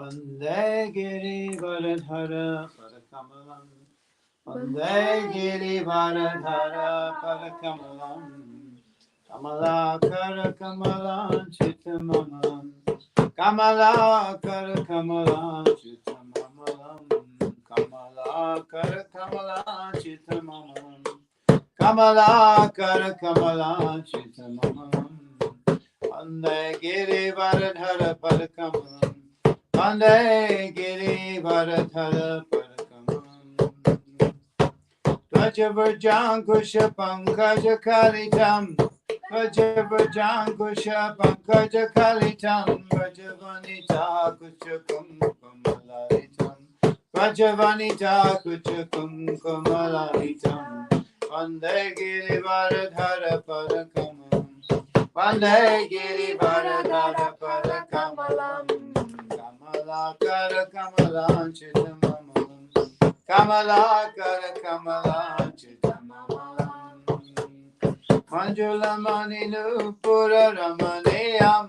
Vande Giri Varadhara Padakamalam. Vande Giri Varadhara Padakamalam. Kamalakara Kamalan Chitamalam. Kamalakara Kamalan Chitamalam. Kamalakara Kamalan Chitamalam. Kamalakara Kamalan Chitamalam. Vande Giri Varadhara Padakamalam. Vande Giri Varadhara Padakamalam. Vajavarjankusha Pankaja Kalitam. Vajavarjankusha Pankaja Kalitam. Vajavanita Kucha Kumkumalalitam. Vajavanita Kucha Kumkumalalitam. Vande Giri Varadhara Padakamalam. Vande Giri Varadhara Padakamalam. Kamalakara Kamalan Chitamalam. Kamalakara Kamalan Chitamalam. Manjula Mani Nupura Ramaneyam.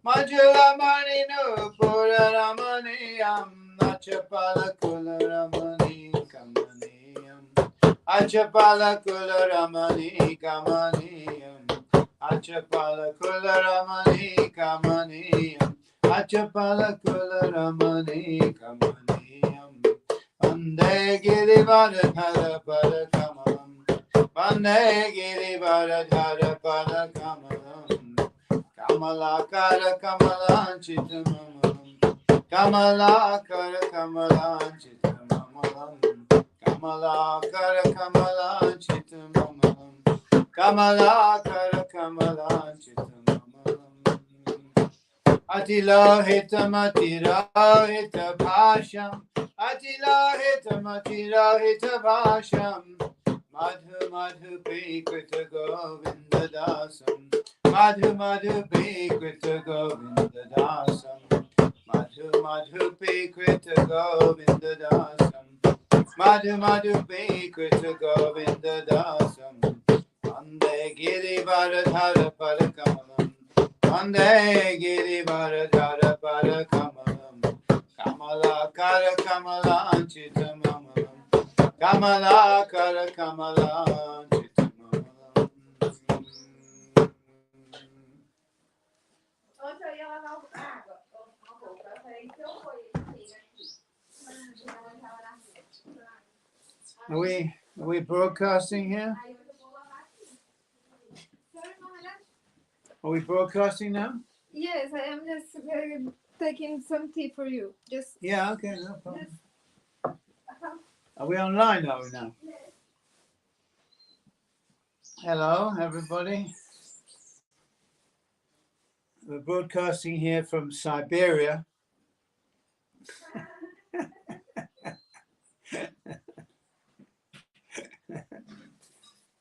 Manjula Mani Nupura Ramaneyam. Achapala Kula Ramani Kamaneyam. Achapala Kula Ramani Kamaneyam. Achapala Kula Ramani Kamaneyam. Achapala Kula Ramani Kamaneyam. Vande Giri Varadhara Padakamalam. Vande Giri Varadhara Padakamalam. Kamalakara Kamalan Chitamalam. Kamalakara Kamalan Chitamalam. Kamalakara Kamalan Chitamalam. Kamalakara Kamalan Chitamalam. Atilahitam Atirahita Bhasham. Atilahitam Atirahita Bhasham. Madhu Madhu Pikrita Govinda Dasam. Madhu Madhu Pikrita Govinda Dasam. Madhu Madhu Pikrita Govinda Dasam. Madhu Madhu Pikrita Govinda Dasam. Vande Giri Varadhara Padakamalam. Vande Giri Varadhara Padakamalam. Kamalakara Kamalan Chitamalam. Kamalakara Kamalan Chitamalam. Are we broadcasting here? Are we broadcasting now? Yes, I am just taking some tea for you. Just Yeah, okay, no problem. Are we online, are we now? Yes. Hello, everybody. We're broadcasting here from Siberia.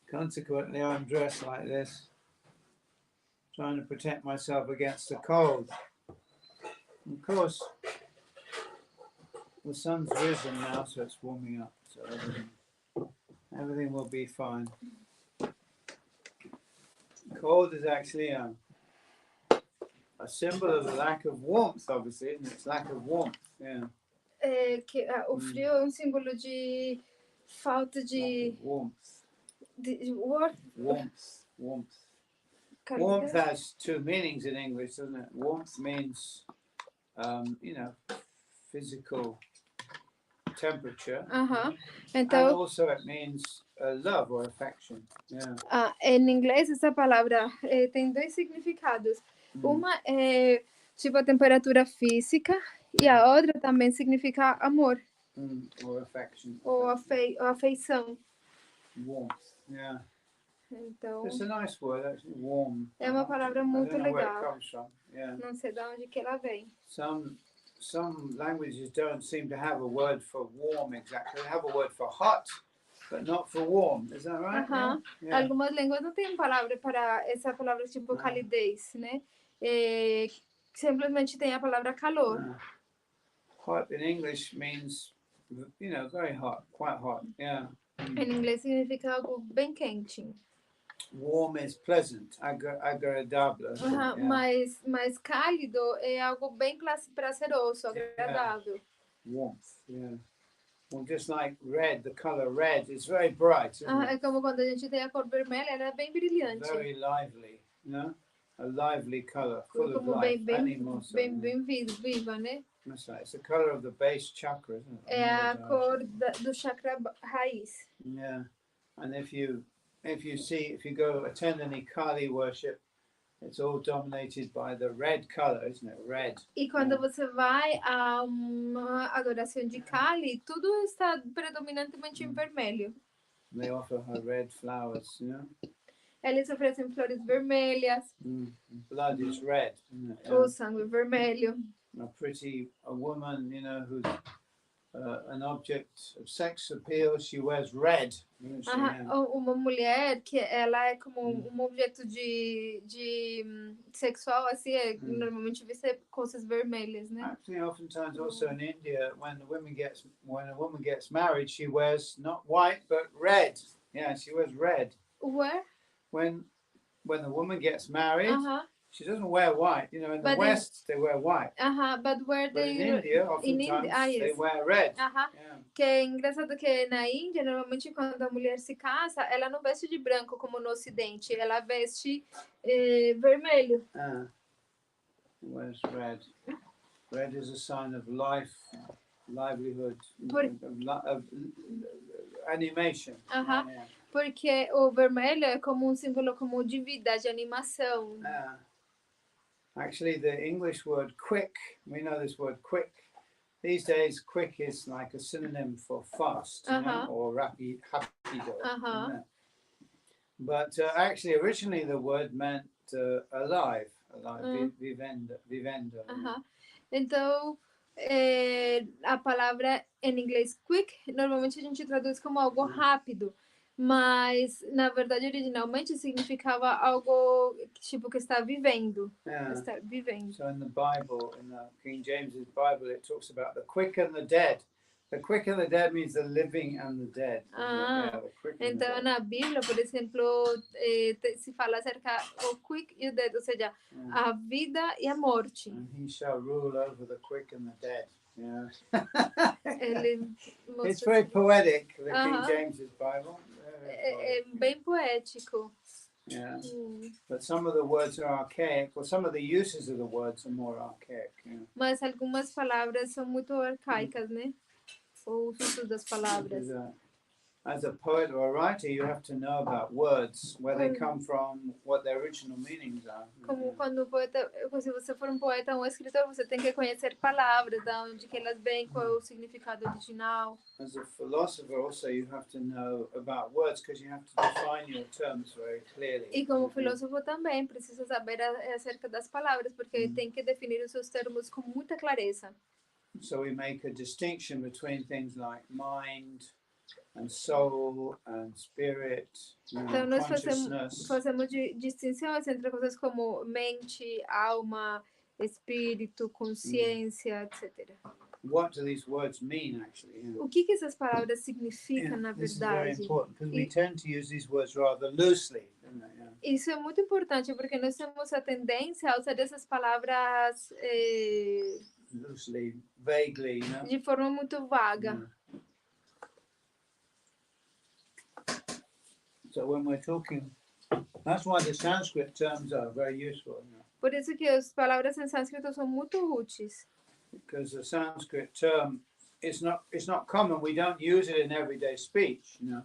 Consequently, I'm dressed like this, trying to protect myself against the cold. Of course, the sun's risen now, so it's warming up. So everything will be fine. Cold is actually a symbol of the lack of warmth, obviously, isn't it? It's lack of warmth, yeah. Che o frio è un simbolo di falta di Warmth. Warmth. Warmth has two meanings in English, doesn't it? Warmth means, physical temperature. And also it means love or affection. Yeah. En inglês essa palavra tem dois significados. Uma é tipo a temperatura física e a outra também significa amor. Or affection. Ou afeição. Warmth, yeah. Então, it's a nice word, actually, warm. É uma palavra muito legal. Where it comes from. Yeah. Não sei de onde que ela vem. Some languages don't seem to have a word for warm exactly. They have a word for hot, but not for warm. Is that right? Yeah. Algumas línguas não têm palavra para essa palavra tipo calidez, né? Simplesmente tem a palavra calor. Hot in English means, very hot, quite hot. Yeah. Em inglês significa algo bem quente. warm is pleasant, agradable. Aham, Yeah. mais cálido é algo bem prazeroso, agradável. Warmth, yeah. Well, just like red, the color red is very bright, isn't É it? como quando a gente tem a cor vermelha, ela é bem brilhante. Very lively, you know? A lively color, full of Como life, bem animoso. viva, né? That's right. It's the color of the base chakra, isn't it? É a cor do chakra raiz. Yeah. And if you go attend any Kali worship, it's all dominated by the red color, isn't it? Red. E quando você vai a uma adoração de Kali, tudo está predominantemente em vermelho. They offer her red flowers, you know. Eles oferecem flores vermelhas. Blood is red, isn't it? O sangue é vermelho. A woman, you know, who's an object of sex appeal, she wears red. Uma mulher que ela é como um objeto de sexual, assim, normalmente vê coisas vermelhas, né? Actually, oftentimes also in India, when a woman gets married, she wears not white but red. Yeah, she wears red. Where? When the woman gets married, she doesn't wear white. You know, in the West they wear white. But where But in India, oftentimes they wear red. Yeah. Que é engraçado que na Índia, normalmente quando a mulher se casa, ela não veste de branco como no Ocidente, ela veste vermelho. Wears red. Red is a sign of life, livelihood, of animation. Porque o vermelho é como símbolo como de vida, de animação. Actually, the English word quick, we know this word quick. These days, quick is like a synonym for fast, you know, or rapido. But actually, originally the word meant alive, vivendo. Então, a palavra em inglês quick, normalmente a gente traduz como algo rápido. Mas, na verdade, originalmente significava algo tipo que está vivendo. Está vivendo. So in the Bible, in the King James's Bible, it talks about the quick and the dead. The quick and the dead means the living and the dead. Então, na Bíblia, por exemplo, se fala acerca do quick e o dead, ou seja, a vida e a morte. And he shall rule over the quick and the dead. Yeah. It's very poetic, the King James's Bible. É bem poético. Yeah. But some of the words are archaic, or some of the uses of the words are more archaic. Yeah. Mas algumas palavras são muito arcaicas, né? O uso das palavras. As a poet or a writer, you have to know about words, where they come from, what their original meanings are. Como quando poeta, se você for um poeta ou um escritor, você tem que conhecer palavras, de onde que elas vêm, qual é o significado original. As a philosopher, also you have to know about words, because you have to define your terms very clearly. E como filósofo também precisa saber acerca das palavras, porque tem que definir os seus termos com muita clareza. So we make a distinction between things like mind and soul and spirit, então nós fazemos distinções entre coisas como mente, alma, espírito, consciência, etc. What do these words mean actually? O que essas palavras significam na verdade? This is very important because we tend to use these words rather loosely. Isso é muito importante porque nós temos a tendência a usar essas palavras loosely, vaguely, you know? De forma muito vaga. So when we're talking, that's why the Sanskrit terms are very useful. You know? Por isso que as palavras em sânscrito são muito úteis. Because the Sanskrit term is not common. We don't use it in everyday speech, you know.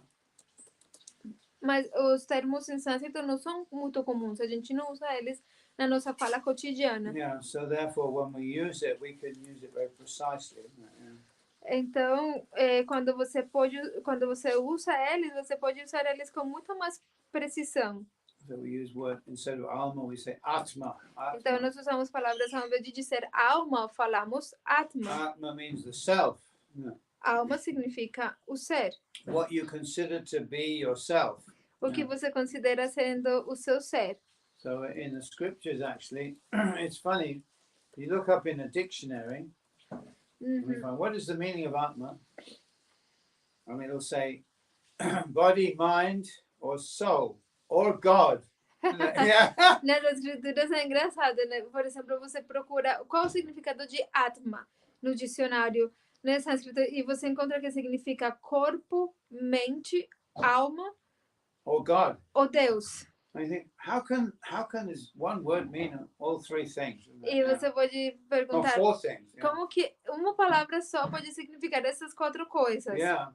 Mas os termos em sânscrito não são muito comuns. A gente não usa eles na nossa fala cotidiana. Yeah, so therefore when we use it, we can use it very precisely. Yeah. Então, quando você usa eles, você pode usar eles com muito mais precisão. So we use word instead of alma, we say atma. Então nós usamos palavras ao invés de dizer alma, falamos atma. Atma means the self. Yeah. Alma significa o ser. What you consider to be yourself. O que você considera sendo o seu ser. So in the scriptures, actually, it's funny. You look up in a dictionary. We find, what is the meaning of Atma? I mean, it'll say body, mind, or soul, or God. Yeah. Nas escrituras é engraçado, né? Por exemplo, você procura qual o significado de Atma no dicionário, né, sânscrito, e você encontra que significa corpo, mente, alma Or God. ou Deus. I think, how can this one word mean all three things? E você pode perguntar, four things. Yeah. como que uma palavra só pode significar essas 4 coisas? Yeah.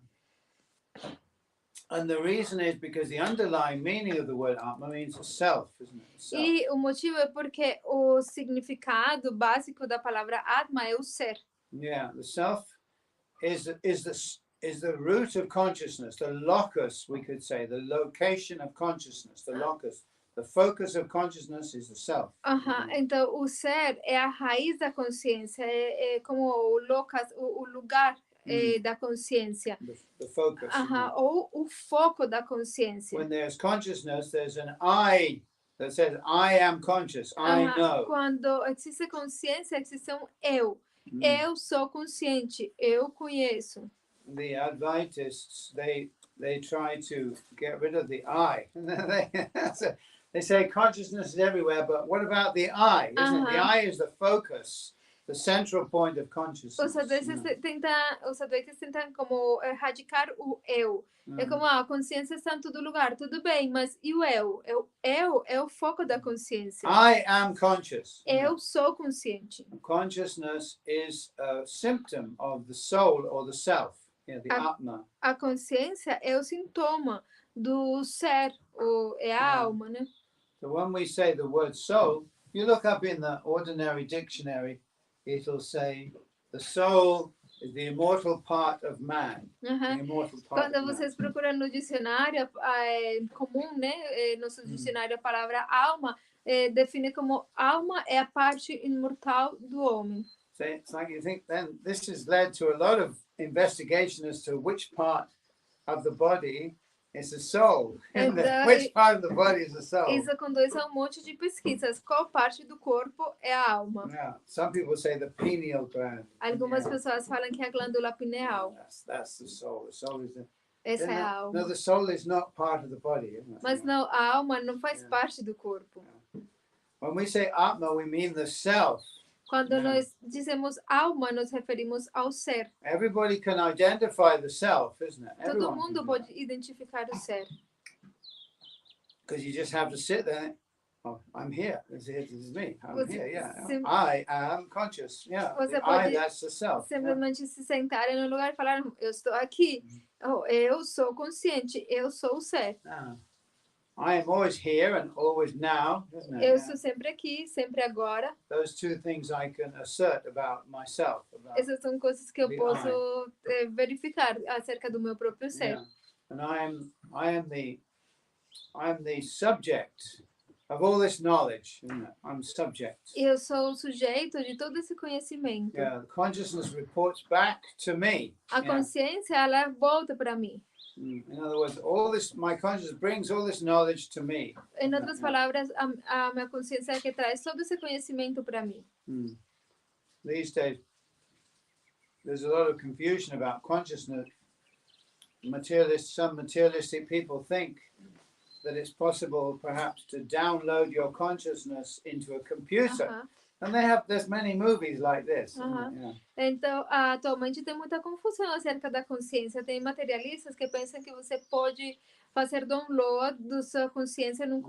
And the reason is because the underlying meaning of the word Atma means self, isn't it? Self. E o motivo é porque o significado básico da palavra Atma é o ser. Yeah, the self is the root of consciousness, the locus, we could say, the location of consciousness, the locus. The focus of consciousness is the self. Então, o ser é a raiz da consciência, é como o locus, o lugar da consciência. The focus. Ou o foco da consciência. When there's consciousness, there's an I that says, I am conscious, I know. Quando existe consciência, existe eu. Eu sou consciente, eu conheço. The Advaitists, they try to get rid of the I. They say consciousness is everywhere, but what about the I? Isn't it? The I is the focus, the central point of consciousness. Os advaitas tentam como erradicar o eu. É como a consciência está em todo lugar, tudo bem, mas e o eu? Eu é o foco da consciência. I am conscious. Eu sou consciente. Consciousness is a symptom of the soul or the self, the Atma. A consciência é o sintoma do ser, é a alma, né? So when we say the word soul, if you look up in the ordinary dictionary, it'll say the soul is the immortal part of man. The immortal part Quando of vocês man. procuram no dicionário comum, né, nosso dicionário, a palavra alma define como alma é a parte imortal do homem. So it's like you think then this has led to a lot of investigation as to which part of the body is the soul. Which part of the body is the soul? Isso conduz a monte de pesquisas. Qual parte do corpo é a alma? Yeah. Some people say the pineal gland. Algumas pessoas falam que é a glândula pineal. That's the soul. The soul is the. Essa é a alma. No, the soul is not part of the body, isn't it? Mas não, a alma não faz parte do corpo. When we say Atma, we mean the self. Quando nós dizemos alma, nos referimos ao ser. Everybody can identify the self, isn't it? Todo mundo pode identificar o ser. Because you just have to sit there. Oh, I'm here. This is me. I'm here. Yeah. I am conscious. Yeah. That's the self. Simplesmente se sentarem no lugar e falar, eu estou aqui. Eu sou consciente. Eu sou o ser. I am always here and always now, isn't it? Eu estou sempre aqui, sempre agora. Those two things I can assert about myself. Essas são coisas que eu posso verificar acerca do meu próprio ser. And I am the subject of all this knowledge, isn't it? I'm subject. Eu sou o sujeito de todo esse conhecimento. Yeah, the consciousness reports back to me. A consciência, ela volta para mim. In other words, my consciousness brings all this knowledge to me. Em outras palavras, a minha consciência é que traz todo esse conhecimento para mim. These days, there's a lot of confusion about consciousness. Some materialistic people think that it's possible, perhaps, to download your consciousness into a computer. And there's many movies like this. Então, atualmente tem muita confusão acerca da consciência. Tem materialistas que pensam que você pode fazer download da sua consciência num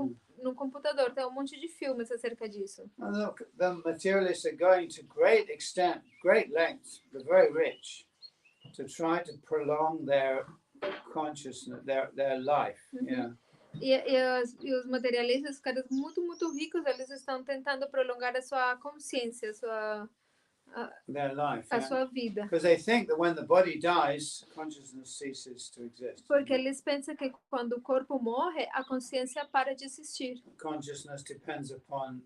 computador. Tem um monte de filmes acerca disso. And look, the materialists are going to great extent, great lengths, the very rich, to try to prolong their consciousness, their life. E os materialistas, os caras muito, muito ricos, eles estão tentando prolongar a sua consciência, their life, a sua vida. Because they think that when the body dies, consciousness ceases to exist. Porque eles pensam que quando o corpo morre, a consciência para de existir. Consciousness depends upon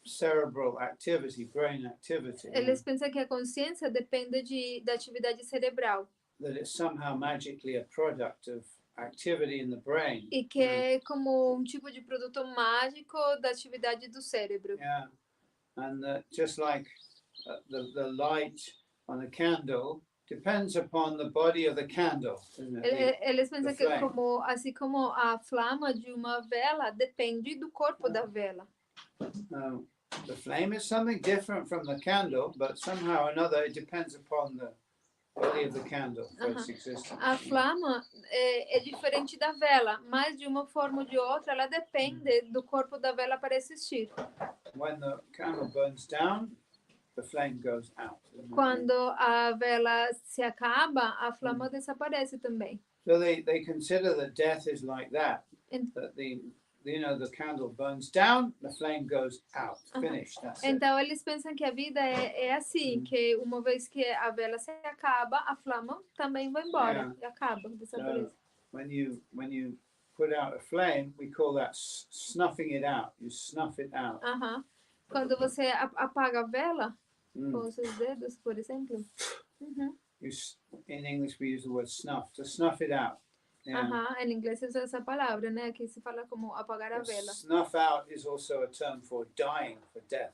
cerebral activity, brain activity. Eles pensam que a consciência depende da atividade cerebral. That it's somehow magically a product of activity in the brain. E que é como um tipo de produto mágico da atividade do cérebro. Yeah, and just like the light on a candle depends upon the body of the candle, isn't it? Eles pensam que flame. assim como a flama de uma vela depende do corpo da vela. The flame is something different from the candle, but somehow or another it depends upon the body of the candle for its existence. A flama é diferente da vela, mas de uma forma ou de outra ela depende do corpo da vela para existir. When the candle burns down, the flame goes out. Quando a vela se acaba, a flama desaparece também. So they consider that death is like that. That the candle burns down, the flame goes out. Finished. That's it. Então eles pensam que a vida é assim, que uma vez que a vela se acaba, a flama também vai embora e acaba, desaparece. When you put out a flame, we call that snuffing it out. You snuff it out. Quando você apaga a vela com os seus dedos, por exemplo. In English we use the word snuff, to snuff it out. Em inglês se usa essa palavra, né? Que se fala como apagar a vela. Snuff out is also a term for dying, for death.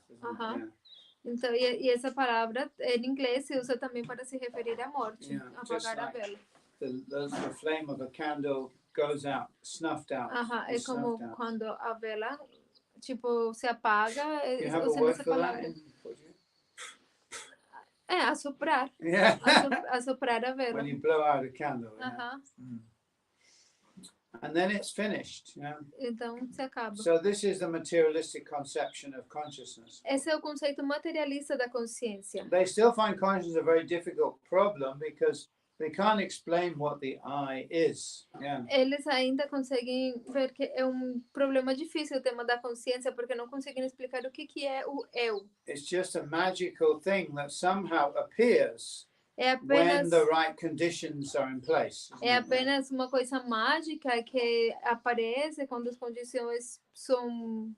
Então, e essa palavra em inglês se usa também para se referir à morte, apagar a vela. The flame of a candle goes out, snuffed out. É como quando a vela, tipo, se apaga, usando essa palavra. Assoprar. Assoprar a vela. When you blow out a candle. And then it's finished. Então se acaba. So this is the materialistic conception of consciousness. Esse é o conceito materialista da consciência. They still find consciousness a very difficult problem because they can't explain what the I is. Eles ainda conseguem ver que é problema difícil o tema da consciência porque não conseguem explicar o que é o eu. It's just a magical thing that somehow appears when the right conditions are in place. É apenas uma coisa mágica que aparece quando as condições são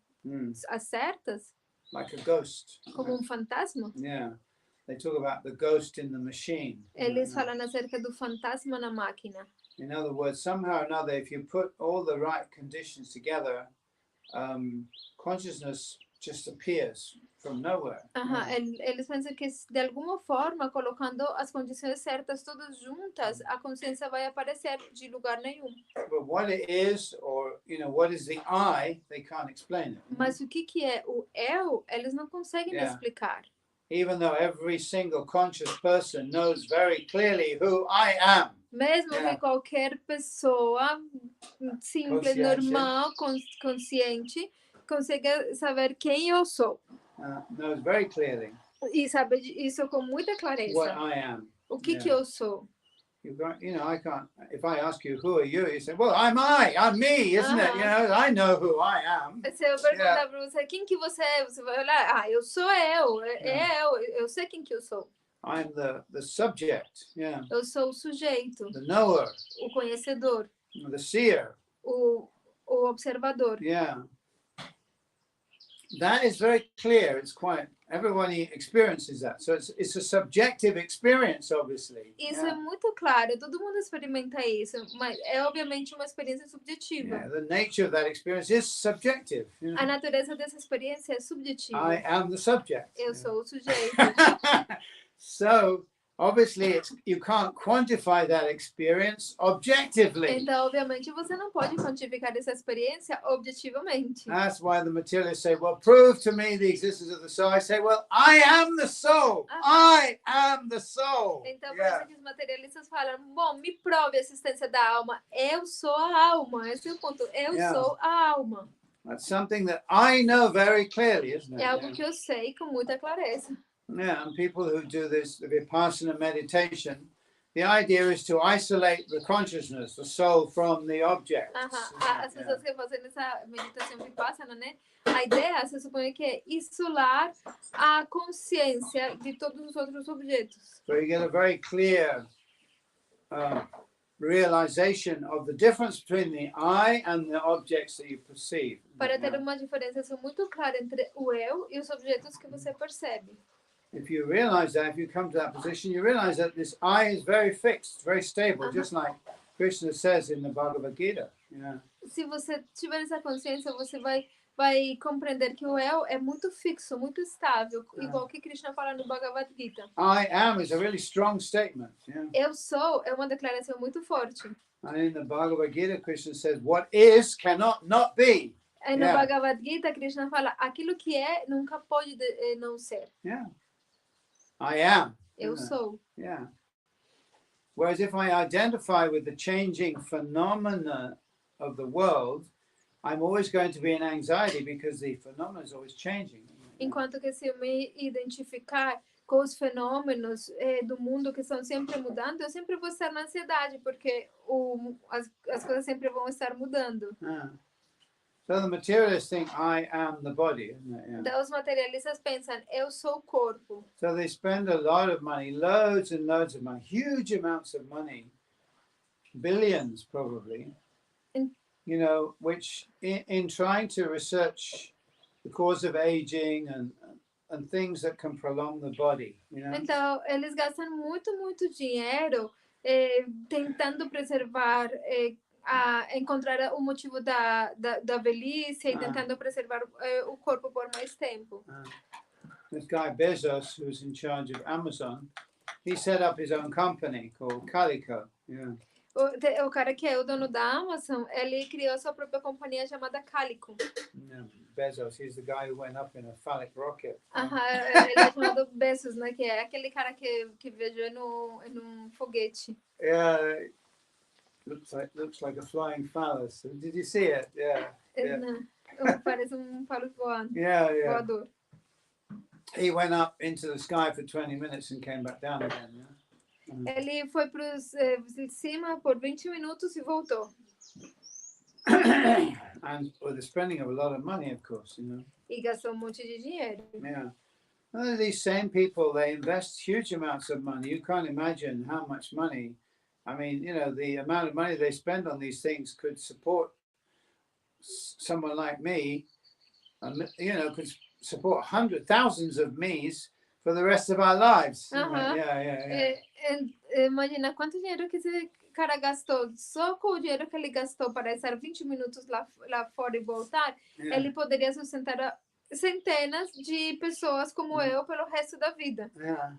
as certas. Like a ghost. Como fantasma. They talk about the ghost in the machine. Eles falam acerca do fantasma na máquina. In other words, somehow or another, if you put all the right conditions together, consciousness just appears from nowhere. Eles pensam que de alguma forma, colocando as condições certas todas juntas, a consciência vai aparecer de lugar nenhum. But what it is, or what is the I, they can't explain it. Mas o que é o eu, eles não conseguem explicar. Even though every single conscious person knows very clearly who I am. Mesmo que qualquer pessoa simples, normal, consciente, consiga saber quem eu sou. Knows very clearly. E sabe isso com muita clareza. What I am. O que eu sou. I can't. If I ask you who are you, you say, "Well, I'm me, isn't it? I know who I am." Se eu perguntar para você quem que você é, você vai olhar, eu sou eu, eu sei quem que eu sou. I'm the subject. Eu sou o sujeito. The knower. O conhecedor. The seer. O observador. That is very clear. It's quite everyone experiences that. So it's a subjective experience, obviously. Isso é muito claro. Todo mundo experimenta isso, mas é obviamente uma experiência subjetiva. The nature of that experience is subjective. A natureza dessa experiência é subjetiva. I am the subject. Eu sou o sujeito. So obviously, you can't quantify that experience objectively. Então, obviamente, você não pode quantificar essa experiência objetivamente. That's why the materialists say, well, prove to me the existence of the soul. I say, well, I am the soul. I am the soul. Então, por isso que os materialistas falam, bom, me prove a existência da alma. Eu sou a alma. Esse é o ponto. Eu sou a alma. That's something that I know very clearly, isn't it? É algo que eu sei com muita clareza. And people who do this vipassana meditation, the idea is to isolate the consciousness, the soul, from the object. As pessoas que fazem essa meditação vipassana, né? A ideia, se supõe que é isolar a consciência de todos os outros objetos. So you get a very clear realization of the difference between the I and the objects that you perceive. Para ter uma diferenciação muito clara entre o eu e os objetos que você percebe. If you realize that, if you come to that position, you realize that this I is very fixed, very stable, just like Krishna says in the Bhagavad Gita. Se você tiver essa consciência, você vai vai compreender que o eu é muito fixo, muito estável, igual que Krishna fala no Bhagavad Gita. I am is a really strong statement. Yeah. Eu sou é uma declaração muito forte. And in the Bhagavad Gita, Krishna says, what is cannot not be. Aí no Yeah. Bhagavad Gita, Krishna fala, aquilo que é nunca pode não ser. Yeah. I am. Eu isn't it? sou. Yeah. Whereas if I identify with the changing phenomena of the world, I'm always going to be in anxiety because the phenomena is always changing. Enquanto que se eu me identificar com os fenômenos do mundo que estão sempre mudando, eu sempre vou estar na ansiedade, porque as coisas sempre vão estar mudando. Ah. So the materialists think I am the body, isn't it? Yeah. Então os materialistas pensam, eu sou o corpo. So they spend a lot of money, loads and loads of money, huge amounts of money, billions probably, you know, which in trying to research the cause of aging and things that can prolong the body, you know. Então eles gastam muito dinheiro tentando preservar, encontrar o motivo da velhice e tentando preservar o corpo por mais tempo. This guy Bezos, who's in charge of Amazon, he set up his own company called Calico. Yeah. O cara que é o dono da Amazon, ele criou sua própria companhia chamada Calico. Yeah. Bezos, he's the guy who went up in a phallic rocket. Ele é chamado Bezos, né? Que é aquele cara que viajou num foguete. Yeah, looks like a flying phallus. Did you see it? Yeah. Parece phallus voando. Yeah. Voador. He went up into the sky for 20 minutes and came back down again. Yeah? Ele foi para cima por 20 minutos e voltou. And with the spending of a lot of money, of course, you know. E gastou monte de dinheiro. Yeah. And these same people, they invest huge amounts of money. You can't imagine how much money. I mean, you know, the amount of money they spend on these things could support someone like me, you know, could support thousands of me's for the rest of our lives. Yeah. Imagina quanto dinheiro que esse cara gastou. Só com o dinheiro que ele gastou para estar 20 minutos lá fora e voltar, ele poderia sustentar centenas de pessoas como eu pelo resto da vida. Yeah.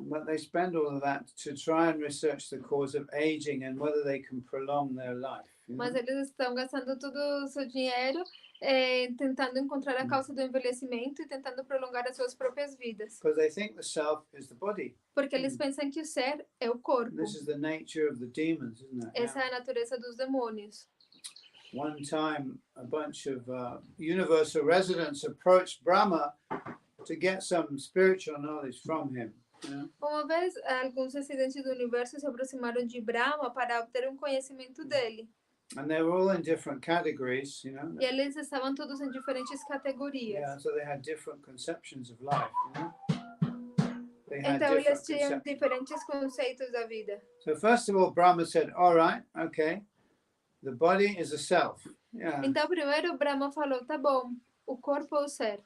But they spend all of that to try and research the cause of aging and whether they can prolong their life. Mas eles estão gastando todo o seu dinheiro tentando encontrar a causa do envelhecimento e tentando prolongar as suas próprias vidas. Because they think the self is the body. Porque eles pensam que o ser é o corpo. This is the nature of the demons, isn't it? Essa é a natureza dos demônios. One time, a bunch of universal residents approached Brahma to get some spiritual knowledge from him. Uma vez, alguns residentes do universo se aproximaram de Brahma para obter conhecimento dele. And they were all in different categories, you know. E eles estavam todos em diferentes categorias. Yeah, so they had different conceptions of life, you know. Então eles tinham diferentes conceitos da vida. So first of all, Brahma said, all right, okay, the body is a self. Yeah. Então primeiro Brahma falou, tá bom, o corpo é o ser.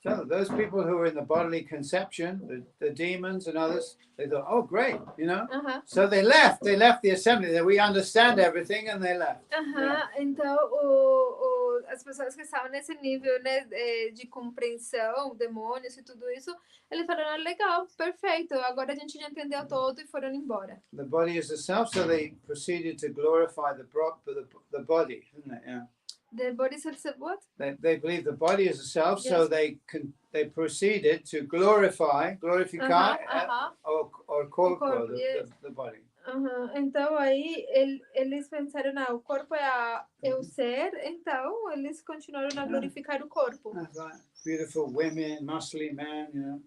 So those people who were in the bodily conception, the demons and others, they thought, oh, great, you know. So they left the assembly. We understand everything, and they left. Então as pessoas que estavam nesse nível, né, de compreensão, demônios e tudo isso, eles falaram, legal, perfeito, agora a gente já entendeu todo e foram embora. The body is the self, so they proceeded to glorify the body, isn't it? Yeah. The body is what? They believe the body is a self, yes. So they proceeded to glorificar or corpo, the body. Então aí eles pensaram, não, o corpo é o ser, então eles continuaram a glorificar o corpo. That's right. Beautiful women, muscly men, you know.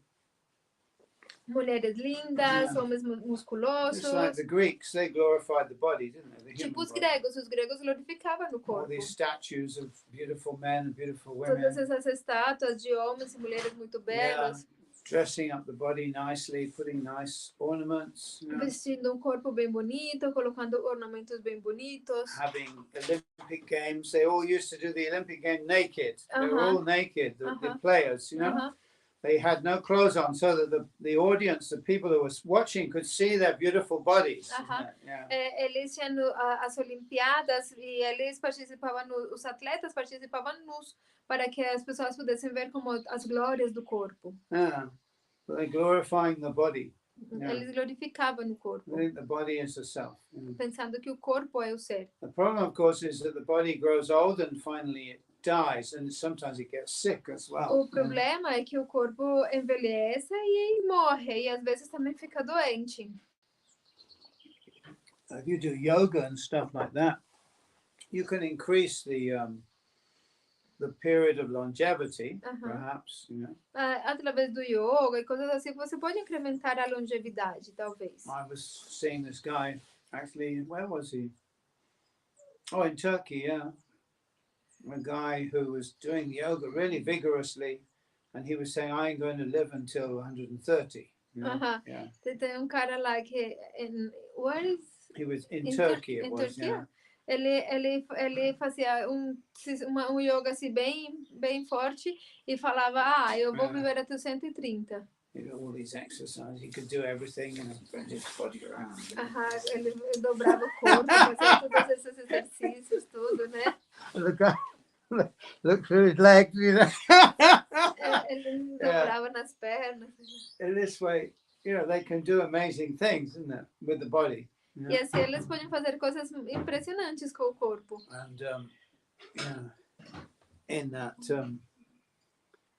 Mulheres lindas, homens musculosos. Just like the Greeks, they glorified the body, didn't they? Tipo os gregos glorificavam o corpo. All these statues of beautiful men and beautiful women. Todas essas estátuas de homens e mulheres muito belas. Dressing up the body nicely, putting nice ornaments. You know? Vestindo corpo bem bonito, colocando ornamentos bem bonitos. Having Olympic games, they all used to do the Olympic game naked. They were all naked, the players, you know. they had no clothes on, so that the audience, the people who were watching, could see their beautiful bodies. Yeah. Eles tinham as Olimpíadas e eles participavam, os atletas participavam nus para que as pessoas pudessem ver como as glórias do corpo. Yeah. But they're glorifying the body. Yeah. Eles glorificavam o corpo. I think the body is the self. Pensando que o corpo é o ser. The problem, of course, is that the body grows old and finally it dies, and sometimes it gets sick as well. O problema é que o corpo envelhece e morre, e às vezes também fica doente. If you do yoga and stuff like that, you can increase the period of longevity, perhaps, you know. Através do yoga e coisas assim, você pode incrementar a longevidade, talvez. I was seeing this guy, actually, where was he? Oh, in Turkey, yeah. A guy who was doing yoga really vigorously, and he was saying, I'm going to live until 130. You know? Yeah. Tem cara lá que where is he was in Turkey, it was, Turkey? yeah. Ele fazia um yoga assim bem forte e falava, eu vou viver até 130. You know, all these exercises, he could do everything and bend his body around. Ele dobrava o corpo, fazia todos esses exercícios, tudo, né? The guy look through his legs, you know. Ele dobrava nas pernas. In this way, you know, they can do amazing things, isn't it, with the body. You know? E assim eles podem fazer coisas impressionantes com o corpo. And in that,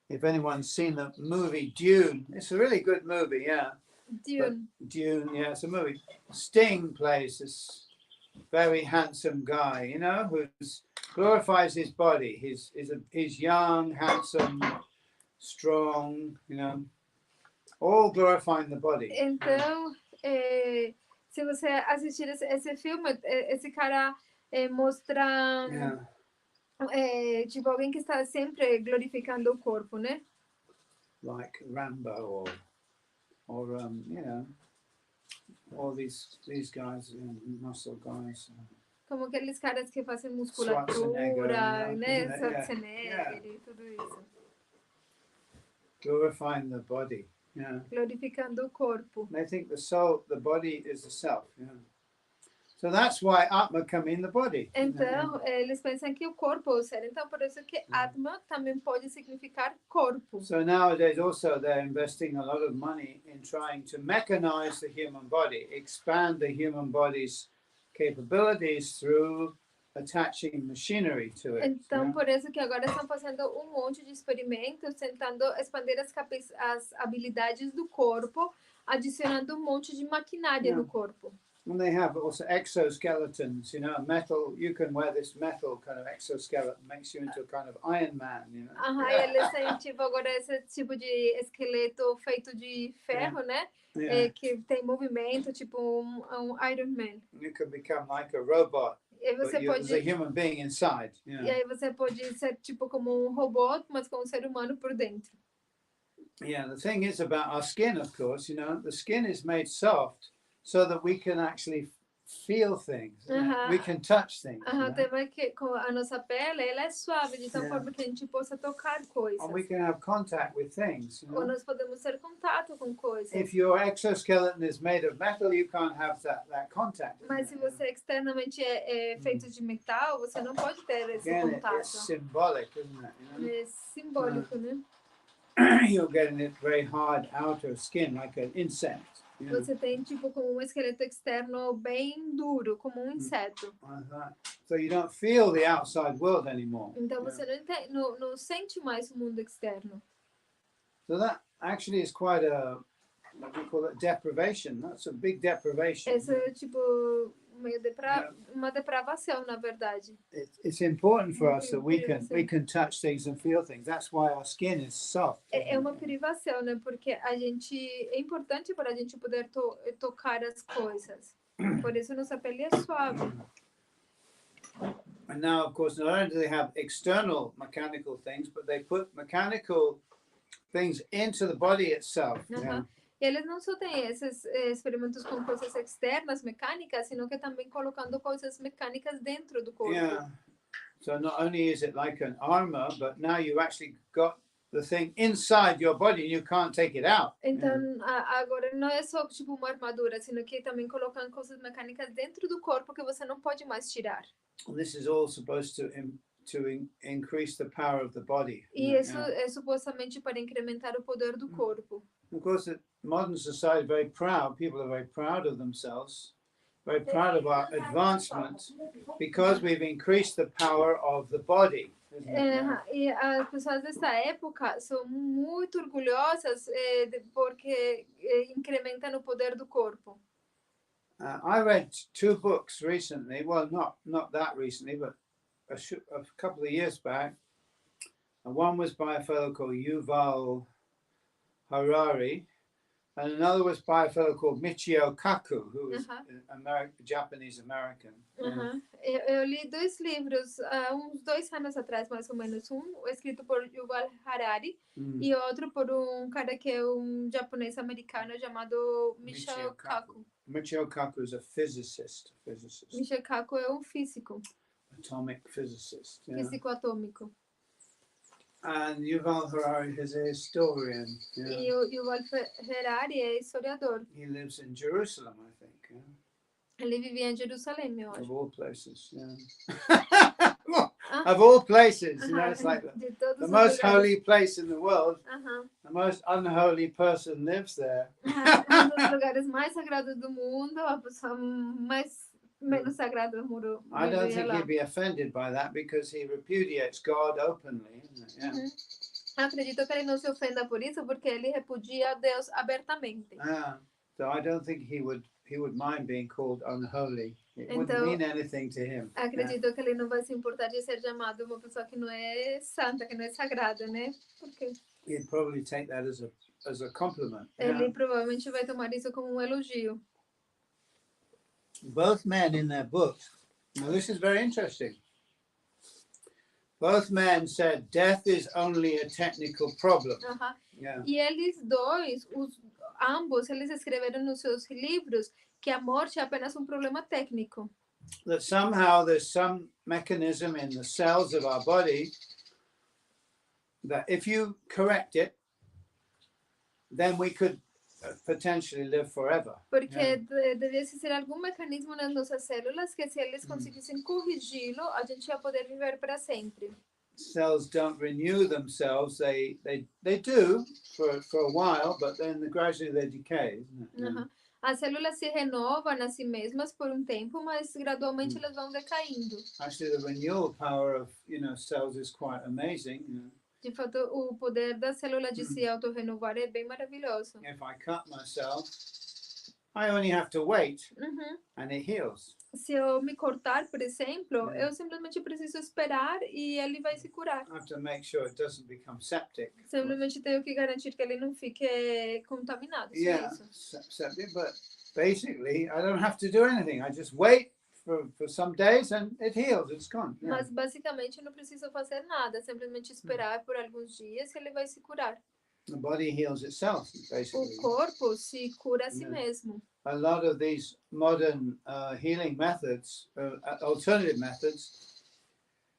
if anyone's seen the movie Dune, it's a really good movie, yeah. Dune, yeah, it's a movie. Sting plays this very handsome guy, you know, who glorifies his body. He's young, handsome, strong, you know, all glorifying the body. Então, se você assistir esse filme, esse cara mostra tipo alguém que está sempre glorificando o corpo, né? Like Rambo or you know, all these guys, muscle guys. Como aqueles caras que fazem musculatura, né? Schwarzenegger e tudo isso. Glorifying the body, yeah. Glorificando o corpo. They think the body is the self, yeah. So that's why Atma come in the body. Então, eles pensam que o corpo é o ser. Então, por isso que Atma também pode significar corpo. So nowadays also they're investing a lot of money in trying to mechanize the human body, expand the human body's capabilities through attaching machinery to it. Então, por isso que agora estão fazendo um monte de experimentos, tentando expandir as habilidades do corpo, adicionando um monte de maquinária no corpo. And they have also exoskeletons, you know, metal. You can wear this metal kind of exoskeleton, makes you into a kind of Iron Man, you know. E eles têm tipo agora esse tipo de esqueleto feito de ferro, né? Que tem movimento, tipo um Iron Man. You can become like a robot, but there's a human being inside. You know? E aí você pode ser tipo como um robô, mas com um ser humano por dentro. Yeah, the thing is about our skin, of course, you know, the skin is made soft so that we can actually feel things, we can touch things. Tema que com a nossa pele, ela é suave de tal forma que a gente possa tocar coisas. And we can have contact with things. You know? Ou nós podemos ter contato com coisas. If your exoskeleton is made of metal, you can't have that contact. Mas se você externamente é feito de metal, você não pode ter esse contato. It's symbolic, isn't it? You know? É simbólico, né? You're getting it very hard outer skin, like an insect. Você tem tipo como um esqueleto externo bem duro, como um inseto. So you don't feel the outside world anymore. Então você não sente mais o mundo externo. So that actually is quite a, what do you call it, deprivation. That's a big deprivation. Esse é tipo meio uma depravação, na verdade. It's important for us that we can touch things and feel things. That's why our skin is soft. É uma privação, né? Porque é importante para a gente poder tocar as coisas. Por isso nossa pele é suave. And now, of course, not only do they have external mechanical things, but they put mechanical things into the body itself. E eles não só têm esses experimentos com coisas externas, mecânicas, sino que também colocando coisas mecânicas dentro do corpo. Yeah. So not only is it like an armor, but now you actually got the thing inside your body, you can't take it out. Então, agora não é só tipo uma armadura, sino que também colocando coisas mecânicas dentro do corpo que você não pode mais tirar. And this is all supposed to increase the power of the body. E isso é supostamente para incrementar o poder do corpo. Of course, the modern society is very proud. People are very proud of themselves, very proud of our advancement, because we've increased the power of the body. E as pessoas dessa época são muito orgulhosas porque incrementam o poder do corpo. I read 2 books recently. Well, not that recently, but a couple of years back. And one was by a fellow called Yuval Harari, and another was by a fellow called Michio Kaku, who was Japanese American. Eu li 2 livros uns 2 anos atrás, mais ou menos. Um escrito por Yuval Harari e outro por cara que é japonês americano chamado Michio Kaku. Michio Kaku is a physicist. Michio Kaku é físico. Atomic physicist. Físico atômico. And Yuval Harari is a historian. E o Yuval Harari é historiador. He lives in Jerusalem, I think. Ele vivia em Jerusalém, eu acho. Of all places, Of all places, it's like the most holy place in the world. The most unholy person lives there. Um dos lugares mais sagrados do mundo, a pessoa menos sagrada morou. I don't think he'd be offended by that because he repudiates God openly. Acredito que ele não se ofenda por isso, porque ele repudia Deus abertamente. So I don't think he would mind being called unholy. It wouldn't mean anything to him. Acredito que ele não vai se importar de ser chamado uma pessoa que não é santa, que não é sagrada, né? Porque he'd probably take that as a compliment. Ele provavelmente vai tomar isso como elogio. Both men in their books. Now this is very interesting. Both men said death is only a technical problem. E eles dois, ambos, eles escreveram nos seus livros que a morte é apenas problema técnico. That somehow there's some mechanism in the cells of our body that if you correct it, then we could potentially live forever. Porque deveria ser algum mecanismo nas nossas células que se eles conseguissem corrigi-lo, a gente ia poder viver para sempre. Cells don't renew themselves. They do for a while, but then gradually they decay. As células se renovam a si mesmas por tempo, mas gradualmente elas vão decaindo. Actually, the renewal power of cells is quite amazing. De fato, o poder da célula de se autorrenovar é bem maravilhoso. If I cut myself, I only have to wait and it heals. Se eu me cortar, por exemplo, eu simplesmente preciso esperar e ele vai se curar. I have to make sure it doesn't become septic. Simplesmente tenho que garantir que ele não fique contaminado. Septic, but basically I don't have to do anything. I just wait for some days and it heals, it's gone. Mas basicamente eu não preciso fazer nada, simplesmente esperar por alguns dias e ele vai se curar. The body heals itself, basically. O corpo se cura a si mesmo. A lot of these modern healing methods, alternative methods,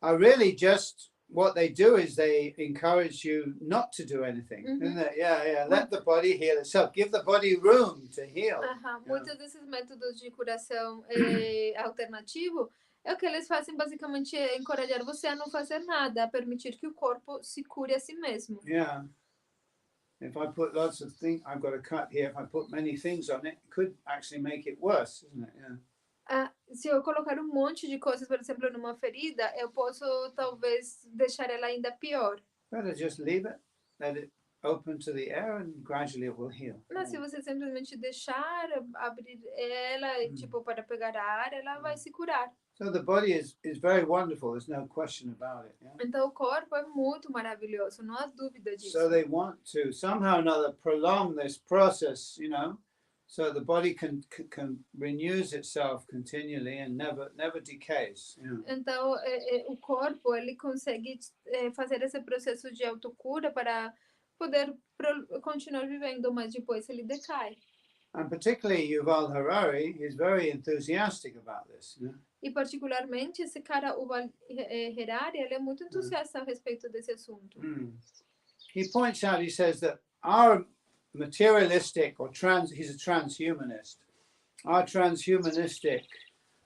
are really just what they do is they encourage you not to do anything. Isn't it? Let the body heal itself. Give the body room to heal. Muitos desses métodos de curação alternativo é o que eles fazem basicamente é encorajar você a não fazer nada, a permitir que o corpo se cure a si mesmo. If I put lots of things, I've got a cut here. If I put many things on it, it could actually make it worse, isn't it? Se eu colocar monte de coisas, por exemplo, numa ferida, eu posso talvez deixar ela ainda pior. Better just leave it, let it open to the air, and gradually it will heal. Mas se você simplesmente deixar abrir ela, tipo para pegar ar, ela vai se curar. So the body is very wonderful. There's no question about it. Então o corpo é muito maravilhoso, não há dúvida disso. So they want to somehow or another prolong this process, so the body can renews itself continually and never decays. Então o corpo ele consegue fazer esse processo de autocura para poder continuar vivendo, mas depois ele decai. And particularly Yuval Harari is very enthusiastic about this. E particularmente esse cara, o Harari, ele é muito entusiasta a respeito desse assunto. he points out, he says that our materialistic or he's a transhumanist, our transhumanistic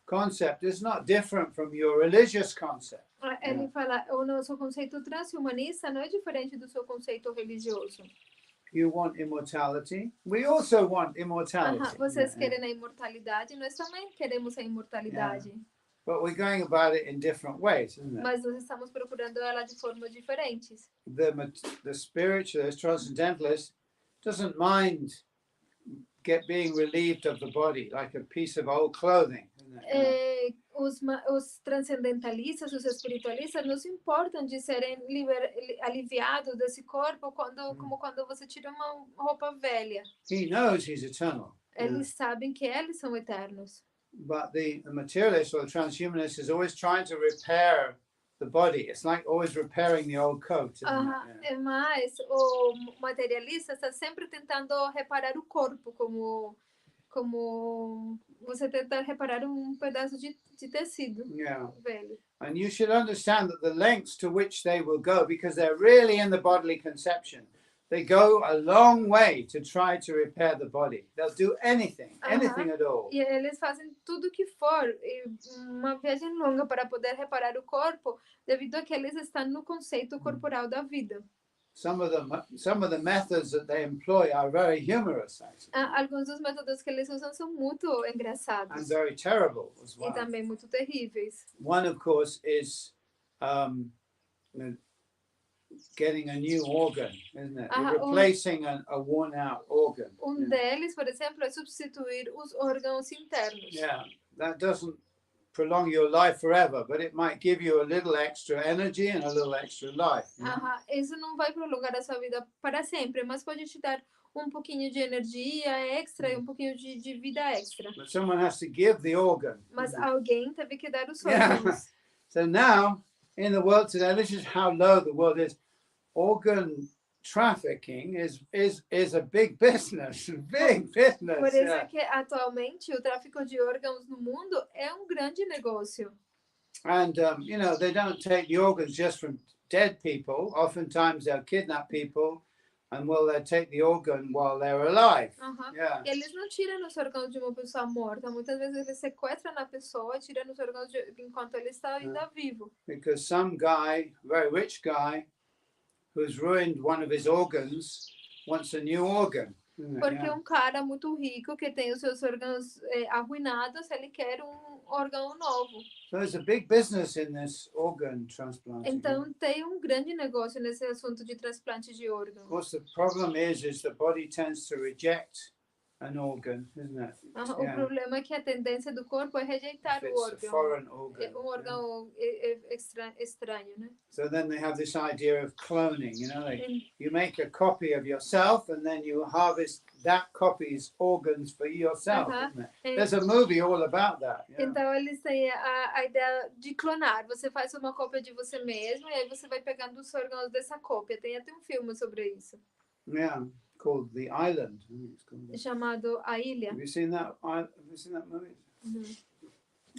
concept is not different from your religious concept. Ele fala, o nosso conceito transhumanista não é diferente do seu conceito religioso. You want immortality. We also want immortality. Vocês querem a imortalidade, nós também queremos a imortalidade. But we're going about it in different ways, isn't it? Mas nós estamos procurando ela de formas diferentes. The spiritualist, transcendentalist, doesn't mind being relieved of the body, like a piece of old clothing. Os transcendentalistas, os espiritualistas, não se importam de serem aliviados desse corpo como quando você tira uma roupa velha. He knows he's eternal. Eles sabem que eles são eternos. But the materialist or the transhumanist is always trying to repair the body. It's like always repairing the old coat. Mas o materialista está sempre tentando reparar o corpo, como você tentar reparar pedaço de tecido velho. And you should understand that the lengths to which they will go, because they're really in the bodily conception, they go a long way to try to repair the body. They'll do anything at all. E eles fazem tudo que for, uma viagem longa para poder reparar o corpo, devido a que eles estão no conceito corporal da vida. Some of the methods that they employ are very humorous, actually. Alguns dos métodos que eles usam são muito engraçados. And very terrible as well. E também muito terríveis. One, of course, is getting a new organ, isn't it? Replacing a worn-out organ. Deles, por exemplo, é substituir os órgãos internos. Yeah, that doesn't prolong your life forever, but it might give you a little extra energy and a little extra life. Isso não vai prolongar a sua vida para sempre, mas pode te dar pouquinho de energia extra e pouquinho de vida extra. But someone has to give the organ. Mas alguém teve que dar os órgãos. So now, in the world today, this is how low the world is. Organ trafficking is a big business, big business. Por isso que atualmente o tráfico de órgãos no mundo é grande negócio. And they don't take the organs just from dead people. Oftentimes they'll kidnap people and they'll take the organ while they're alive. E eles não tiram os órgãos de uma pessoa morta. Muitas vezes eles sequestram a pessoa e tiram os órgãos enquanto ele está ainda vivo. Because some guy, very rich guy, who's ruined one of his organs, wants a new organ. Porque cara muito rico que tem os seus órgãos arruinados, ele quer órgão novo. So there's a big business in this organ transplant. Então tem grande negócio nesse assunto de transplante de órgão. Of course, the problem is the body tends to reject an organ, isn't it? O problema é que a tendência do corpo é rejeitar o órgão. Foreign organ. Órgão estranho, né? So then they have this idea of cloning, you make a copy of yourself and then you harvest that copy's organs for yourself, isn't it? There's a movie all about that. Então eles têm a ideia de clonar. Você faz uma cópia de você mesmo e aí você vai pegando os órgãos dessa cópia. Tem até filme sobre isso. Yeah. Called The Island. Chamado A Ilha. Have you seen that movie?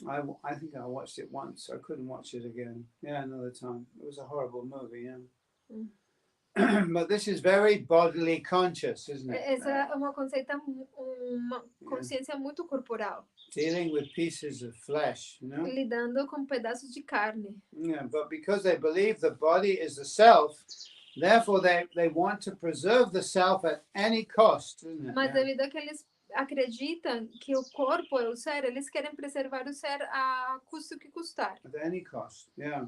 I think I watched it once. I couldn't watch it again. Yeah, another time. It was a horrible movie, But this is very bodily conscious, isn't it? Essa é uma consciência muito corporal. Dealing with pieces of flesh, Lidando com pedaços de carne. Yeah, but because they believe the body is the self, therefore, they want to preserve the self at any cost, isn't it? Mas devido a que eles acreditam que o corpo é o ser, eles querem preservar o ser a custo que custar. At any cost, yeah.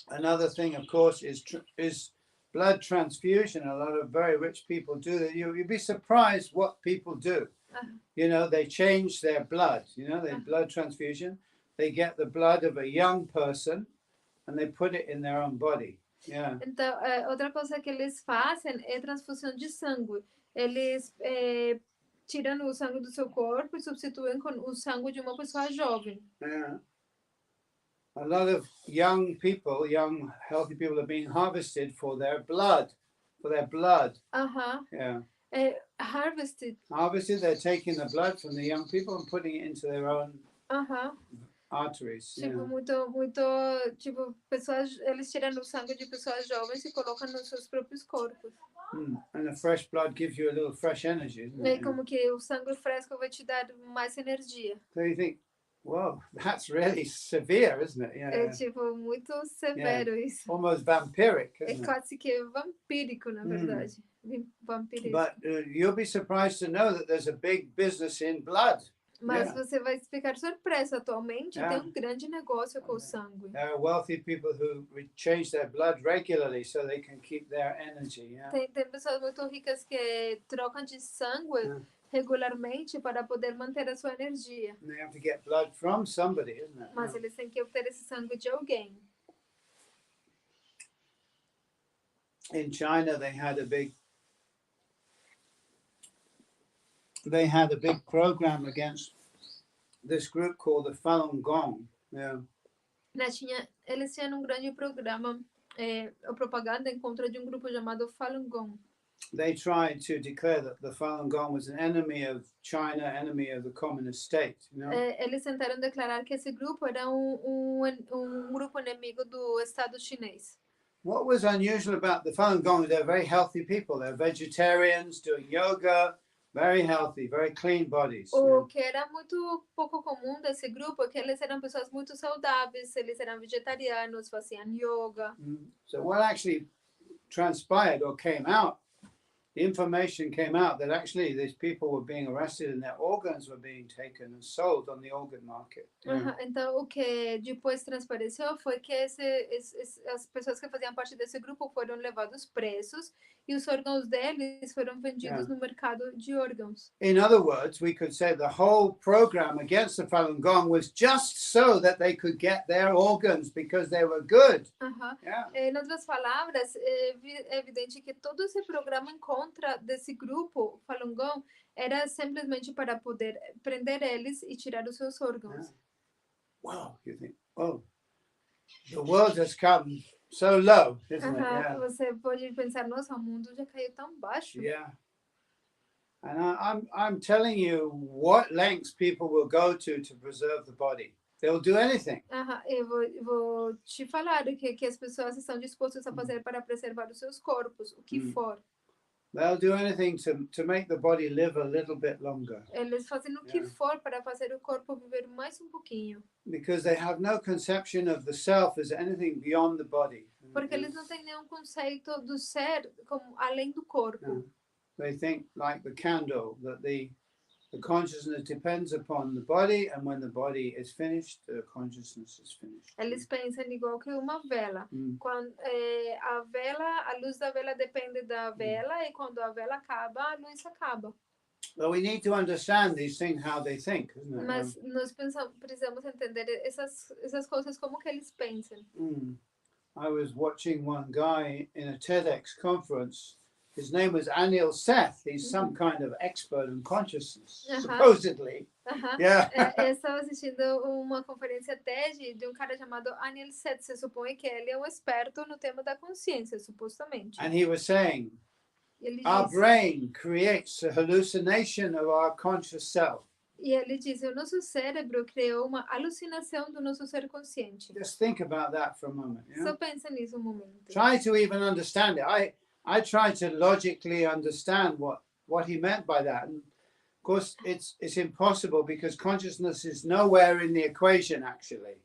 Another thing, of course, is blood transfusion. A lot of very rich people do that. You'd be surprised what people do. They change their blood. They blood transfusion. They get the blood of a young person and they put it in their own body. Yeah. Então, outra coisa que eles fazem é transfusão de sangue. Eles tiram o sangue do seu corpo e substituem com o sangue de uma pessoa jovem. Yeah. A lot of young healthy people are being harvested for their blood. Yeah. Harvested. They're taking the blood from the young people and putting it into their own arteries. Tipo, muito, tipo, pessoas, eles tiram o sangue de pessoas jovens e colocam nos seus próprios corpos. And the fresh blood gives you a little fresh energy, isn't E it? como que o sangue fresco vai te dar mais energia. So you think, whoa, that's really severe, isn't it? É tipo muito severo isso. Almost vampiric, É isn't it? quase que vampírico, na verdade. Vampiresco. But you'll be surprised to know that there's a big business in blood. Mas você vai ficar surpreso. Atualmente tem um grande negócio com o sangue. There are wealthy people who change their blood regularly so they can keep their energy. Tem pessoas muito ricas que trocam de sangue regularmente para poder manter a sua energia. And they have to get blood from somebody, isn't it? Mas eles têm que obter esse sangue de alguém. In China, they had a big program against this group called the Falun Gong. Na China, eles tinham um grande programa, propaganda em contra de um grupo chamado Falun Gong. They tried to declare that the Falun Gong was an enemy of China, enemy of the communist state. Eles tentaram declarar que esse grupo era grupo inimigo do Estado chinês. What was unusual about the Falun Gong, they're very healthy people. They're vegetarians doing yoga, very healthy, very clean bodies. O que era muito pouco comum desse grupo é que eles eram pessoas muito saudáveis, eles eram vegetarianos, faziam yoga. So what actually transpired or came out, the information came out that actually these people were being arrested and their organs were being taken and sold on the organ market. Então, o que depois transpareceu foi que as pessoas que faziam parte desse grupo foram levados presos e os órgãos deles foram vendidos no mercado de órgãos. In other words, we could say the whole program against the Falun Gong was just so that they could get their organs because they were good. Em outras palavras, é evidente que todo esse programa em contra desse grupo Falun Gong era simplesmente para poder prender eles e tirar os seus órgãos. Wow, you think, oh, the world has come so low, isn't it? Você pode pensar, nossa, o mundo já caiu tão baixo. And I'm telling you what lengths people will go to preserve the body. They'll do anything. Eu vou te falar que as pessoas estão dispostas a fazer para preservar os seus corpos, o que for. They'll do anything to make the body live a little bit longer. Eles fazem o que for para fazer o corpo viver mais um pouquinho. Because they have no conception of the self as anything beyond the body. Porque eles não têm nenhum conceito do ser como além do corpo. They think like the candle, that the consciousness depends upon the body, and when the body is finished, the consciousness is finished. Eles pensam igual que uma vela. Quando a luz da vela depende da vela, e quando a vela acaba, a luz acaba. Well, we need to understand these things, how they think, isn't it? Mas nós precisamos entender essas coisas como que eles pensam. I was watching one guy in a TEDx conference. His name was Anil Seth. He's some kind of expert in consciousness, supposedly. Eu estava assistindo uma conferência TED de um cara chamado Anil Seth. Se supõe que ele é um experto no tema da consciência, supostamente. And he was saying, our brain creates a hallucination of our conscious self. E ele diz, o nosso cérebro criou uma alucinação do nosso ser consciente. Just think about that for a moment. Só pensa nisso momento. Try to even understand it. I tried to logically understand what he meant by that. And of course, it's impossible because consciousness is nowhere in the equation, actually.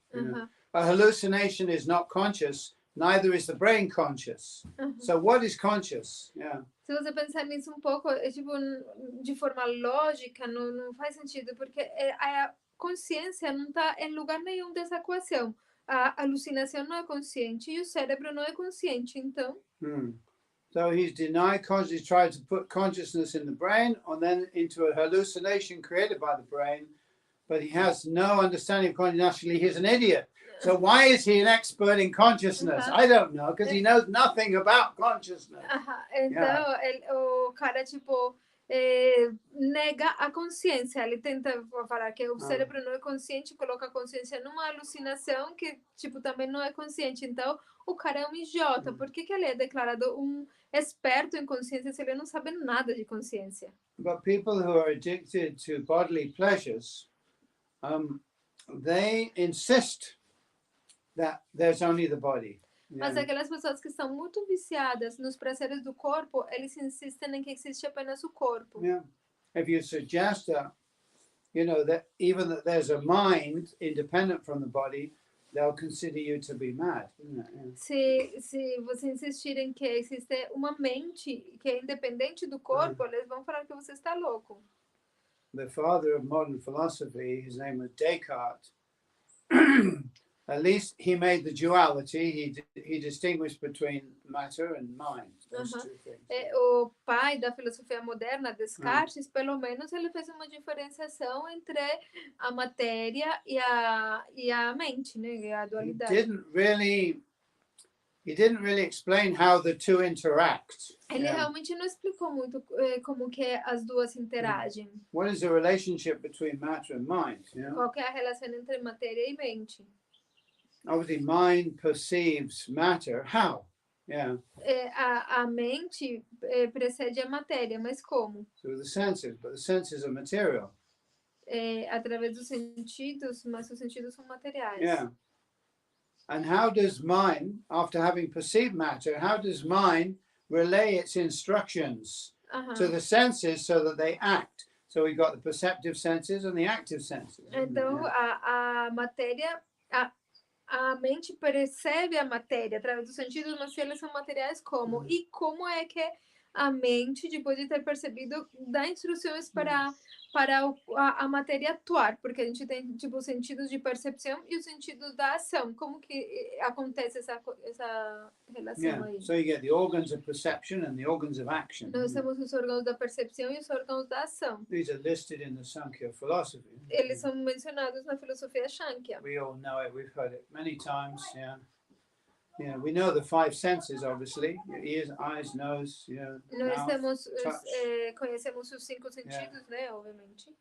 A hallucination is not conscious, neither is the brain conscious. So what is conscious? Se você pensar nisso pouco, tipo, de forma lógica, não faz sentido, porque a consciência não está em lugar nenhum dessa equação. A alucinação não é consciente e o cérebro não é consciente, então... So he's denied consciousness, tried to put consciousness in the brain and then into a hallucination created by the brain, but he has no understanding of consciousness. Actually, he's an idiot. So why is he an expert in consciousness? I don't know, because he knows nothing about consciousness. Então, o cara, tipo, nega a consciência. Ele tenta falar que o cérebro não é consciente, coloca a consciência numa alucinação que, tipo, também não é consciente. Então, o cara é um idiota. Por que ele é declarado um experto em consciência se ele não sabe nada de consciência? But people who are addicted to bodily pleasures, they insist that there's only the body. Mas Yeah. aquelas pessoas que estão muito viciadas nos prazeres do corpo, eles insistem em que existe apenas o corpo. Yeah. If you suggest that, that even that there's a mind independent from the body, they'll consider you to be mad, isn't it? Yeah. Se você insistir em que existe uma mente que é independente do corpo, eles vão falar que você está louco. The father of modern philosophy, his name was Descartes. At least he made the duality. He distinguished between matter and mind. Those two things. O pai da filosofia moderna, Descartes, pelo menos ele fez uma diferenciação entre a matéria e a mente, né? A dualidade. He didn't really explain how the two interact. Ele realmente não explicou muito como que as duas interagem. What is the relationship between matter and mind? Qual que é a relação entre matéria e mente? Obviously, mind perceives matter. How? Yeah. A mente precede a matéria, mas como? Through the senses, but the senses are material. Através dos sentidos, mas os sentidos são materiais. Yeah. And how does mind, after having perceived matter, how does mind relay its instructions to the senses so that they act? So we've got the perceptive senses and the active senses. Então, a matéria, a mente percebe a matéria através dos sentidos, mas eles são materiais como? E como é que a mente, depois de ter percebido, dá instruções para a matéria atuar? Porque a gente tem, tipo, os sentidos de percepção e os sentidos da ação. Como que acontece essa relação aí? So you get the organs of perception and the organs of action. Nós temos os órgãos da percepção e os órgãos da ação. These are listed in the Sankhya philosophy. Eles são mencionados na filosofia Shankhya. We all know it. We've heard it many times. Yeah, we know the five senses, obviously: ears, eyes, nose, Nós touch. conhecemos os 5 sentidos, né, obviamente.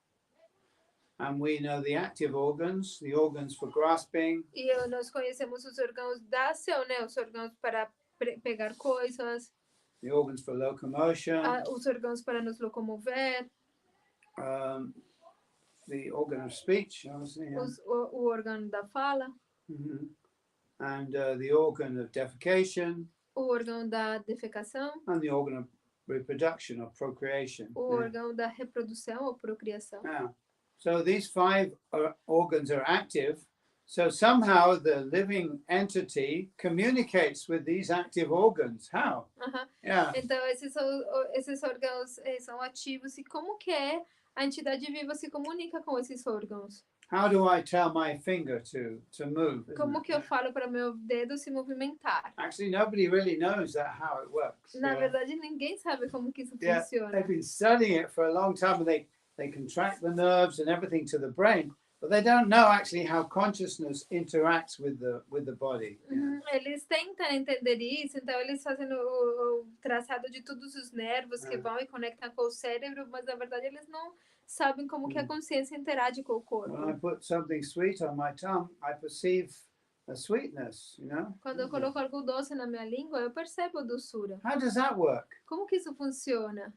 And we know the active organs, the organs for grasping. E nós conhecemos os órgãos da ação, né, os órgãos para pegar coisas. The organs for locomotion. Os órgãos para nos locomover. The organ of speech, obviously. Yeah. O órgão da fala. And the organ of defecation. O órgão da defecação. And the organ of reproduction or procreation. O órgão da reprodução ou procriação. Yeah. So these 5 organs are active. So somehow the living entity communicates with these active organs. How? Yeah. Então esses órgãos são ativos e como que a entidade viva se comunica com esses órgãos? How do I tell my finger to move? Como que eu falo para meu dedo se movimentar? Actually, nobody really knows how it works. Na verdade, ninguém sabe como que isso Yeah, funciona. they've been studying it for a long time, and they contract the nerves and everything to the brain, but they don't know actually how consciousness interacts with the body. Eles tentam entender isso, então eles fazem o traçado de todos os nervos que vão e conectam com o cérebro, mas na verdade eles não sabem como que a consciência interage com o corpo. When I put something sweet on my tongue, I perceive a sweetness, Quando eu coloco algo doce na minha língua, eu percebo a doçura. How does that work? Como que isso funciona?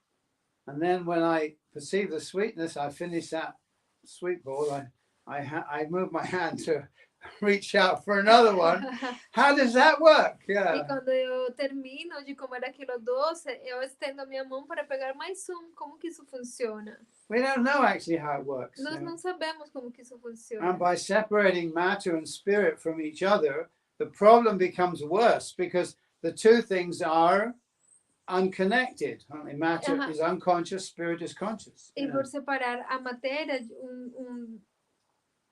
And then when I perceive the sweetness, I finish that sweet ball. I move my hand to reach out for another one. How does that work? Yeah. E quando eu termino de comer aquilo doce, eu estendo a minha mão para pegar mais um. Como que isso funciona? We don't know actually how it works. Nós não sabemos como que isso funciona. And by separating matter and spirit from each other, the problem becomes worse because the two things are unconnected. Matter is unconscious, spirit is conscious. E por separar a matéria,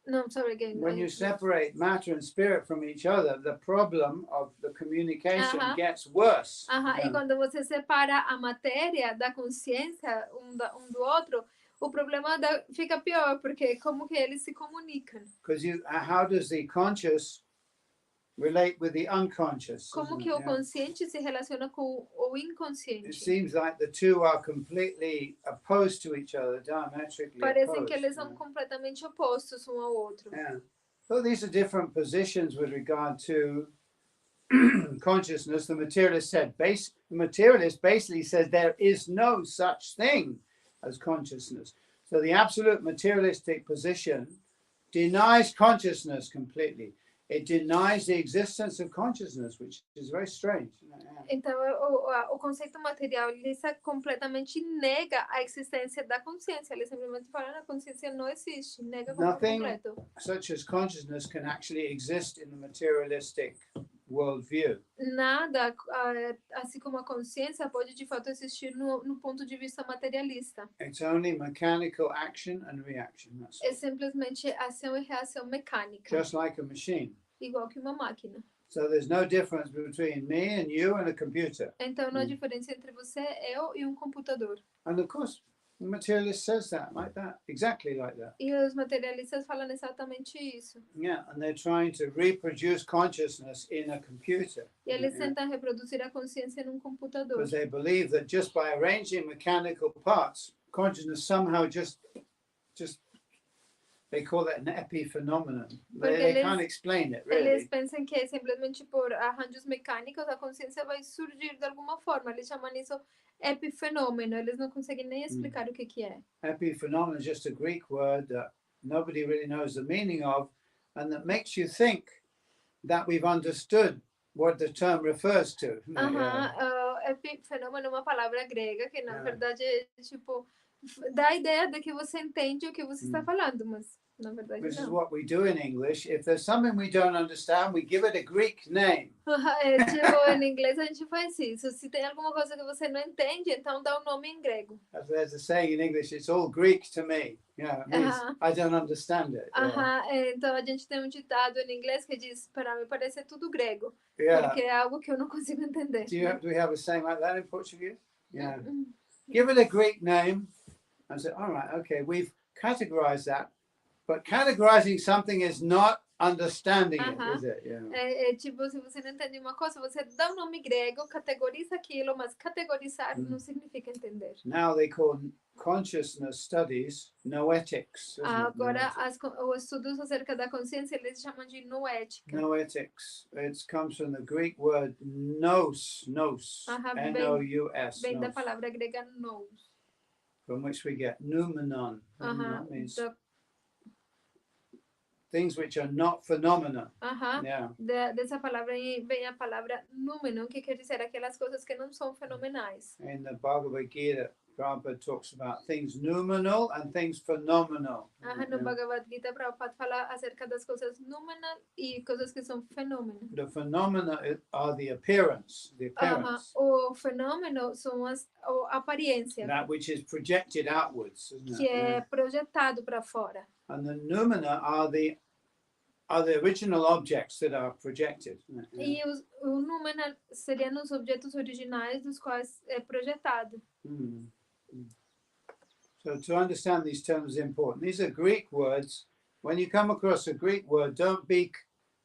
No, sorry again. When you separate matter and spirit from each other, the problem of the communication gets worse. E quando você separa a matéria da consciência um do outro, o problema fica pior, porque como que eles se comunicam? Because how does the conscious relate with the unconscious? Como que o consciente se relaciona com o inconsciente? It seems like the two are completely opposed to each other, diametrically Parecem que eles são completamente opostos um ao outro. Yeah. So these are different positions with regard to consciousness. The materialist basically says there is no such thing as consciousness. So the absolute materialistic position denies consciousness completely. It denies the existence of consciousness, which is very strange. Então, o conceito material, ele completamente nega a existência da consciência. Ele simplesmente fala, a consciência não existe, nega por Nothing completo. such as consciousness can actually exist in the materialistic worldview. Nada, assim como a consciência, pode de fato existir no ponto de vista materialista. It's only mechanical action and reaction. That's É all. simplesmente ação e reação mecânica, Just like a machine. igual que uma máquina. So there's no difference between me and you and a computer. Então, não há diferença entre você, eu e um computador. And of course, the materialist says that, like that, exactly like that. E os materialistas falam exatamente isso. Yeah, and they're trying to reproduce consciousness in a computer. E eles tentam reproduzir a consciência num computador. Because they believe that just by arranging mechanical parts, consciousness somehow just they call that an epiphenomenon. They can't explain it, really. Eles pensam que simplesmente por arranjos mecânicos a consciência vai surgir de alguma forma. Eles chamam isso epifenômeno. Eles não conseguem nem explicar o que é. Epiphenomenon is just a Greek word that nobody really knows the meaning of, and that makes you think that we've understood what the term refers to. Epifenômeno é uma palavra grega que, na verdade, é tipo, dá a ideia de que você entende o que você está falando, mas na verdade This is não. what we do in English. If there's something we don't understand, we give it a Greek name. Em inglês a gente faz isso. Se tem alguma coisa que você não entende, então dá um nome em grego. As there's a saying in English, it's all Greek to me. Yeah, it means I don't understand it. Então a gente tem um ditado em inglês que diz, para mim parece tudo grego, Yeah. porque é algo que eu não consigo entender. Do we have a saying like that in Portuguese? Yeah. Give it a Greek name and say, all right, okay, we've categorized that. But categorizing something is not understanding it, is it? Yeah. Tipo, se você não entende uma coisa, você dá um nome grego, categoriza aquilo, mas categorizar não significa entender. Now they call consciousness studies noetics. Agora, os estudos acerca da consciência, eles chamam de noética. Noetics. It comes from the Greek word nous, N-O-U-S. Vem da palavra grega nous. From which we get noumenon. Means things which are not phenomena. Yeah. Dessa palavra vem a palavra númeno, que quer dizer aquelas coisas que não são fenomenais. In the Bhagavad Gita, Prabhupada talks about things noumenal and things phenomenal. No Bhagavad Gita, Prabhupada fala acerca das coisas númenas e coisas que são fenômenos. The phenomena are the appearance. O fenômeno são a aparência. That which is projected outwards, isn't it? Que é projetado para fora. And the noumena are the original objects that are projected. E o noumena seriam os objetos originais dos quais é projetado. So to understand these terms is important. These are Greek words. When you come across a Greek word, don't be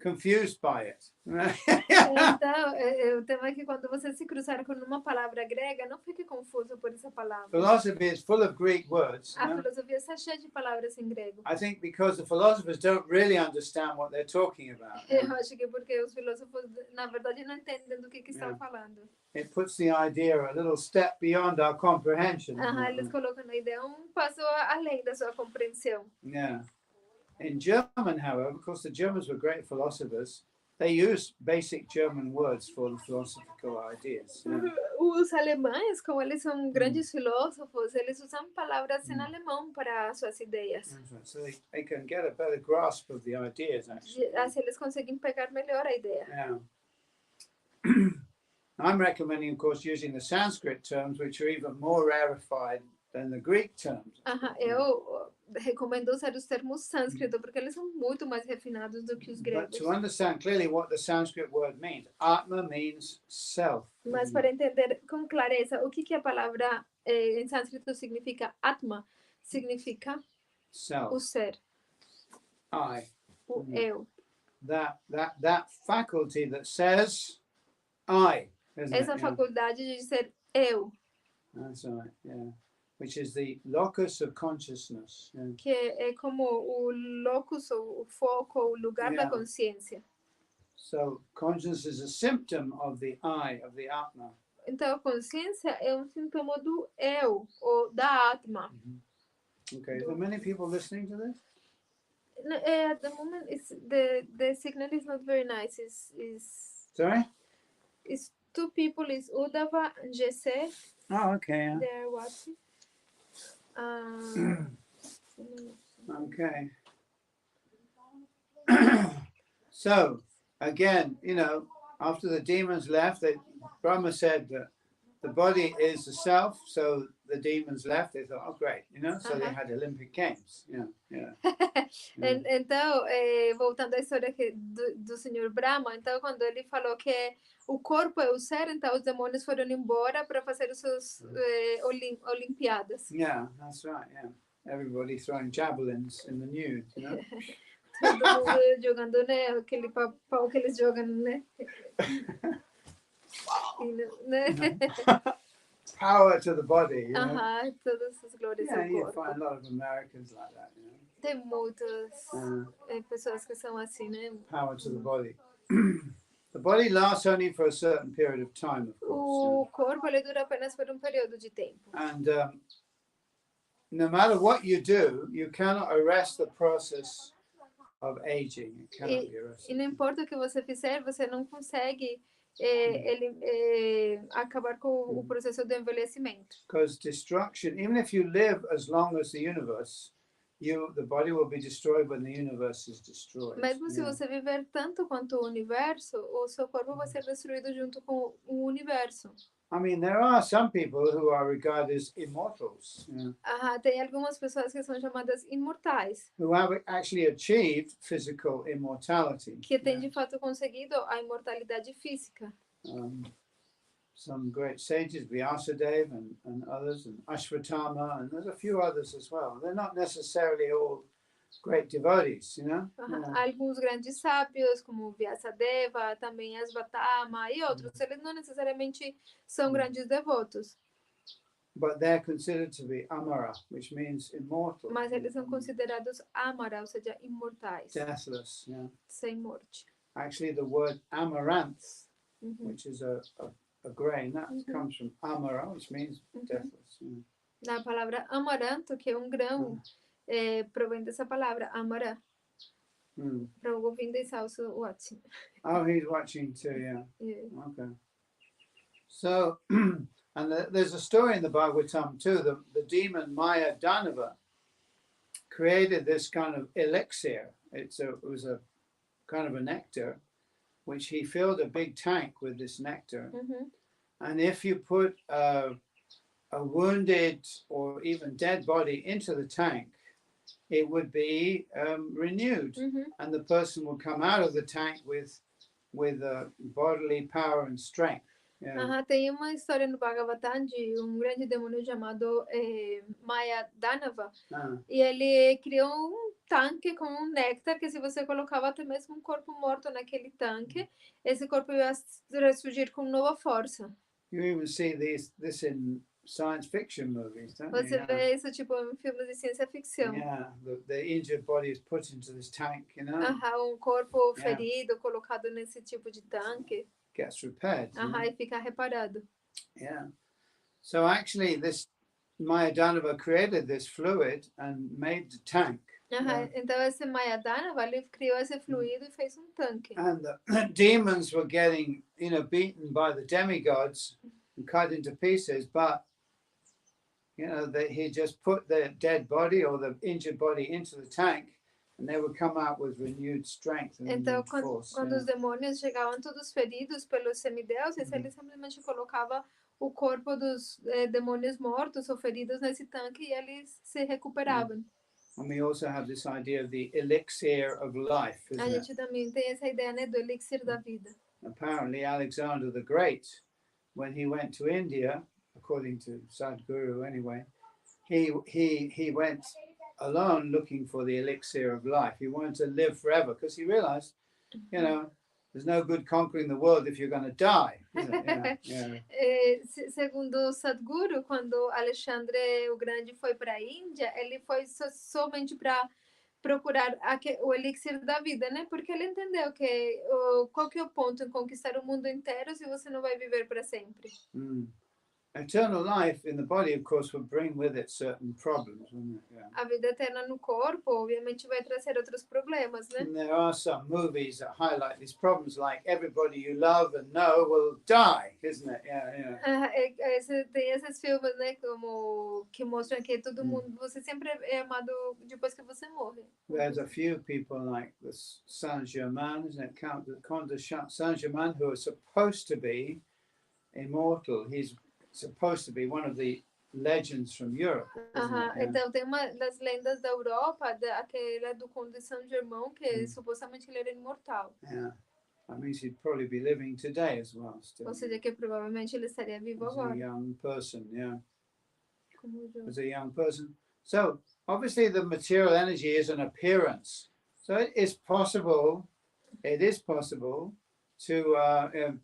confused by it. Então, o tema é que quando você se cruzar com uma palavra grega, não fique confuso por essa palavra. Philosophy is full of Greek words. A filosofia está cheia de palavras em grego. I think because the philosophers don't really understand what they're talking about. Eu acho que é porque os filósofos, na verdade, não entendem do que estão falando. It puts the idea a little step beyond our comprehension. Eles colocam a ideia passo além da sua compreensão. Yeah. In German, however, of course, the Germans were great philosophers. They use basic German words for the philosophical ideas. Os alemães, como eles são grandes filósofos, eles usam palavras em alemão para suas ideias. So they can get a better grasp of the ideas, actually. Assim eles conseguem pegar melhor a ideia. Yeah. I'm recommending, of course, using the Sanskrit terms, which are even more rarefied than the Greek terms. Eu recomendo usar os termos sânscrito, porque eles são muito mais refinados do que os gregos. But to understand clearly what the Sanskrit word means, Atma means self. Mas para entender com clareza o que a palavra em sânscrito significa, Atma significa self. O ser. I. O eu. That faculty that says I. Essa faculdade de dizer eu. That's right, yeah. Which is the locus of consciousness. Yeah. Que é como o locus, o foco, o lugar da consciência. So consciousness is a symptom of the I, of the Atma. Então a consciência é sintoma do eu, ou da Atma. Okay, are there many people listening to this? At the moment, the signal is not very nice. Sorry? It's two people. Is Udava and Jesse. Oh, okay. Yeah. They're watching. Okay. So, again, after the demons left, Brahma said that the body is the self, so the demons left. They thought, oh, great, so they had Olympic Games. Yeah. Então, voltando à história do senhor Brahma, então, quando ele falou que o corpo é o ser, então os demônios foram embora para fazer as suas Olimpiadas. Yeah, that's right, yeah. Everybody throwing javelins in the nude, Todo mundo jogando, né? Aquele pau que eles jogam, né? Power to the body. Todas as glórias Yeah, ao you corpo. find a lot of Americans like that. Tem muitas pessoas que são assim, né? Power to the body. The body lasts only for a certain period of time, of course. O corpo ele dura apenas por período de tempo. And no matter what you do, you cannot arrest the process of aging. It cannot be arrested. E não importa o que você fizer, você não consegue acabar com o processo do envelhecimento. Because destruction, even if you live as long as the universe, the body will be destroyed when the universe is destroyed. Mesmo se você viver tanto quanto o universo, o seu corpo vai ser destruído junto com o universo. I mean, there are some people who are regarded as immortals. Tem algumas pessoas que são chamadas imortais. Who have actually achieved physical immortality. Que têm de fato conseguido a imortalidade física. Some great sages, Vyasadeva and others, and Ashwatthama, and there's a few others as well. They're not necessarily all great devotees, Alguns grandes sábios, como Vyasadeva, também Ashwatthama e outros, eles não necessariamente são grandes devotos. But they're considered to be amara, which means immortal. Mas eles são considerados amara, ou seja, imortais. Deathless, Sem morte. Actually, the word amaranth, which is a grain, that comes from amara, which means deathless. A palavra amaranto, que é grão, provém dessa palavra, amara. Para o Govinda is also watching. Oh, he's watching too, yeah. Okay. So, and there's a story in the Bhagavatam too. The demon Maya Danava created this kind of elixir. It was a kind of a nectar, which he filled a big tank with this nectar. And if you put a wounded or even dead body into the tank, it would be renewed, and the person would come out of the tank with bodily power and strength. Tem uma história no Bhagavatam de grande demônio chamado Maya Danava, e ele criou tanque com néctar que se você colocava até mesmo corpo morto naquele tanque, esse corpo ia ressurgir com nova força. You even see this in science fiction movies, don't you? Você vê isso tipo em filmes de ciência ficção. Yeah, the injured body is put into this tank, Corpo ferido colocado nesse tipo de tanque. Gets repaired. E fica reparado. Yeah. So actually, this Maya Danava created this fluid and made the tank. Então esse Maya Danava ele criou esse fluido e fez tanque. And the demons were getting, beaten by the demigods and cut into pieces, but he just put the dead body or the injured body into the tank, and they would come out with renewed strength and renewed force. Quando os demônios chegavam todos feridos pelos semideuses, ele simplesmente colocava o corpo dos demônios mortos ou feridos nesse tanque e eles se recuperavam. And we also have this idea of the elixir of life, A gente também tem essa ideia, né, do elixir da vida. Apparently, Alexander the Great, when he went to India, according to Sadhguru anyway, he went alone looking for the elixir of life. He wanted to live forever because he realized, there's no good conquering the world if you're going to die. Segundo Sadhguru, quando Alexandre o Grande foi para a Índia, ele foi somente para procurar o elixir da vida, né? Porque ele entendeu que qual que é o ponto em conquistar o mundo inteiro se você não vai viver para sempre. eternal life in the body, of course, would bring with it certain problems, wouldn't it? Yeah. A vida eterna no corpo, obviamente, vai trazer outros problemas, né? And there are some movies that highlight these problems, like everybody you love and know will die, isn't it? Yeah. Tem esses filmes, né, como que mostram que todo mundo, você sempre é amado depois que você morre. There's a few people like the Saint-Germain, isn't it? Count de Saint-Germain, who are supposed to be immortal. He's supposed to be one of the legends from Europe. Então tem uma das lendas da Europa, aquela do Conde de Saint-Germain, que supostamente ele era imortal. Yeah, that means he'd probably be living today as well. Still. Ou seja, que provavelmente ele estaria vivo agora. As a young person, yeah. As a young person. So obviously the material energy is an appearance. So it is possible to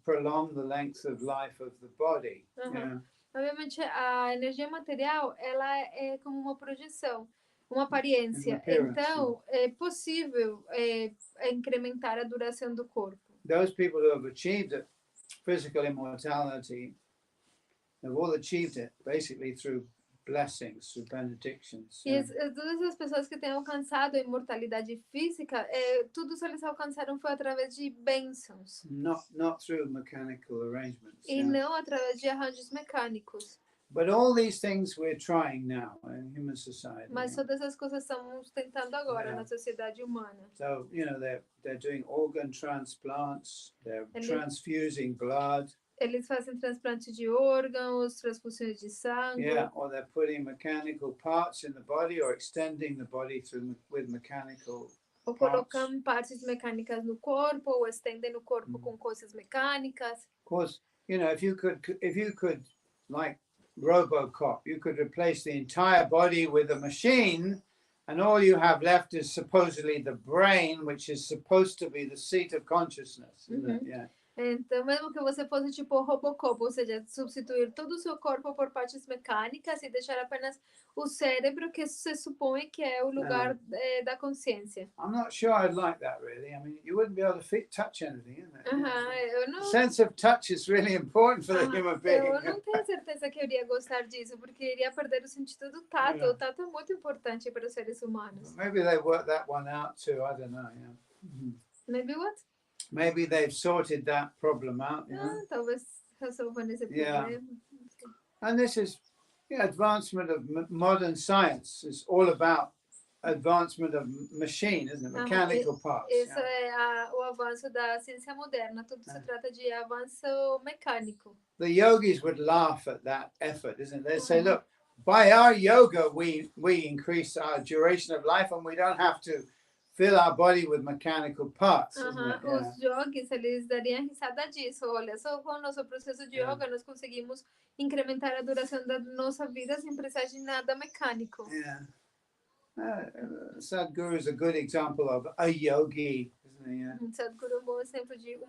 prolong the length of life of the body. Yeah. Obviamente, a energia material, ela é como uma projeção, uma aparência. Então, é possível incrementar a duração do corpo. Those people who have achieved physical immortality have all achieved it basically through blessings, through benedictions. E todas as pessoas que têm alcançado a imortalidade física, tudo que eles alcançaram foi através de bênçãos. Not through mechanical arrangements. E não através de arranjos mecânicos. But all these things we're trying now in human society. Mas todas essas coisas estamos tentando agora na sociedade humana. So, they're doing organ transplants, they're transfusing blood. Eles fazem transplante de órgãos, transfusões de sangue. Yeah, or they're putting mechanical parts in the body or extending the body with mechanical ou colocam partes mecânicas no corpo, ou estendem o corpo com coisas mecânicas. Of course, if you could, like RoboCop, you could replace the entire body with a machine, and all you have left is supposedly the brain, which is supposed to be the seat of consciousness. Isn't it? Yeah. Então, mesmo que você fosse tipo Robocop, ou seja, substituir todo o seu corpo por partes mecânicas e deixar apenas o cérebro, que se supõe que é o lugar da consciência. I'm not sure I'd like that, really. I mean, you wouldn't be able to touch anything, isn't it? Eu não... The sense of touch is really important for the human being. Eu não tenho certeza que eu iria gostar disso, porque iria perder o sentido do tato. Yeah. O tato é muito importante para os seres humanos. Maybe they worked that one out too. I don't know. Yeah. Maybe what? Maybe they've sorted that problem out. Talvez resolvam esse problema. And this is advancement of modern science. It's all about advancement of machine, isn't it? Mechanical parts. Isso é o avanço da ciência moderna. Tudo se trata de avanço mecânico. The yogis would laugh at that effort, isn't it? They say, look, by our yoga, we increase our duration of life and we don't have to fill our body with mechanical parts. Os yogis, eles dariam risada disso. Olha, só com o nosso processo de yoga nós conseguimos incrementar a duração da nossa vida sem precisar de nada mecânico. Sadhguru is a good example of a yogi, isn't he? Sadhguru é um bom exemplo de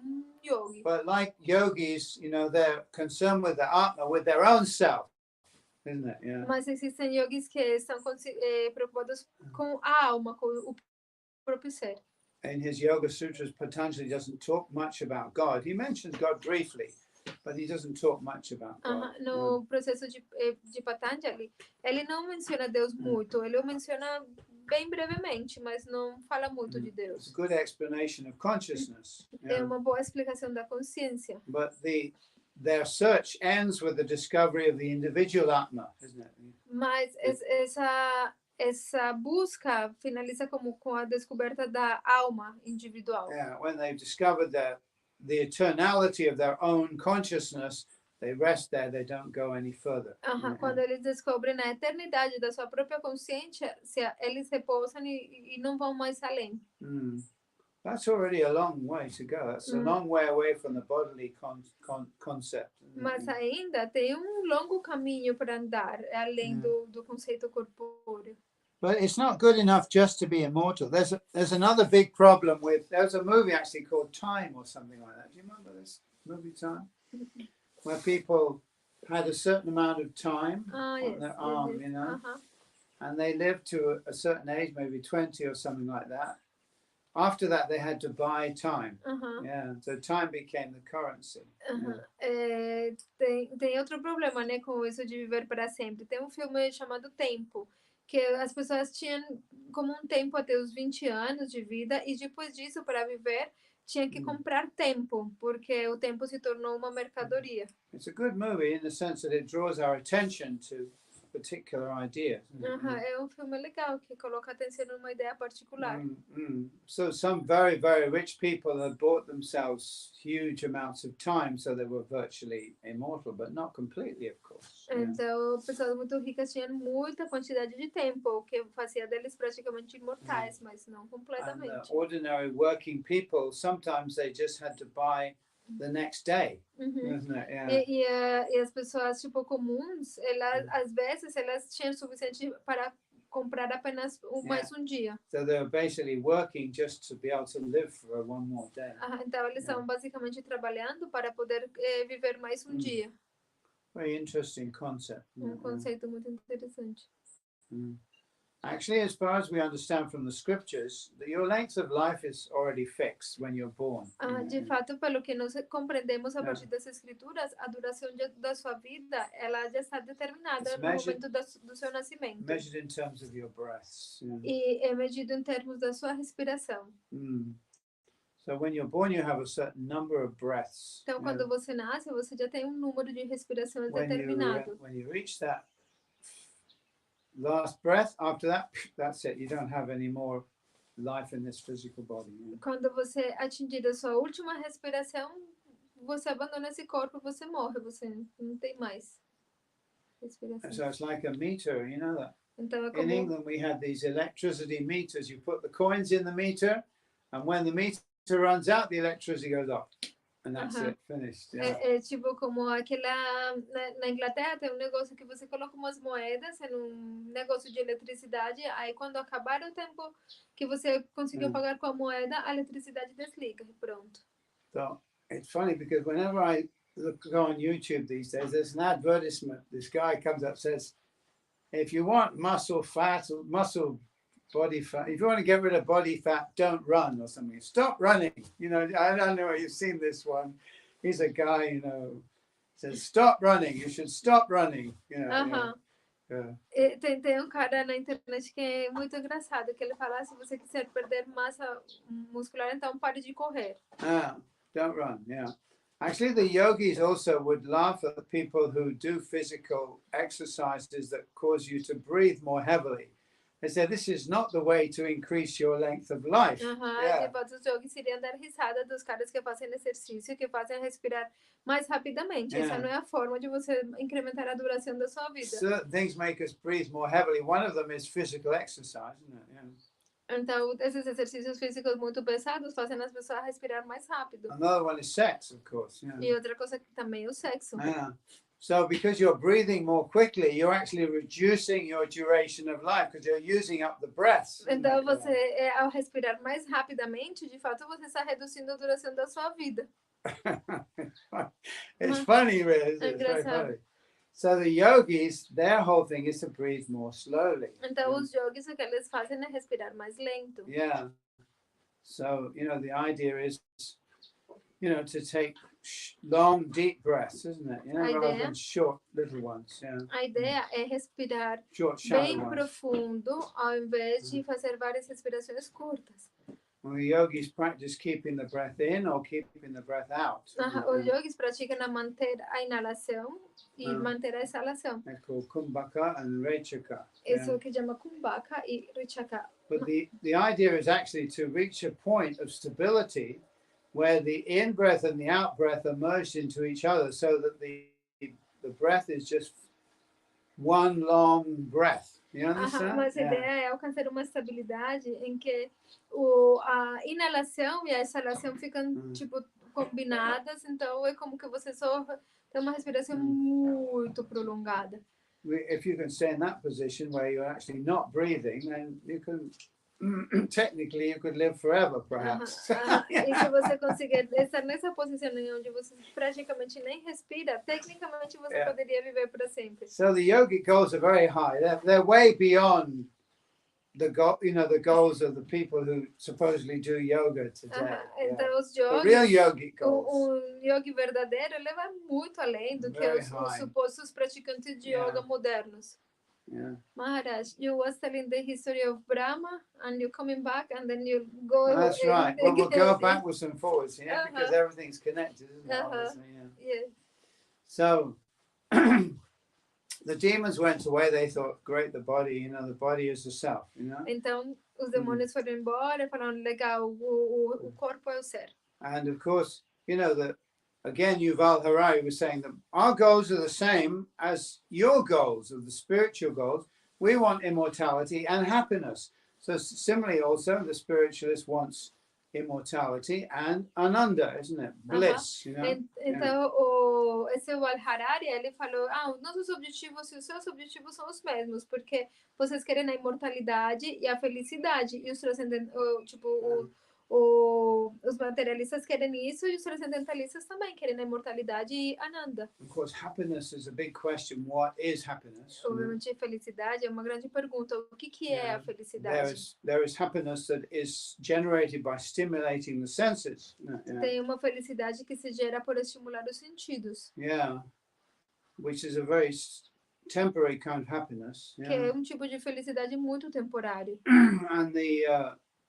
yogi. But like yogis, they're concerned with the Atma, with their own self, isn't it? Yeah. Mas existem yogis que estão preocupados com a alma, com o próprio ser. In his Yoga Sutras, Patanjali doesn't talk much about God. He mentions God briefly, but he doesn't talk much about God. No processo de Patanjali, ele não menciona Deus muito. Ele o menciona bem brevemente, mas não fala muito de Deus. It's a good explanation of consciousness. É uma boa explicação da consciência. But their search ends with the discovery of the individual Atma, isn't it? Mas essa busca finaliza com a descoberta da alma individual. Yeah, when they've discovered the eternality of their own consciousness, they rest there, they don't go any further. Quando eles descobrem a eternidade da sua própria consciência, eles repousam e não vão mais além. That's already a long way to go. That's a long way away from the bodily concept. Mas ainda tem longo caminho para andar, além do conceito corpóreo. But it's not good enough just to be immortal. There's another big problem with. There's a movie actually called Time or something like that. Do you remember this movie Time? Where people had a certain amount of time on their arm, and they lived to a certain age, maybe 20 or something like that. after that they had to buy time. Aham. Yeah, so time became the currency. Aham. Tem outro problema, né, com isso de viver para sempre. Tem um filme chamado Tempo, que as pessoas tinham como um tempo até os 20 anos de vida e depois disso, para viver, tinha que comprar tempo, porque o tempo se tornou uma mercadoria. It's a good movie in the sense that it draws our attention to a particular idea. Aham, é um filme legal que coloca atenção numa ideia particular. So some very, very rich people had bought themselves huge amounts of time, so they were virtually immortal, but not completely, of course. Então, pessoas muito ricas tinham muita quantidade de tempo, o que fazia deles praticamente imortais, mas não And completamente. ordinary working people, sometimes they just had to buy the next day, Uhum. isn't it? Yeah. E as pessoas tipo comuns, elas às vezes elas tinham suficiente para comprar apenas mais um dia. So they were basically working just to be able to live for one more day. Então eles estavam basicamente trabalhando para poder viver mais um dia. Very interesting concept. Conceito muito interessante. Actually, as far as we understand from the scriptures, your length of life is already fixed when you're born. De fato, pelo que nós compreendemos a partir das escrituras, a duração da sua vida, ela já está determinada no momento do seu nascimento. Measured in terms of your breaths. E é medido em termos da sua respiração. So when you're born, you have a certain number of breaths. Então, quando você nasce, você já tem um número de respirações determinado. When you reach that last breath, after that, that's it. You don't have any more life in this physical body. Quando você atingir a sua última respiração, você abandona esse corpo, você morre, você não tem mais respiração. So it's like a meter, you know that. Então, In England, we had these electricity meters. You put the coins in the meter, and when the meter runs out, the electricity goes off. And that's it, finished. Yeah. É tipo como aquela... Na Inglaterra tem um negócio que você coloca umas moedas em um negócio de eletricidade, aí quando acabar o tempo que você conseguiu pagar com a moeda, a eletricidade desliga e pronto. So it's funny because whenever I go on YouTube these days, there's an advertisement. This guy comes up and says, if you want muscle fat, or muscle body fat, if you want to get rid of body fat, don't run or something. Stop running. You know, I don't know if you've seen this one. He's a guy, you know, says, stop running. You should stop running. You know. Tem um cara na internet que é muito engraçado, que ele fala, se você quiser perder massa muscular, então pare de correr. Don't run, yeah. Actually, the yogis also would laugh at the people who do physical exercises that cause you to breathe more heavily. They say this is not the way to increase your length of life. Tipo, os yogis iriam dar risada dos caras que fazem exercício, que fazem respirar mais rapidamente. Essa não é a forma de você incrementar a duração da sua vida. Certain things make us breathe more heavily. One of them is physical exercise, isn't it? Yeah. Então, esses exercícios físicos muito pesados fazem as pessoas respirar mais rápido. Another one is sex, of course. Yeah. E outra coisa que também é o sexo. So because you're breathing more quickly, you're actually reducing your duration of life because you're using up the breaths. Então, você, ao respirar mais rapidamente, de fato, você está reduzindo a duração da sua vida. It's funny, really. It's very funny. So the yogis, their whole thing is to breathe more slowly. Então, os yogis, o que eles fazem é respirar mais lento. Yeah. So, you know, the idea is, you know, to take long, deep breaths, isn't it? You know, rather than short, little ones. Yeah. A ideia é respirar bem profundo, ao invés de fazer várias respirações curtas. Well, the yogis practice keeping the breath in or keeping the breath out. Os yogis praticam manter a inalação e manter a exalação. They're called kumbhaka and rechaka. Isso que chama kumbhaka e rechaka. But the idea is actually to reach a point of stability where the in-breath and the out-breath are merged into each other so that the breath is just one long breath. You understand? Mas a ideia é alcançar uma estabilidade em que a inalação e a exalação ficam tipo combinadas, então é como que você só tem uma respiração muito prolongada. If you can stay in that position where you're actually not breathing, then you can technically you could live forever, perhaps. E se você conseguir estar nessa posição onde você praticamente nem respira, tecnicamente você poderia viver para sempre. So the yogic goals are very high. They're way beyond the goal, the goals of the people who supposedly do yoga today. Então, os But real yogis, yogic goals, yogi verdadeiro leva muito além do que Very os high. supostos praticantes de yoga modernos. yeah. Maharaj, you was telling the history of Brahma, and you're coming back, and then you go. That's right. Well, we'll go backwards and forwards, because everything's connected, isn't it? Obviously, Yeah. So the demons went away. They thought, great, the body, the body is the self, Então, os demônios foram embora, falaram, legal, o corpo é o ser. And of course, that again, Yuval Harari was saying that our goals are the same as your goals, of the spiritual goals. We want immortality and happiness. So similarly, also, the spiritualist wants immortality and ananda, isn't it? Bliss, Então, esse Yuval Harari, ele falou, nossos objetivos e os seus objetivos são os mesmos, porque vocês querem a imortalidade e a felicidade, e os transcendentes, os materialistas querem isso, e os transcendentalistas também querem a imortalidade e ananda. Of course, happiness is a big question. What is happiness? Obviamente, felicidade é uma grande pergunta. O que é a felicidade? There is happiness that is generated by stimulating the senses. Tem uma felicidade que se gera por estimular os sentidos. Yeah, which is a very temporary kind of happiness. Que é tipo de felicidade muito temporário. And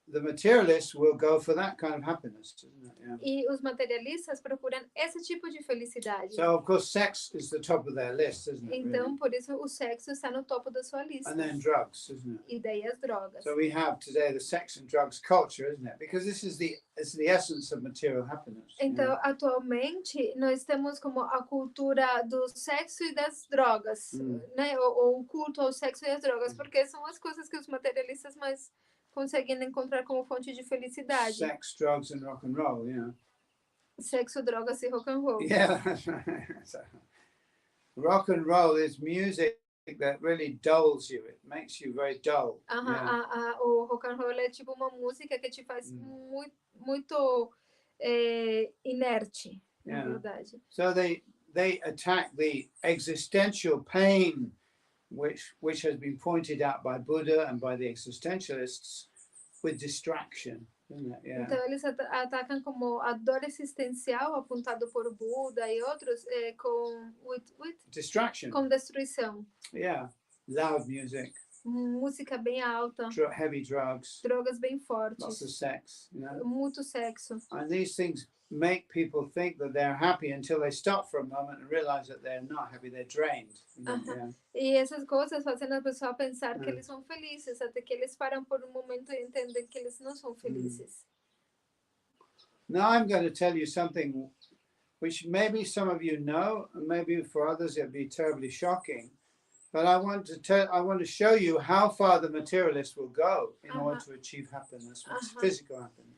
the materialists will go for that kind of happiness, isn't it? E os materialistas procuram esse tipo de felicidade. So of course, sex is the top of their list, isn't it? Então, por isso o sexo está no topo da sua lista. And then drugs, isn't it? E daí as drogas. So we have today the sex and drugs culture, isn't it? Because this is the essence of material happiness. Então, atualmente nós temos como a cultura do sexo e das drogas, né? Ou o culto ao sexo e às drogas, porque são as coisas que os materialistas mais conseguem encontrar como fonte de felicidade. Sex, drugs, and rock and roll, Sexo, drogas e rock and roll. Yeah, that's right. So, rock and roll is music that really dulls you. It makes you very dull. O rock and roll é tipo uma música que te faz muito inerte, na verdade. So they attack the existential pain which has been pointed out by Buddha and by the existentialists with distraction, isn't it? Então eles atacam como a dor existencial apontado por Buda e outros com distraction, com destruição. Loud music, música bem alta, heavy drugs, drogas bem fortes, lots of sex, muito sexo. And these things make people think that they're happy until they stop for a moment and realize that they're not happy, they're drained. E essas coisas fazem a pessoa pensar que eles são felizes, até que eles param por um momento e entendem que eles não são felizes. Now I'm going to tell you something which maybe some of you know, and maybe for others it'll be terribly shocking. But I want to show you how far the materialist will go in order to achieve happiness, which is physical happiness.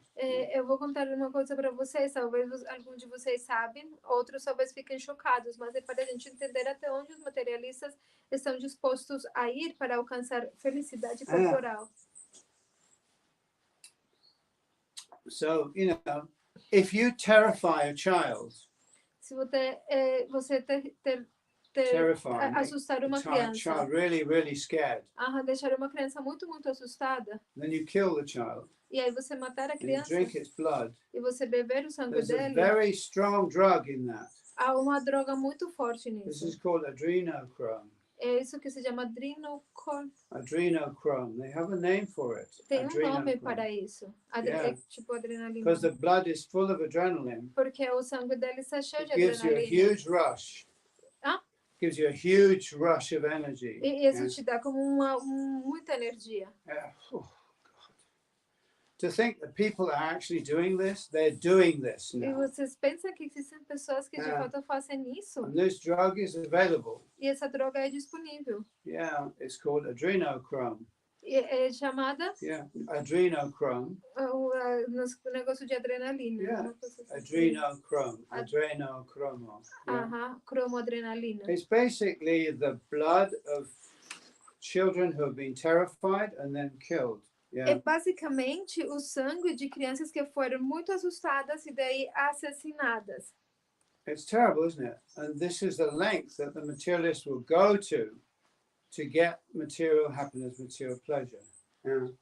Eu vou contar uma coisa para vocês, talvez alguns de vocês sabem, outros talvez fiquem chocados, mas é para a gente entender até onde os materialistas estão dispostos a ir para alcançar felicidade corporal. So, if you terrify a child, se você assustar uma criança, child really, really scared, deixar uma criança muito, muito assustada, then you kill the child. E aí você matar a criança, and you drink its blood, e você beber o sangue dele, a very strong drug in that. Há uma droga muito forte nisso. This is called adrenochrome. É isso que se chama adrenochrome. Adrenochrome. They have a name for it. Tem nome para isso. É tipo adrenalina. Because the blood is full of adrenaline. Porque o sangue dele está cheio de adrenalina. Gives you a huge rush. Gives you a huge rush of energy. E isso te dá como muita energia. To think that people are actually doing this, they're doing this now. E vocês pensam que existem pessoas que de fato fazem isso? And this drug is available. E essa droga é disponível. It's called adrenochrome. É chamada? Adrenochrome. O negócio de adrenalina. Adrenochrome. Adrenochrome. Cromoadrenalina. It's basically the blood of children who have been terrified and then killed. É basicamente o sangue de crianças que foram muito assustadas e daí assassinadas. It's terrible, isn't it? And this is the length that the materialist will go to get material happiness, material pleasure. Yeah.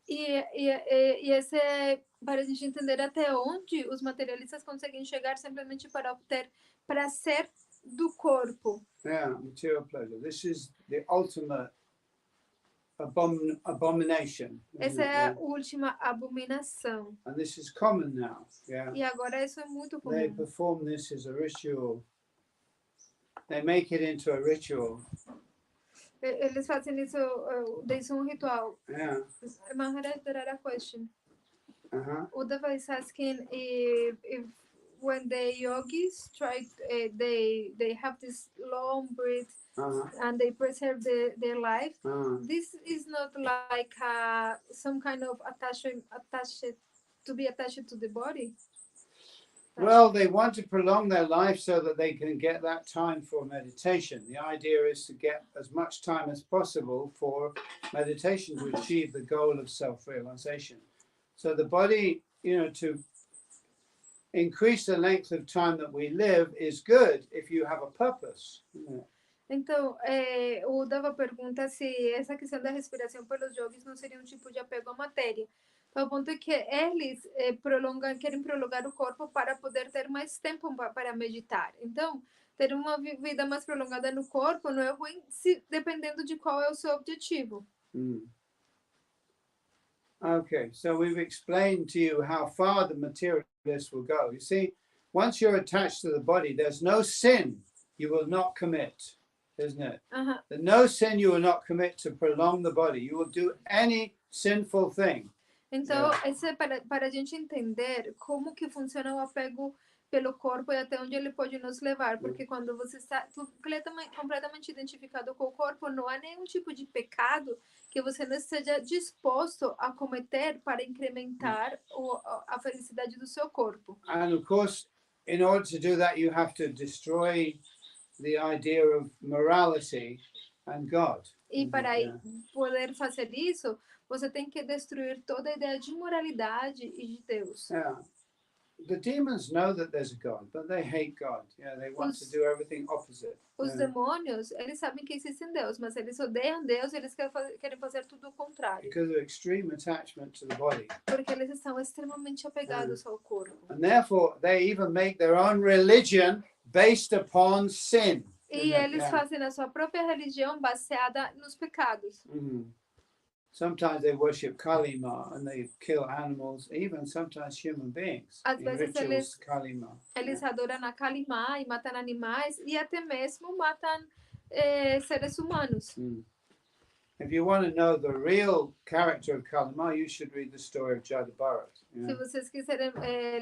E esse é para a gente entender até onde os materialistas conseguem chegar simplesmente para obter prazer do corpo. Yeah, material pleasure. This is the ultimate abomination. Essa é a última abominação. And this is common now. Yeah. E agora isso é muito They comum. perform this as a ritual. They make it into a ritual. Eles fazem isso um ritual. Yeah. Maharaj, there are a question. Uh-huh. Uddhava is asking if when the yogis try, they have this long breath Uh-huh. and they preserve their life. Uh-huh. This is not like some kind of attachment to be attached to the body. Well, they want to prolong their life so that they can get that time for meditation. The idea is to get as much time as possible for meditation to achieve the goal of self-realization. So the body, to increase the length of time that we live is good if you have a purpose. Então, o Uddhava pergunta se essa questão da respiração pelos yogis não seria um tipo de apego à matéria. Então, o ponto é que eles querem prolongar o corpo para poder ter mais tempo para meditar. Então, ter uma vida mais prolongada no corpo não é ruim, dependendo de qual é o seu objetivo. Okay, so we've explained to you how far the materialist will go. You see, once you're attached to the body, there's no sin you will not commit, isn't it? Uh-huh. There's no sin you will not commit to prolong the body. You will do any sinful thing. Então, isso é para a gente entender como que funciona o apego pelo corpo e até onde ele pode nos levar. Porque quando você está completamente identificado com o corpo, não há nenhum tipo de pecado que você não esteja disposto a cometer para incrementar a felicidade do seu corpo. And of course, in order to do that, you have to destroy the idea of morality and God. E para poder fazer isso, você tem que destruir toda a ideia de moralidade e de Deus. Yeah. The demons know that there's a God, but they hate God. Yeah, they want to do everything opposite. Os demônios, eles sabem que existe Deus, mas eles odeiam Deus, eles querem fazer tudo o contrário. Because of extreme attachment to the body. Porque eles estão extremamente apegados ao corpo. And therefore, they even make their own religion based upon sin. E eles fazem a sua própria religião baseada nos pecados. Sometimes they worship Kali Ma and they kill animals, even sometimes human beings. Às vezes eles Yeah. adoram a Kali Ma e matam animais e até mesmo matam seres humanos. If you want to know the real character of Kali Ma, you should read the story of Jada Bharat. Se vocês quiserem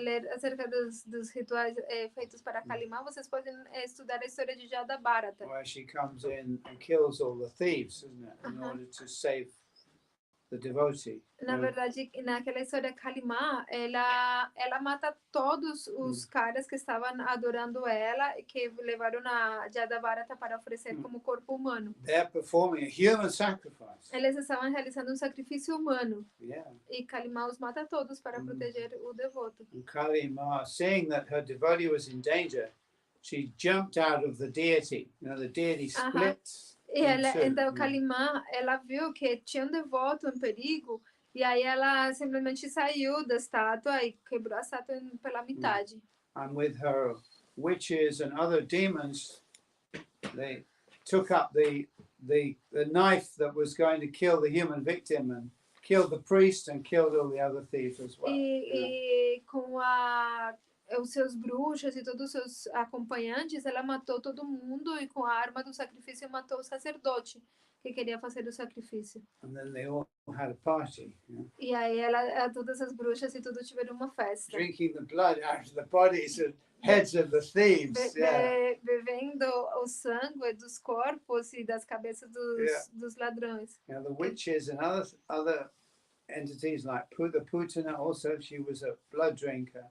ler acerca dos rituais feitos para Kali Ma, vocês podem estudar a história de Jada Bharata. Where she comes in and kills all the thieves, isn't it? In order to save the devotee. Na verdade, naquela história Kali Ma, ela mata todos os caras que estavam adorando ela e que levaram a Jada Bharata para oferecer como corpo humano. They're performing a human sacrifice. Eles estavam realizando um sacrifício humano. Yeah. E Kali Ma os mata todos para proteger o devoto. And Kali Ma, seeing that her devotee was in danger, she jumped out of the deity. The deity splits. E então Kali Ma, ela viu que tinha um devoto em perigo e aí ela simplesmente saiu da estátua e quebrou a estátua pela metade. And with her witches and other demons, they took up the knife that was going to kill the human victim and killed the priest and killed all the other thieves as well. E com os seus bruxos e todos os seus acompanhantes, ela matou todo mundo e com a arma do sacrifício matou o sacerdote que queria fazer o sacrifício. And then they all had a party. E aí todas as bruxas e tudo tiveram uma festa. Drinking the blood out of the bodies and heads of the thieves. Bebendo o sangue dos corpos e das cabeças dos ladrões. The witches and other entities like the Putana also, she was a blood drinker.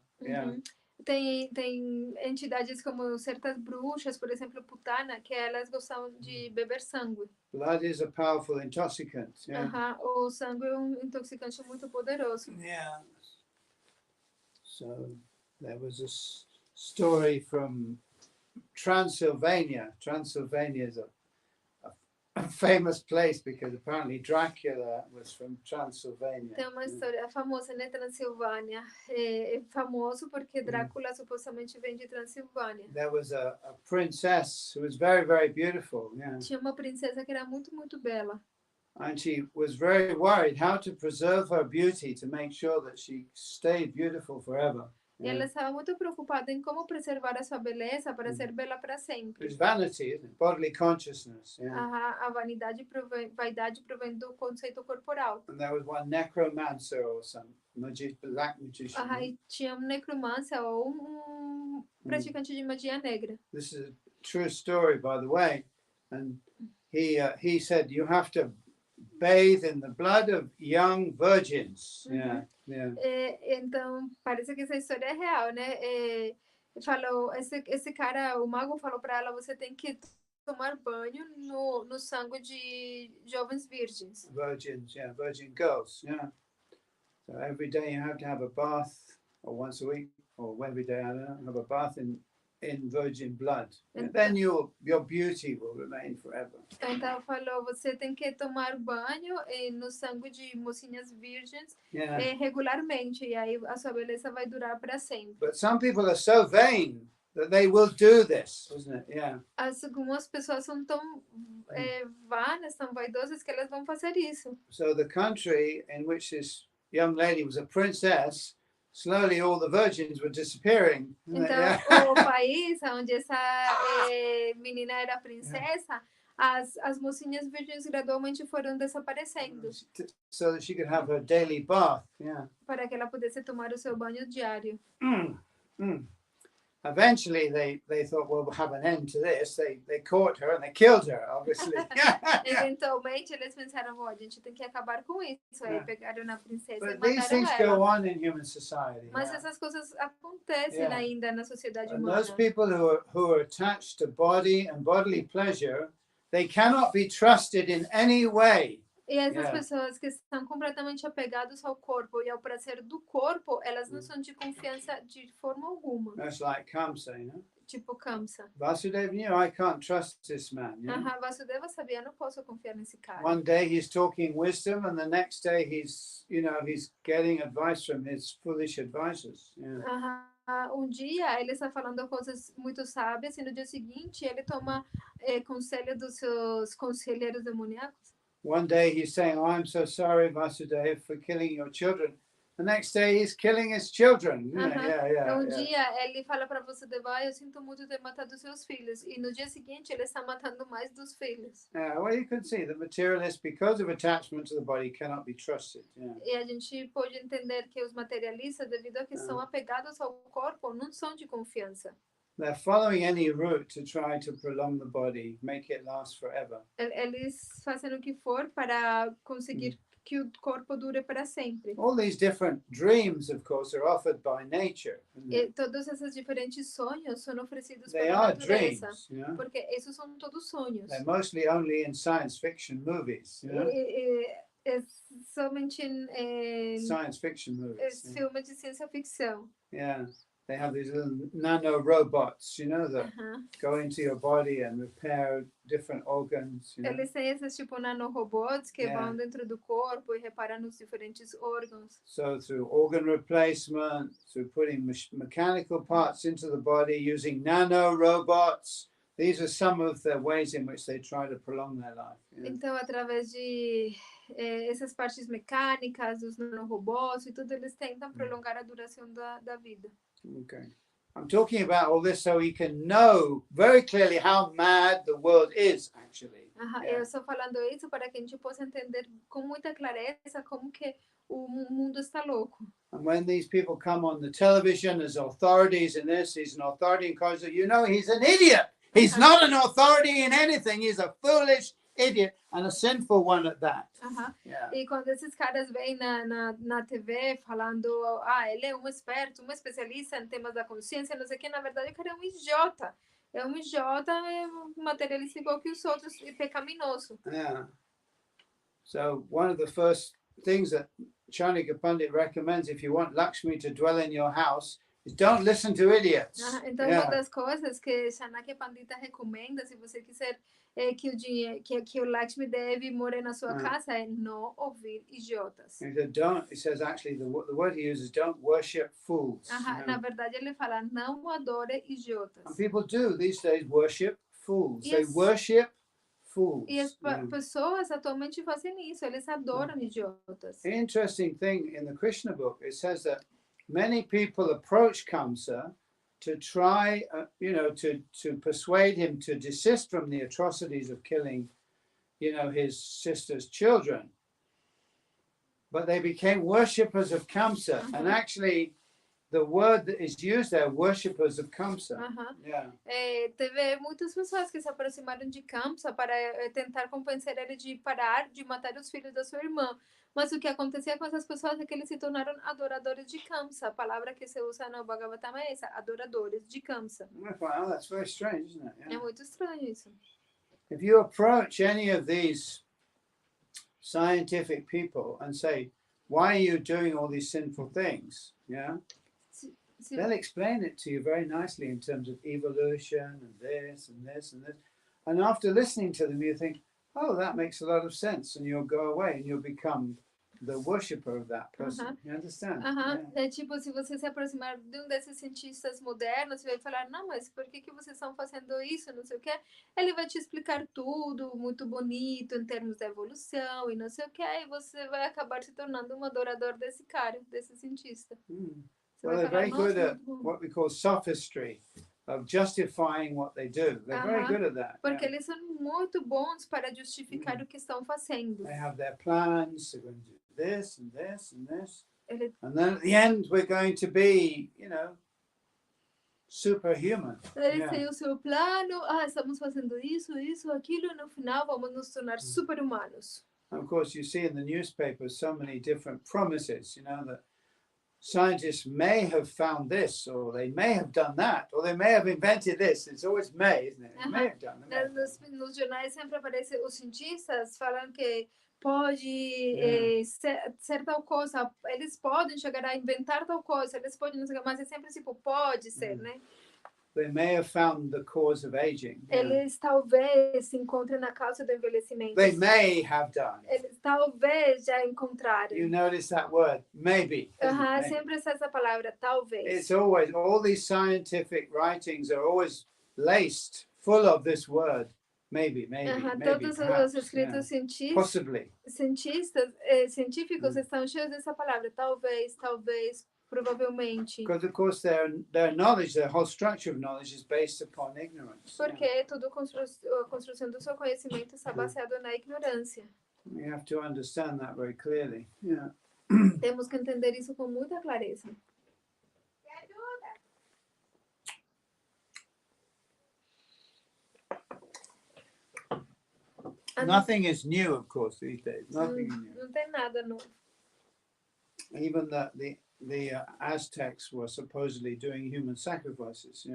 Tem entidades como certas bruxas, por exemplo, Putana, que elas gostam de beber sangue. Blood is a powerful intoxicant. O sangue é um intoxicante muito poderoso. Yeah. So there was a story from Transylvania. Transylvania is a famous place because apparently Dracula was from Transylvania. Tem uma história famosa, né? Transilvânia. É famoso porque Drácula supostamente vem de Transilvânia. There was a princess who was very, very beautiful. Yeah. Tinha uma princesa que era muito, muito bela. And she was very worried how to preserve her beauty to make sure that she stayed beautiful forever. E ela estava muito preocupada em como preservar a sua beleza para ser bela para sempre. It's vanity, isn't it? Bodily consciousness. Yeah. A vaidade provém do conceito corporal. And there was one necromancer or some black magician. E tinha um necromância ou praticante de magia negra. This is a true story, by the way. And he said you have to bathe in the blood of young virgins. Yeah. Então, parece que essa história é real, né? Falou, esse cara, o mago falou para ela, você tem que tomar banho no sangue de jovens virgens. Virgins, yeah, virgin girls, yeah. So every day you have to have a bath, or once a week, or every day, I don't know, have a bath in virgin blood. And then your beauty will remain forever. Então falou, você tem que tomar banho no sangue de mocinhas virgens regularmente, e aí a sua beleza vai durar para sempre. But some people are so vain that they will do this, isn't it? Yeah. Algumas pessoas são tão vanas, tão vaidosas que elas vão fazer isso. So the country in which this young lady was a princess, slowly all the virgins were disappearing. Então, o país onde essa menina era princesa, as mocinhas virgens gradualmente foram desaparecendo. So that she could have her daily bath, para que ela pudesse tomar o seu banho diário. Eventually they thought, well, we'll have an end to this. They caught her and they killed her, obviously. Eventualmente eles pensaram, a gente tem que acabar com isso. Aí pegaram a princesa e But these things mataram go ela. on in human society. Mas essas coisas acontecem ainda na sociedade And humana. those people who are attached to body and bodily pleasure, they cannot be trusted in any way. E essas pessoas que estão completamente apegadas ao corpo e ao prazer do corpo, elas não são de confiança de forma alguma. That's like Kamsa, Tipo Kamsa. Vasudeva knew, I can't trust this man. Vasudeva sabia, não posso confiar nesse cara. One day he's talking wisdom, and the next day he's getting advice from his foolish advisors. Dia ele está falando coisas muito sábias e no dia seguinte ele toma conselho dos seus conselheiros demoníacos. One day he's saying, oh, I'm so sorry, Vasudeva, for killing your children. The next day he's killing his children. Dia ele fala para Vasudeva, eu sinto muito ter matado seus filhos. E no dia seguinte ele está matando mais dos filhos. Well, you can see the materialist, because of attachment to the body, cannot be trusted. E a gente pode entender que os materialistas, devido a que são apegados ao corpo, não são de confiança. They're following any route to try to prolong the body, make it last forever. Eles fazem o que for para conseguir que o corpo dure para sempre. All these different dreams, of course, are offered by nature. E todos esses diferentes sonhos são oferecidos They pela are natureza, dreams, porque esses são todos sonhos. They're mostly only in science fiction movies. É somente em Science fiction movies. filmes de ciência ficção. They have these little nano robots, that go into your body and repair different organs. Eles têm esses tipo nanorobots que vão dentro do corpo e reparam os diferentes órgãos. So through organ replacement, through putting mechanical parts into the body, using nano robots, these are some of the ways in which they try to prolong their life. Então, através de essas partes mecânicas, dos nanorobôs e tudo, eles tentam prolongar a duração da vida. Okay. I'm talking about all this so we can know very clearly how mad the world is, actually. Eu estou falando isso para que a gente possa entender com muita clareza como que o mundo está louco. And when these people come on the television as authorities in this, he's an authority in culture, he's an idiot. He's not an authority in anything. He's a foolish idiot and a sinful one at that. E quando esses caras vêm na TV falando, ele é um esperto, um especialista em temas da consciência, não sei o que, na verdade o cara é um idiota. É um idiota, materialista igual que os outros e pecaminoso. So one of the first things that Chanika Pandit recommends if you want Lakshmi to dwell in your house is don't listen to idiots. Então, uma das coisas que Shanakya Pandita recomenda, se você quiser que o dinheiro, que o Lakshmi deve morar na sua casa, é não ouvir idiotas. He says actually the word he uses, don't worship fools. Na verdade, ele fala, não adore idiotas. And people do these days worship fools. They worship fools. E as pessoas atualmente fazem isso, eles adoram idiotas. The interesting thing in the Krishna book, it says that many people approach Kamsa to try, to persuade him to desist from the atrocities of killing, his sister's children. But they became worshippers of Kamsa. And actually, the word that is used there, worshippers of Kamsa. Teve muitas pessoas que se aproximaram de Kamsa para tentar convencer ele de parar de matar os filhos da sua irmã. Mas o que acontecia com essas pessoas é que eles se tornaram adoradores de Kamsa. A palavra que se usa no Bhagavatam é essa, adoradores de Kamsa. Oh, that's very strange, isn't it? É muito estranho isso. If you approach any of these scientific people and say, why are you doing all these sinful things? They'll explain it to you very nicely in terms of evolution and this and this and this. And after listening to them, you think, oh, that makes a lot of sense. And you'll go away and you'll become the worshipper of that person. You understand? É tipo, se você se aproximar de desses cientistas modernos, você vai falar, não, mas por que vocês estão fazendo isso, não sei o quê. Ele vai te explicar tudo, muito bonito, em termos da evolução e não sei o quê. E você vai acabar se tornando um adorador desse cara, desse cientista. Well, they're very good at what we call sophistry, of justifying what they do. They're very good at that. Porque eles são muito bons para justificar o que estão fazendo. They have their plans. They're going to do this and this and this. And then at the end, we're going to be, superhuman. Eles têm o seu plano. Estamos fazendo isso, aquilo. No final, vamos nos tornar super-humanos. Of course, you see in the newspapers so many different promises, that scientists may have found this, or they may have done that, or they may have invented this. It's always may, isn't it? They may have done. Nos jornais sempre aparece os cientistas falando que pode ser tal coisa, eles podem chegar a inventar tal coisa, eles podem, mas é sempre tipo, pode ser, né? They may have found the cause of aging. Eles talvez se encontrem na causa do envelhecimento. They may have done. Eles talvez já encontraram. You notice that word, maybe. Sempre essa palavra, talvez. It's always, all these scientific writings are always laced full of this word, maybe, maybe, todos perhaps, os escritos possibly. Científicos estão cheios dessa palavra, talvez, provavelmente. Because of course their knowledge, their whole structure of knowledge is based upon ignorance. Porque toda a construção do seu conhecimento está baseado na ignorância. We have to understand that very clearly. Temos que entender isso com muita clareza. Nothing is new, of course, these days. Nothing is new. Não tem nada novo. Even the Aztecs were supposedly doing human sacrifices,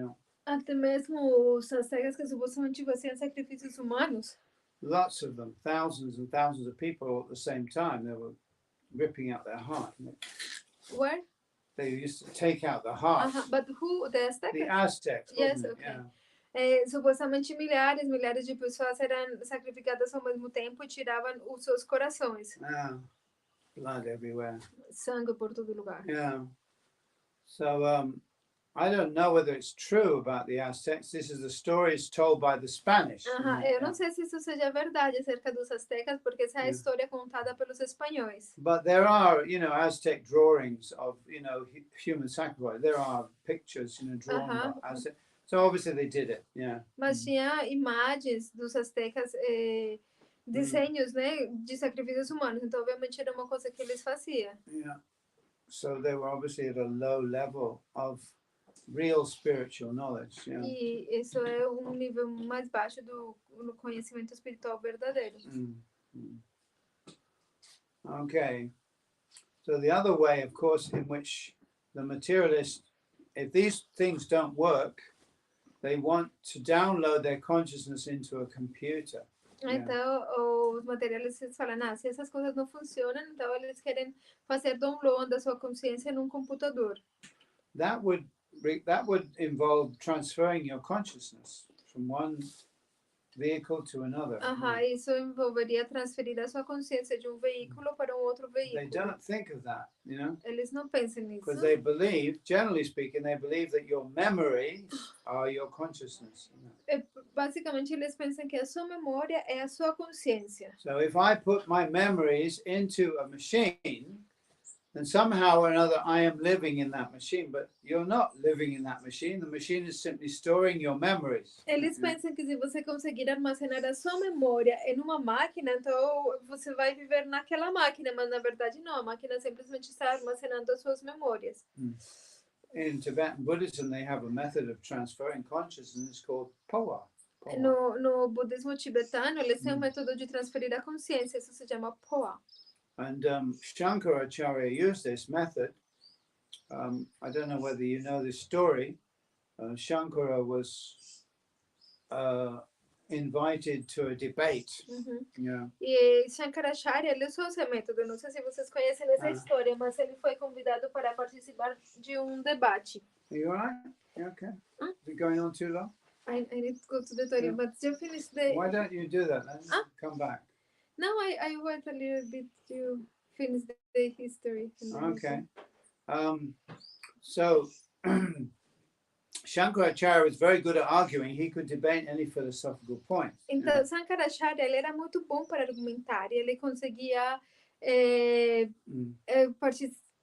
Até mesmo os aztecas que supostamente faziam sacrifícios humanos. Lots of them, thousands and thousands of people all at the same time. They were ripping out their heart. Where? They used to take out the heart. But who? The Aztecs? The Aztecs. Yes, okay. Supostamente milhares de pessoas eram sacrificadas ao mesmo tempo e tiravam os seus corações. Blood everywhere. Sangue por todo lugar. So I don't know whether it's true about the Aztecs. This is the stories told by the Spanish. Eu não sei se isso seja verdade acerca dos aztecas, porque essa é a história contada pelos espanhóis. But there are, Aztec drawings of, human sacrifice. There are pictures, drawn by Aztec. So obviously they did it, Mas tinha imagens dos aztecas, desenhos, né, de sacrifícios humanos. Então, obviamente, era uma coisa que eles faziam. So they were obviously at a low level of real spiritual knowledge. E isso é nível mais baixo do conhecimento espiritual verdadeiro. Okay. So the other way, of course, in which the materialist, if these things don't work, they want to download their consciousness into a computer. Então, os materialistas falam, se essas coisas não funcionam, então eles querem fazer download da sua consciência num computador. That would that would involve transferring your consciousness from one vehicle to another. Isso envolveria transferir a sua consciência de um veículo para um outro They veículo. don't think of that, Eles não pensam nisso. because they believe, generally speaking, they believe that your memories are your consciousness. Basicamente, eles pensam que a sua memória é a sua consciência. So if I put my memories into a machine, then somehow or another I am living in that machine, but you're not living in that machine. The machine is simply storing your memories. Eles pensam que se você conseguir armazenar a sua memória em uma máquina, então você vai viver naquela máquina, mas na verdade não, a máquina simplesmente está armazenando as suas memórias. In Tibetan Buddhism, they have a method of transferring consciousness called powa. No budismo tibetano, eles têm um método de transferir a consciência, isso se chama powa. And Shankaracharya used this method. I don't know whether you know this story. Shankara was invited to a debate. Yeah. E Shankaracharya, ele usou esse método. Não sei se vocês conhecem essa história, mas ele foi convidado para participar de um debate. Are you all right? Yeah, okay. Is it going on too long? I need to go to the toilet, but you finish the... Why don't you do that then? Come back. No, I wait a little bit to finish the history. Okay. So Shankaracharya was very good at arguing. He could debate any philosophical point. Então, Shankaracharya, ele era muito bom para argumentar e ele conseguia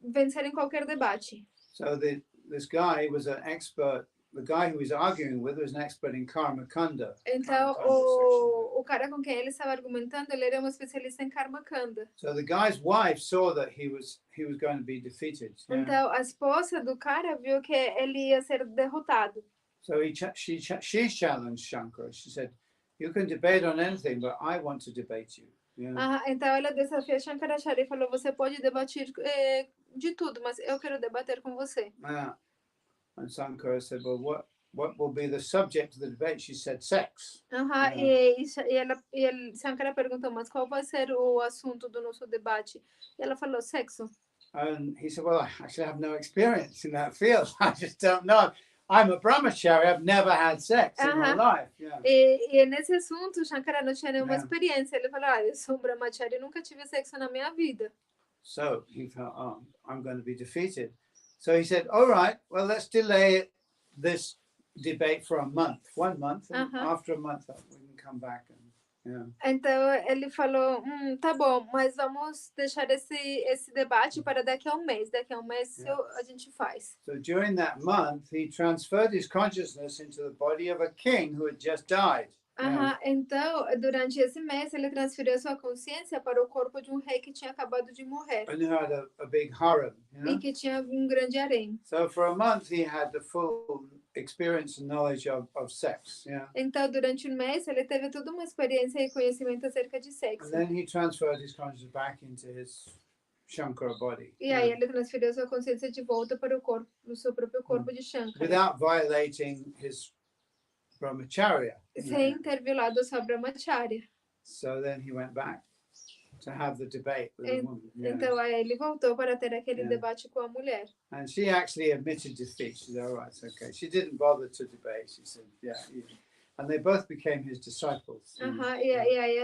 vencer em qualquer debate. So this guy was an expert. The guy who he was arguing with was an expert in karma kanda. Então, o cara com quem ele estava argumentando, ele era um especialista em karma kanda. So the guy's wife saw that he was going to be defeated. Então, a esposa do cara viu que ele ia ser derrotado. So she challenged Shankara. She said, "You can debate on anything, but I want to debate you." Então, ela desafiou Shankaracharya e falou: você pode debater de tudo, mas eu quero debater com você. And Shankara said, "Well, what will be the subject of the debate?" She said, "Sex." E Shankara perguntou: mas qual vai ser o assunto do nosso debate? E ela falou: sexo. And he said, "Well, I actually have no experience in that field. I just don't know. I'm a brahmachari. I've never had sex in my life." Yeah. E nesse assunto, Shankara não tinha nenhuma experiência. Ele falou: eu sou brahmachari, nunca tive sexo na minha vida. So he felt, I'm going to be defeated. So he said, all right, well, let's delay this debate for a month, 1 month, and after a month we can come back. Então ele falou, tá bom, mas vamos deixar esse debate para daqui a um mês. Daqui a um mês a gente faz. So during that month, he transferred his consciousness into the body of a king who had just died. Então, durante esse mês, ele transferiu sua consciência para o corpo de um rei que tinha acabado de morrer. And who had a big harem, E que tinha um grande harém. So for a month, he had the full experience and knowledge of sex. Então, durante um mês, ele teve toda uma experiência e conhecimento acerca de sexo. And then he transferred his consciousness back into his Shankara body. E aí ele transferiu sua consciência de volta para o corpo, o seu próprio corpo de Shankara. Without violating his brahmacharya. Sem ter violado a sua brahmacharya. So then he went back to have the debate with the woman. Então aí ele voltou para ter aquele debate com a mulher. And she actually admitted defeat. She said, all right, it's okay. She didn't bother to debate. She said, yeah. And they both became his disciples. E aí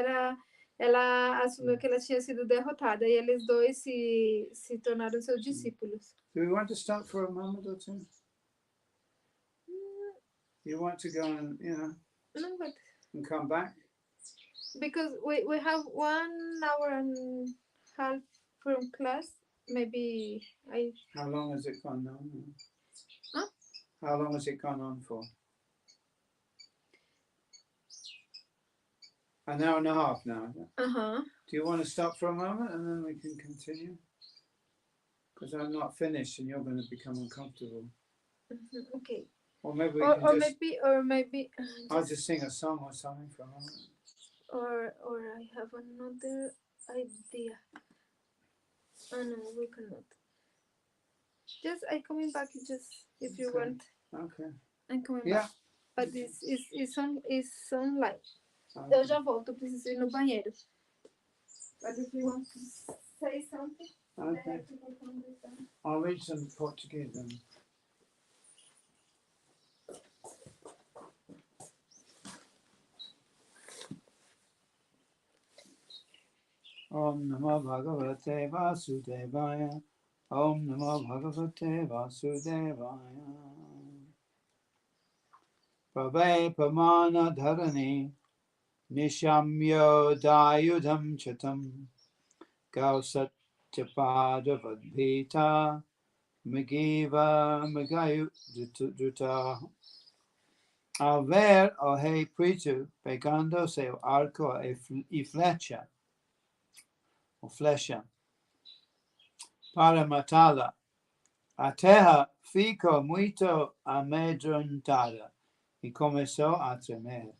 ela assumiu que ela tinha sido derrotada e eles dois se tornaram seus discípulos. Do we want to stop for a moment or two? You want to go and, No, but and come back? Because we have 1 hour and a half from class. Maybe How long has it gone on? Huh? How long has it gone on for? An hour and a half now. Do you want to stop for a moment and then we can continue? Because I'm not finished and you're going to become uncomfortable. Okay. Or maybe we can maybe I'll just sing a song or something for a moment. Or I have another idea. Oh no, we cannot. Just I coming back just if you want. Okay. I'm coming back. But this is online. Okay. Eu já volto, preciso ir no banheiro. But if you want to say something, okay. I'll read some Portuguese then. Om Namo Bhagavate Vasudevaya. Om Namo Bhagavate Vasudevaya. Prave Pamana Dharani Nishamyo Dayudham Chatam Gausat Chapada Vadbhita Magiva Magayu Druta. Al ver o rei Pritu pegando seu arco e flecha, para matá-la, a terra ficou muito amedrontada e começou a tremer.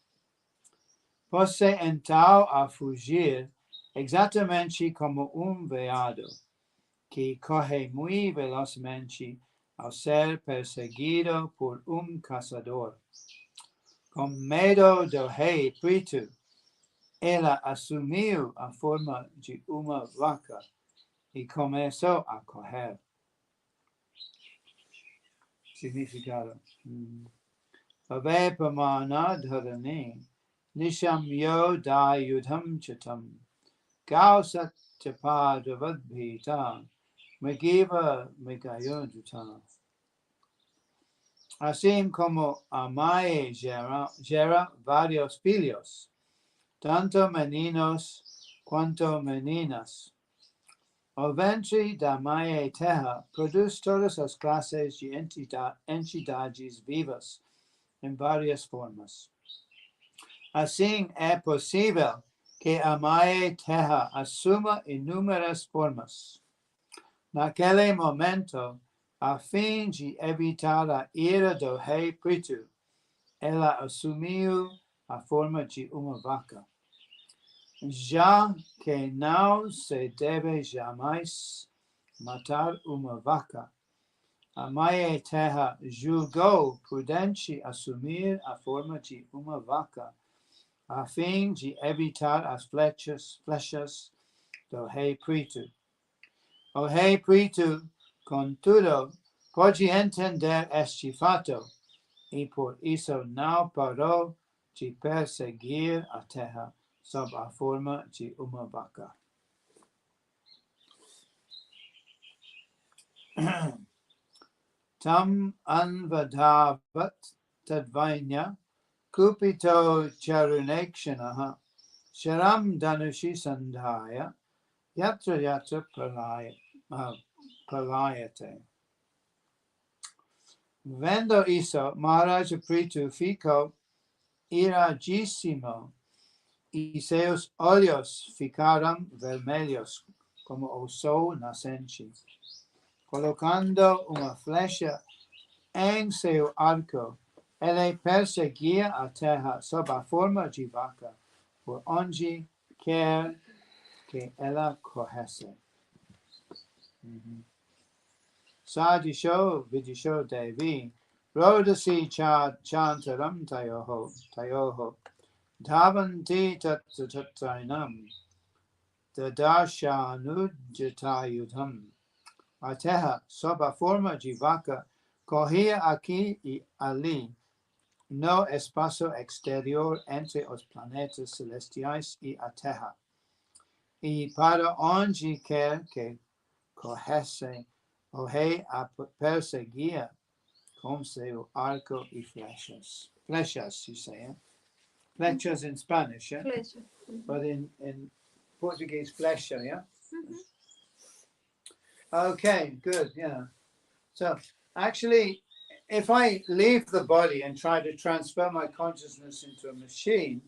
Pôs-se então a fugir, exatamente como veado, que corre muito velozmente ao ser perseguido por caçador. Com medo do rei Pritu, ela assumiu a forma de uma vaca e começou a correr. Significado. Ave pamana dharani nishamyo dayudham chatam gausat chapadavadbhita magiva megayodhuta. Assim como a mãe gera vários filhos, tanto meninos quanto meninas. O ventre da mãe terra produz todas as classes de entidades vivas em várias formas. Assim, é possível que a mãe terra assuma inúmeras formas. Naquele momento, a fim de evitar a ira do rei Pritu, ela assumiu a forma de uma vaca. Já que não se deve jamais matar uma vaca, a mãe terra julgou prudente assumir a forma de uma vaca, a fim de evitar as flechas do rei Pritu. O rei Pritu, contudo, pode entender este fato, e por isso não parou de perseguir a terra sob a forma de uma vaca. Tam anvadhavat tadvainya kupito charunekshanaha sharam danushi sandhaya yatra yatra pralayate. Vendo isso, Maharaj Pritu ficou iradíssimo e seus olhos ficaram vermelhos como o sol nascente. Colocando uma flecha em seu arco, ele perseguia a terra sob a forma de vaca, por onde quer que ela corresse. Sadisho vidisho devi, rodasi chantaram tayoho, dhavanti tatsainam, dadashanujatayudham. A terra, sob a forma de vaca, corria aqui e ali, no espaço exterior entre os planetas celestiais e a terra. E para onde quer que corresse, o rei a perseguia com seu arco e flechas. Flechas, you say, flechas in Spanish, yeah? Flecha. But in Portuguese, flecha, yeah? Okay, good, yeah. So, actually, if I leave the body and try to transfer my consciousness into a machine,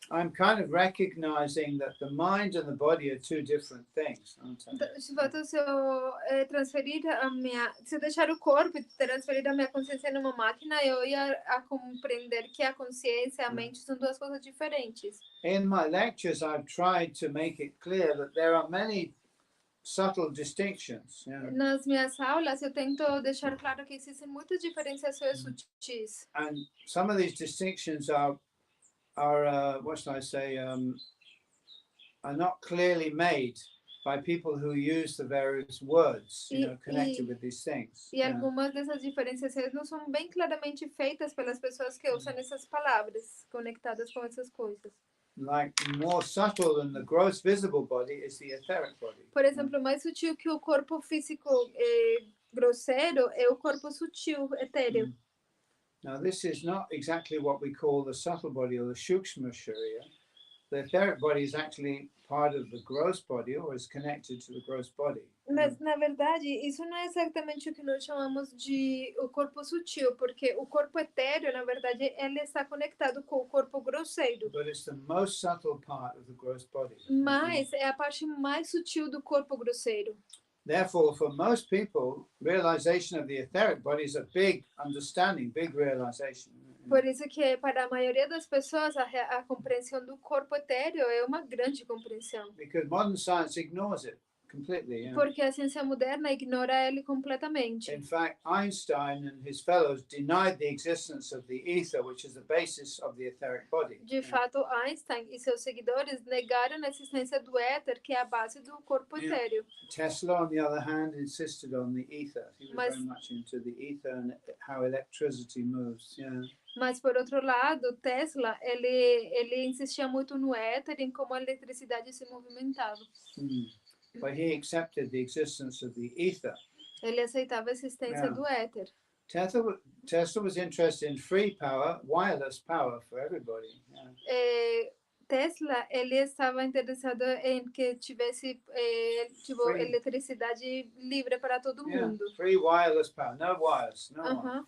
I'm kind of recognizing that the mind and the body are two different things, aren't I? De fato, se eu se eu deixar o corpo e transferir a minha consciência numa máquina, eu ia a compreender que a consciência e a mente são duas coisas diferentes. In my lectures, I've tried to make it clear that there are many subtle distinctions. Yeah. Nas minhas aulas, eu tento deixar claro que existem muitas diferenciações sutis. And some of these distinctions are what should I say, are not clearly made by people who use the various words, connected with these things. E algumas dessas diferenciações não são bem claramente feitas pelas pessoas que usam essas palavras conectadas com essas coisas. like more subtle than the gross visible body is the etheric body. Por exemplo, mais sutil que o corpo físico grosseiro é o corpo sutil, etéreo. Now, this is not exactly what we call the subtle body or the Shukshma Sharira. The etheric body is actually part of the gross body or is connected to the gross body. Mas, na verdade, isso não é exatamente o que nós chamamos de o corpo sutil, porque o corpo etéreo, na verdade, ele está conectado com o corpo grosseiro. But it's the most subtle part of the gross body. Mas é a parte mais sutil do corpo grosseiro. Therefore, for most people, realization of the etheric body is a big understanding, big realization. Por isso que para a maioria das pessoas a compreensão do corpo etéreo é uma grande compreensão. Because modern science ignores it completely. Porque a ciência moderna ignora ele completamente. In fact, Einstein and his fellows denied the existence of the ether, which is the basis of the etheric body. De fato, Einstein e seus seguidores negaram a existência do éter, que é a base do corpo etéreo. Tesla, on the other hand, insisted on the ether. He was Mas- very much into the ether and how electricity moves. Mas, por outro lado, Tesla, ele insistia muito no éter e em como a eletricidade se movimentava. But he accepted the existence of the ether. Ele aceitava a existência do éter. Tesla was interested in free power, wireless power for everybody. Tesla, ele estava interessado em que tivesse Free. eletricidade livre para todo mundo. Free wireless power, no wires, no wires. Aham.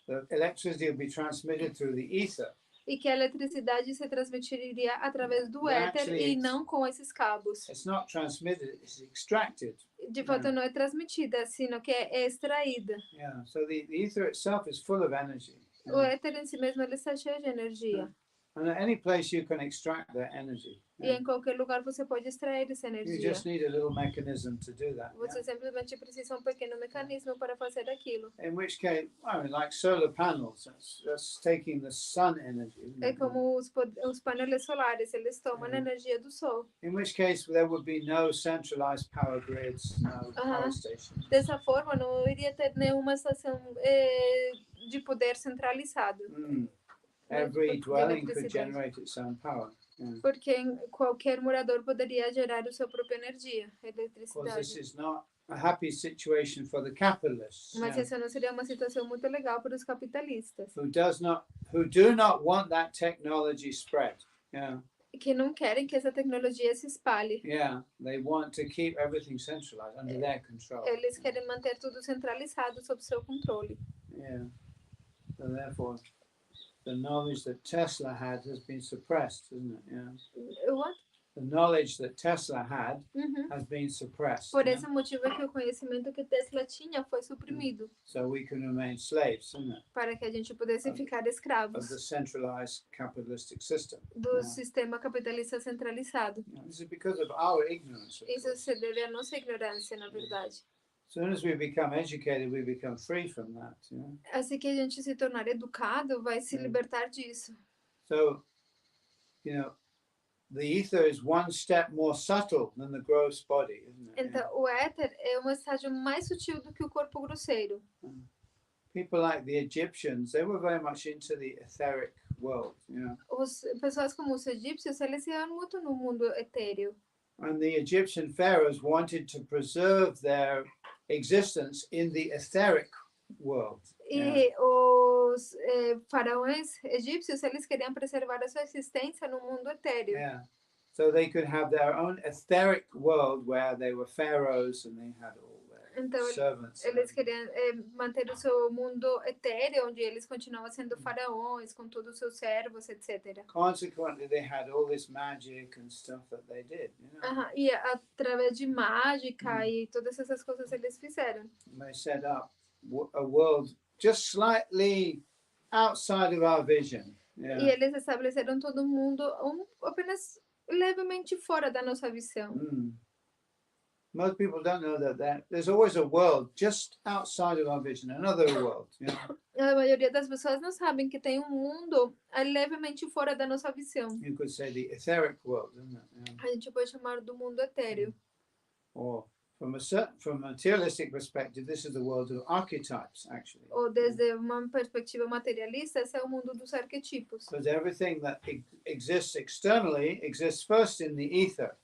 The electricity would be transmitted through the ether. E que a eletricidade se transmitiria através do éter Actually, e não com esses cabos. It's not transmitted, it's extracted. De fato, não é transmitida, sino que é extraída. Yeah. So the ether itself is full of energy. O éter em si mesmo ele está cheio de energia. And at any place you can extract that energy. E em qualquer lugar você pode extrair essa You energia. just need a little mechanism to do that. Você simplesmente precisa um pequeno mecanismo para fazer aquilo. In which case, I mean, like solar panels, that's taking the sun energy. Isn't É it? como os painéis solares, eles tomam a energia do sol. In which case, there would be no centralized power grids, no power stations. Dessa forma, não iria ter nenhuma estação de poder centralizado. Every de dwelling could eletricidade. generate its own power. Porque qualquer morador poderia gerar a sua própria energia, Of course, this eletricidade. is not a happy situation for the capitalists, Mas essa não seria uma situação muito legal para os capitalistas, who do not want that technology spread. que não querem que essa tecnologia se espalhe. They want to keep everything centralized under their control. Eles querem manter tudo centralizado sob seu controle. So therefore, the knowledge that Tesla had has been suppressed, isn't it? What? The knowledge that Tesla had Uhum. has been suppressed. Por esse motivo é que o conhecimento que Tesla tinha foi suprimido, So we can remain slaves, isn't it? para que a gente pudesse ficar Of the escravos centralized capitalistic system. do sistema capitalista centralizado. This is because of our ignorance. Of Isso course. se deve à nossa ignorância, na verdade. As soon as we become educated, we become free from that. Assim que a gente se tornar educado, vai se libertar disso. So, the ether is one step more subtle than the gross body, isn't it? Então, o éter é um estágio mais sutil do que o corpo grosseiro. People like the Egyptians, they were very much into the etheric world, Pessoas como os egípcios, eles iam muito no mundo etéreo. And the Egyptian pharaohs wanted to preserve their existence in the etheric world. E os faraós egípcios, eles queriam preservar a sua existência no mundo etéreo. So they could have their own etheric world where they were pharaohs and they had all their Então, servants. eles queriam manter o seu mundo etéreo, onde eles continuavam sendo faraós, com todos os seus servos, etc. Consequently, they had all this magic and stuff that they did, E através de mágica e todas essas coisas eles fizeram. And they set up a world just slightly outside of our vision. E eles estabeleceram todo mundo apenas levemente fora da nossa visão. Most people don't know that there's always a world just outside of our vision, another world. A maioria das pessoas não sabem que tem um mundo levemente fora da nossa visão. You could say the etheric world, isn't it? A gente pode chamar do mundo etéreo. Or from a materialistic perspective, this is the world of archetypes, actually. Ou desde uma perspectiva materialista, esse é o mundo dos arquetipos. Because everything that exists externally exists first in the ether,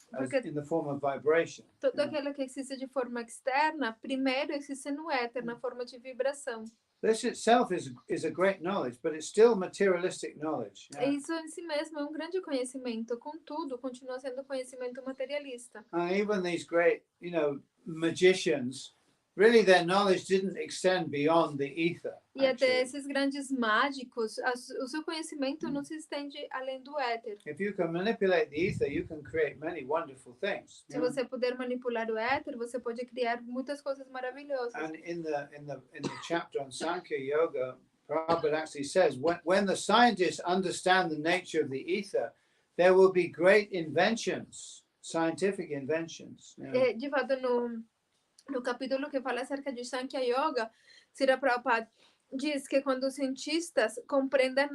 in the form of vibration. Tudo aquilo que existe de forma externa, primeiro existe no éter, na forma de vibração. This itself is a great knowledge, but it's still materialistic knowledge. Isso em si mesmo é um grande conhecimento, contudo, continua sendo conhecimento materialista. And even these great, magicians, really their knowledge didn't extend beyond the ether. E até esses grandes mágicos, o seu conhecimento não se estende além do éter. If you can manipulate the ether, you can create many wonderful things. Se você puder manipular o éter, você pode criar muitas coisas maravilhosas. And in the chapter on Sankhya Yoga, Prabhupada actually says when the scientists understand the nature of the ether, there will be great inventions, scientific inventions. De fato, no capítulo que fala acerca de Sankhya Yoga, Srila Prabhupada diz que quando os cientistas compreendem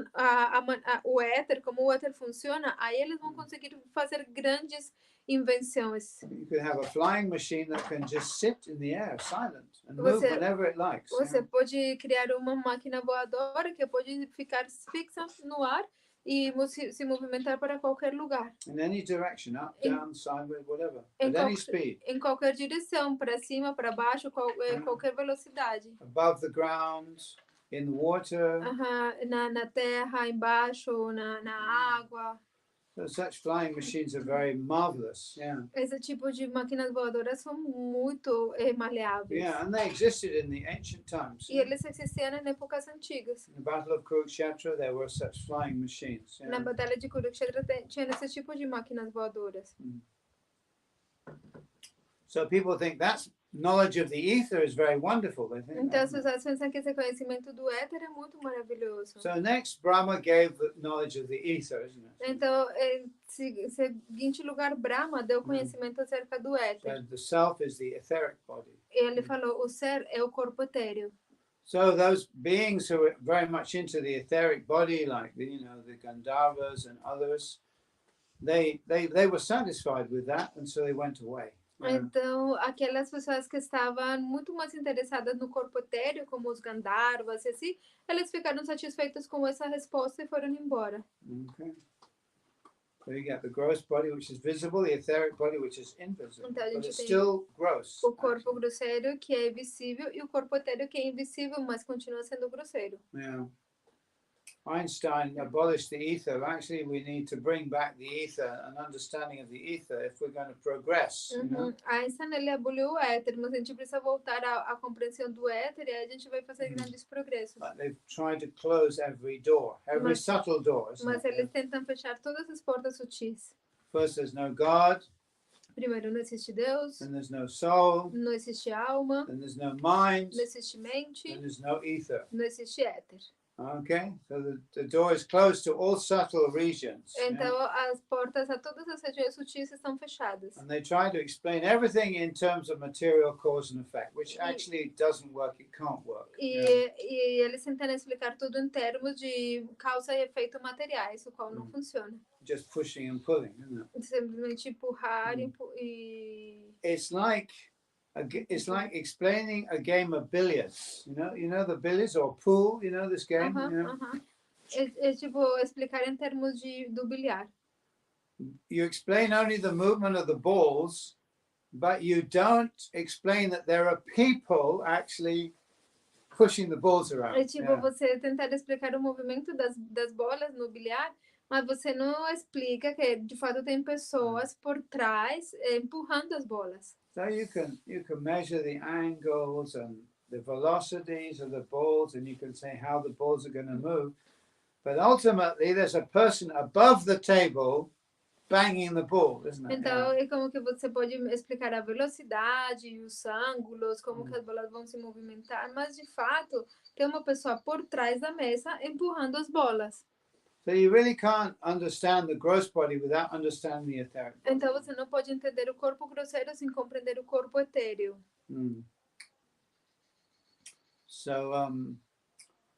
o éter, como o éter funciona, aí eles vão conseguir fazer grandes invenções. You can have a flying machine that can just sit in the air, silent, and move whenever it likes. Você pode criar uma máquina voadora que pode ficar fixa no ar e se movimentar para qualquer lugar. In any direction, up, down, sideways, whatever. At any speed. Em qualquer direção, para cima, para baixo, qualquer velocidade. Above the ground, in the water. Na terra, embaixo, na água. So such flying machines are very marvelous. Esse tipo de máquinas voadoras são muito maleáveis. And they existed in the ancient times. E eles existiam em épocas antigas. In the Battle of Kurukshetra, there were such flying machines. Na batalha de Kurukshetra tinha esse tipo de máquinas voadoras. So people think that's knowledge of the ether is very wonderful. They think então as pessoas pensam que esse conhecimento do éter é muito maravilhoso. So next, Brahma gave the knowledge of the ether, isn't it? Então, em seguinte lugar, Brahma deu conhecimento acerca do éter. So the self is the etheric body. E ele falou, o ser é o corpo etéreo. So those beings who are very much into the etheric body, like the Gandharvas and others, they were satisfied with that, and so they went away. Então, aquelas pessoas que estavam muito mais interessadas no corpo etéreo, como os Gandharvas, e assim, eles ficaram satisfeitos com essa resposta e foram embora. Okay. So you get the gross body, which is visible, the etheric body, which is invisible, então, but it's still gross. O corpo grosseiro, que é visível, e o corpo etéreo, que é invisível, mas continua sendo grosseiro. Yeah. Einstein abolished the ether. Actually, we need to bring back the ether, an understanding of the ether, if we're going to progress. Einstein, ele aboliu o éter, mas a gente precisa voltar à compreensão do éter, e aí a gente vai fazer grandes progressos. But they've tried to close every door, every subtle door. Mas eles tentam fechar todas as portas sutis. First, there's no God. Primeiro, não existe Deus. Then there's no soul. Não existe alma. Then there's no mind. Não existe mente. Then there's no ether. Não existe éter. Okay, so the door is closed to all subtle regions. Então, as portas a todas as regiões sutis estão fechadas. And they try to explain everything in terms of material cause and effect, which actually doesn't work. It can't work. E eles tentam explicar tudo em termos de causa e efeito materiais, o qual não funciona. Just pushing and pulling, isn't it? Simplesmente empurrar e... It's like explaining a game of billiards. You know the billiards or pool. You know this game. É tipo explicar em termos do bilhar. You explain only the movement of the balls, but you don't explain that there are people actually pushing the balls around. É tipo você tentar explicar o movimento das bolas no bilhar, mas você não explica que de fato tem pessoas por trás empurrando as bolas. So you can measure the angles and the velocities of the balls, and you can say how the balls are going to move. But ultimately, there's a person above the table banging the ball, isn't it? Então, é como que você pode explicar a velocidade, os ângulos, como que as bolas vão se movimentar, mas de fato tem uma pessoa por trás da mesa empurrando as bolas. So you really can't understand the gross body without understanding the etheric body. Então você não pode entender o corpo grosseiro sem compreender o corpo etéreo. So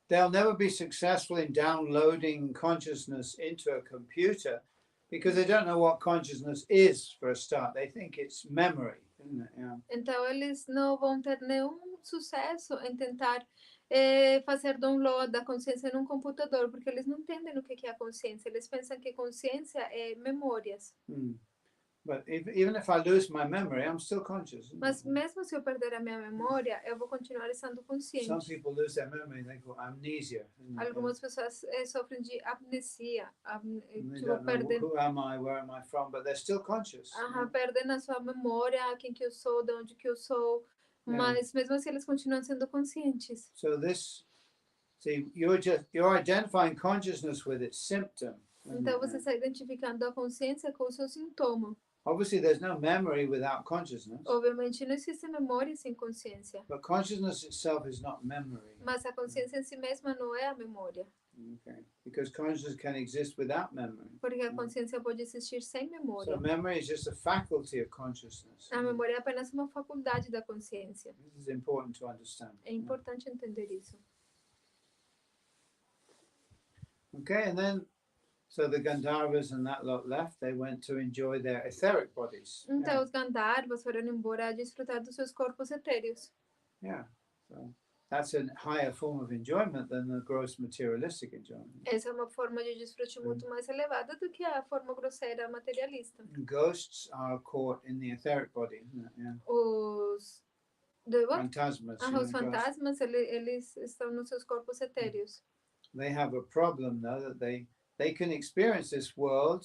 they'll never be successful in downloading consciousness into a computer because they don't know what consciousness is for a start. They think it's memory. isn't it? Yeah. Então, eles não vão ter nenhum sucesso em tentar fazer download da consciência num computador, porque eles não entendem o que é a consciência. Eles pensam que consciência é memórias. But even if I lose my memory, I'm still conscious. Isn't Mas it? mesmo se eu perder a minha memória, eu vou continuar estando Some consciente. people lose their memory and they call amnesia. Isn't it? Algumas pessoas sofrem de amnesia, And they tipo, don't know perdem, who am I, where am I from, but they're still conscious. perdem a sua memória, quem que eu sou, de onde que eu sou, mas mesmo assim eles continuam sendo conscientes. So you're identifying consciousness with its symptom. Então você está identificando a consciência com o seu sintoma. Obviously, there's no memory without consciousness. Obviamente não existe memória sem consciência. But consciousness itself is not memory. Mas a consciência em si mesma não é a memória. Okay. Because consciousness can exist without memory. Porque a consciência pode existir sem memória. So memory is just a faculty of consciousness. A memória é apenas uma faculdade da consciência. This is important to understand. É importante entender isso. Okay, and then so the Gandharvas and that lot left, they went to enjoy their etheric bodies. Então os Gandharvas foram embora a desfrutar dos seus corpos etéreos. Yeah. So that's a higher form of enjoyment than the gross materialistic enjoyment. Essa é uma forma de desfrute muito mais elevada do que a forma grosseira materialista. And ghosts are caught in the etheric body, isn't it? Yeah. Os Phantasmas. os ghosts. fantasmas, eles estão nos seus corpos etéreos. They have a problem though, that they can experience this world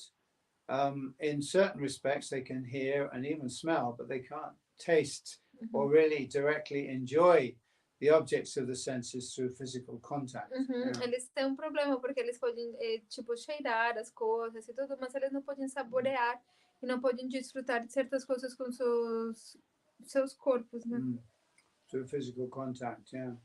in certain respects. They can hear and even smell, but they can't taste or really directly enjoy the objects of the senses through physical contact. Yeah. Eles têm um problema porque eles podem tipo cheirar as coisas e tudo, mas eles não podem saborear e não podem desfrutar de certas coisas com seus corpos, né? Through physical contact, yeah.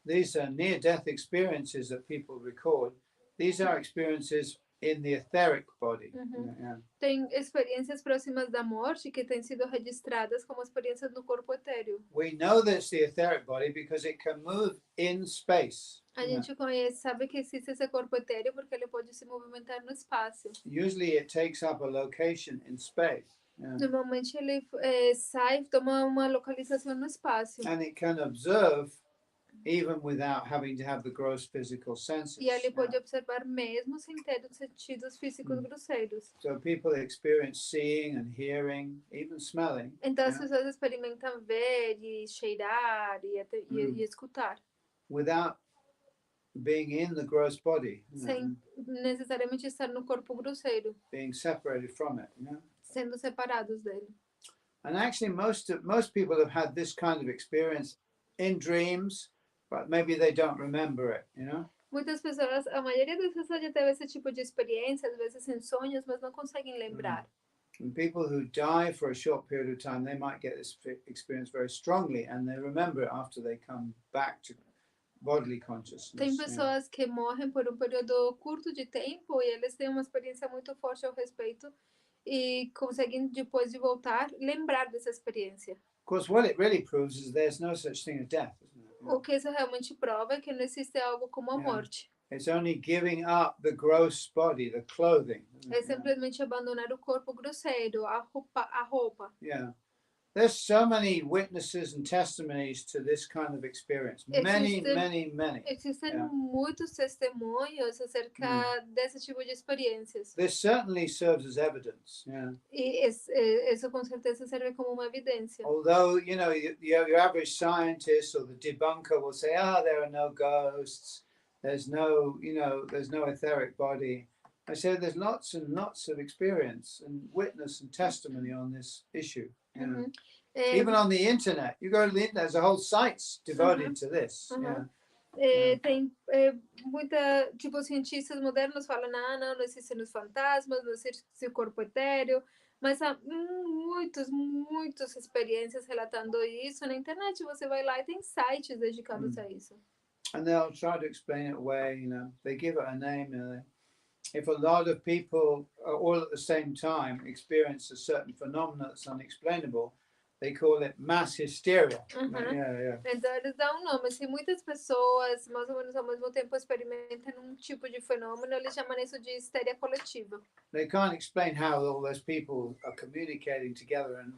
These are near-death experiences that people record. These are experiences in the etheric body. Yeah. Tem experiências próximas da morte que têm sido registradas como experiências no corpo etéreo. We know that it's the etheric body because it can move in space. A gente conhece, sabe que existe esse corpo etéreo porque ele pode se movimentar no espaço. Usually it takes up a location in space. Yeah. Normalmente ele sai, toma uma localização no espaço. And it can observe even without having to have the gross physical senses. E ele pode observar mesmo sem ter os sentidos físicos grosseiros. So people experience seeing and hearing, even smelling. Então as pessoas experimentam ver e cheirar e escutar. Without being in the gross body. Sem necessariamente estar no corpo grosseiro. Being separated from it. Sendo separados dele. And actually most people have had this kind of experience in dreams, but maybe they don't remember it, Muitas pessoas, a maioria das pessoas já teve esse tipo de experiência, às vezes em sonhos, mas não conseguem lembrar. And people who die for a short period of time, they might get this experience very strongly, and they remember it after they come back to bodily consciousness. Tem pessoas que morrem por um período curto de tempo e eles têm uma experiência muito forte ao respeito e conseguem depois de voltar lembrar dessa experiência. Of course, what it really proves is there's no such thing as death, isn't it? O que isso realmente prova é que não existe algo como a morte. It's only giving up the gross body, the clothing. É simplesmente abandonar o corpo grosseiro, a roupa. Yeah. There's so many witnesses and testimonies to this kind of experience. Many. Existem muitos testemunhos acerca desse tipo de experiências. This certainly serves as evidence. Yeah. E isso com certeza serve como uma evidência. Although, your average scientist or the debunker will say, there are no ghosts. There's no etheric body. I say there's lots and lots of experience and witness and testimony on this issue. Even on the internet, you go to the internet, there's a whole sites devoted to this. Tem muita, tipo, cientistas modernos falam, não existem os fantasmas, não existe o corpo etéreo, mas há muitas experiências relatando isso na internet. Você vai lá e tem sites dedicados a isso. And they'll try to explain it away, they give it a name. If a lot of people all at the same time experience a certain phenomenon that's unexplainable, they call it mass hysteria. Então eles dão um nome. Se muitas pessoas, mais ou menos ao mesmo tempo, experimentam um tipo de fenômeno, eles chamam isso de histeria coletiva. They can't explain how all those people are communicating together and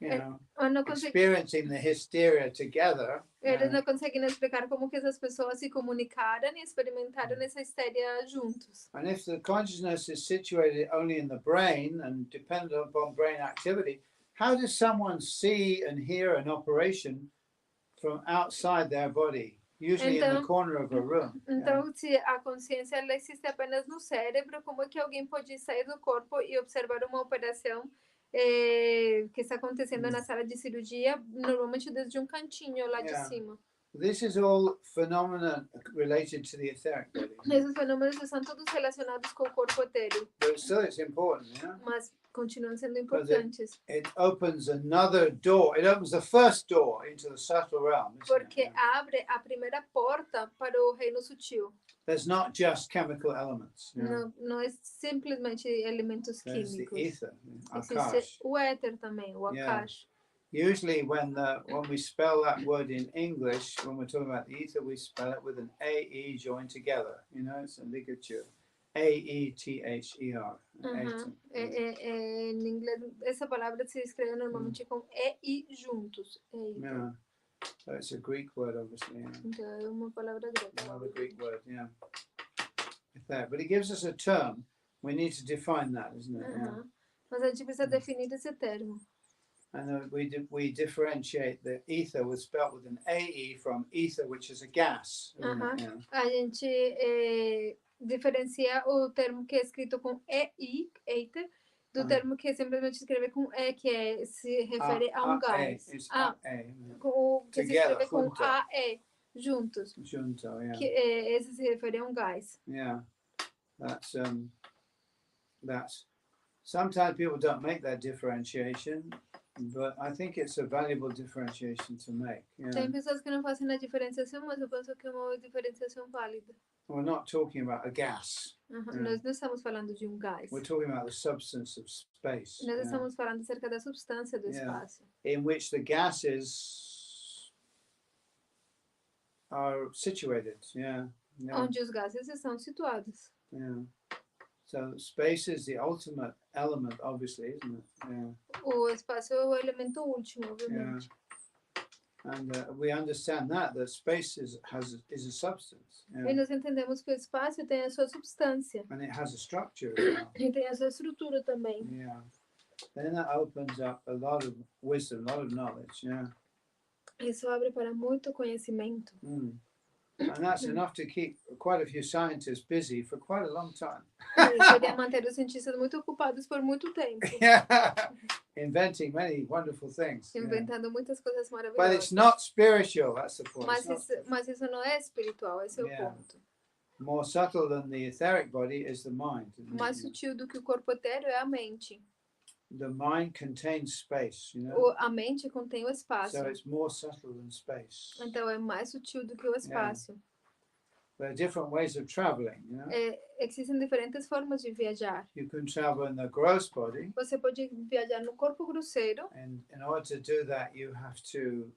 não conseguem, experiencing the hysteria together. eles não conseguem explicar como que essas pessoas se comunicaram e experimentaram essa histeria juntos. And if the consciousness is situated only in the brain and dependent upon brain activity, how does someone see and hear an operation from outside their body, usually in the corner of a room? Então, se a consciência ela existe apenas no cérebro, como é que alguém pode sair do corpo e observar uma operação que está acontecendo na sala de cirurgia, normalmente desde um cantinho lá de cima? This is all phenomena related to the etheric body. Esses fenômenos são todos relacionados com o corpo etéreo. But still it's important, Mas continuam sendo importantes. It opens another door. It opens the first door into the subtle realm. Porque abre a primeira porta para o reino sutil. There's not just chemical elements. Não é simplesmente elementos químicos. The ether, existe o éter também, o akash. Usually when we spell that word in English, when we're talking about the ether, we spell it with an A-E joined together. It's a ligature. A-E-T-H-E-R. Em inglês, essa palavra se escreve normalmente com E-I juntos. So it's a Greek word, obviously. Então é uma palavra grega. Another Greek word, But it gives us a term. We need to define that, isn't it? Mas a gente precisa definir esse termo. And we differentiate the ether was spelled with an AE from ether, which is a gas. A gente diferencia o termo que é escrito com EI, ether, do termo que simplesmente escreve com E, que se refere a um gás. Que se escreve com AE, juntos. Junto, Que esse se refere a um gás. That's sometimes people don't make that differentiation, but I think it's a valuable differentiation to make. Tem pessoas que não fazem a diferenciação, mas eu penso que é uma diferenciação válida. We're not talking about a gas. Nós não estamos falando de um gás. We're talking about the substance of space. Nós estamos falando acerca da substância do espaço. In which the gases are situated. Onde os gases estão situados. So space is the ultimate element, obviously, isn't it? O espaço é o elemento último, obviamente. And we understand that space is a substance. E nós entendemos que o espaço tem a sua substância. And it has a structure as well. E tem a sua estrutura também. Then that opens up a lot of wisdom, a lot of knowledge. Isso abre para muito conhecimento. And that's enough to keep quite a few scientists busy for quite a long time. Poderia manter os cientistas muito ocupados por muito tempo. Inventing many wonderful things. Inventando muitas coisas maravilhosas. But it's not spiritual, that's the point. Mas isso não é espiritual, esse é o ponto. More subtle than the etheric body is the mind. Mais sutil do que o corpo etéreo é a mente. The mind contains space, A mente contém o espaço. So it's more subtle than space. Então é mais sutil do que o espaço. There are different ways of traveling, Existem diferentes formas de viajar. You can travel in the gross body. Você pode viajar no corpo grosseiro. And in order to do that, you have to,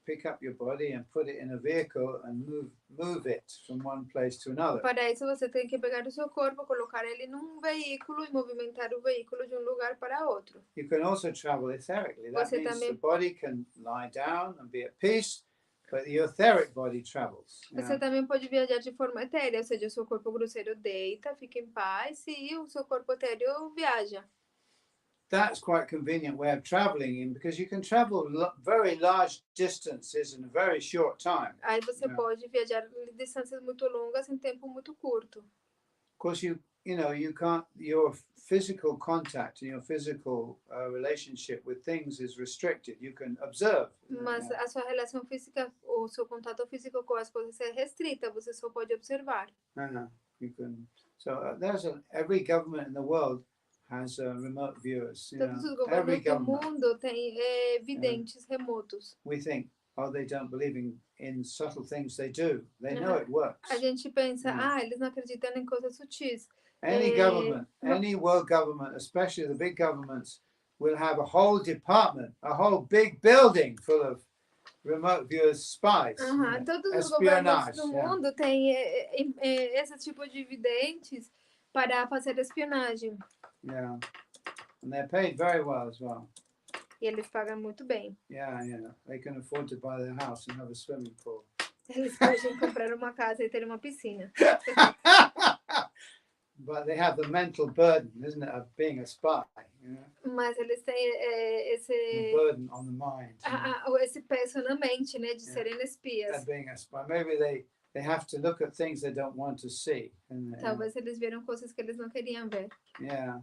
pick up your body and put it in a vehicle and move it from one place to another. Para isso você tem que pegar o seu corpo, colocar ele num veículo e movimentar o veículo de um lugar para outro. You can also travel etherically. That means the body can lie down and be at peace, but the etheric body travels. Você também pode viajar de forma etérea, ou seja, o seu corpo grosseiro deita, fica em paz e o seu corpo etéreo viaja. That's quite a convenient way of traveling because you can travel very large distances in a very short time. Aí você pode viajar distâncias muito longas em tempo muito curto. Of course, you can't. Your physical contact and your physical relationship with things is restricted. You can observe. Mas a sua relação física, o seu contato físico com as coisas é restrita. Você só pode observar. You can. So every government in the world has remote viewers. Todos os governos do mundo têm videntes remotos. We think, they don't believe in subtle things. They do. They know it works. A gente pensa, eles não acreditam em coisas sutis. Any government, any world government, especially the big governments, will have a whole department, a whole big building full of remote viewers, spies. Todos os governos do mundo têm esse tipo de videntes para fazer espionagem. And they're paid very well as well. E eles pagam muito bem. Yeah, yeah. They can afford to buy their house and have a swimming pool. Eles podem comprar uma casa e ter uma piscina. But they have the mental burden, isn't it, of being a spy, you know? Mas eles têm The esse, burden on the mind. You know? esse peso na mente, né? De serem Of espias. being a spy. Maybe they have to look at things they don't want to see. Isn't it? Talvez eles viram coisas que eles não queriam ver. Yeah.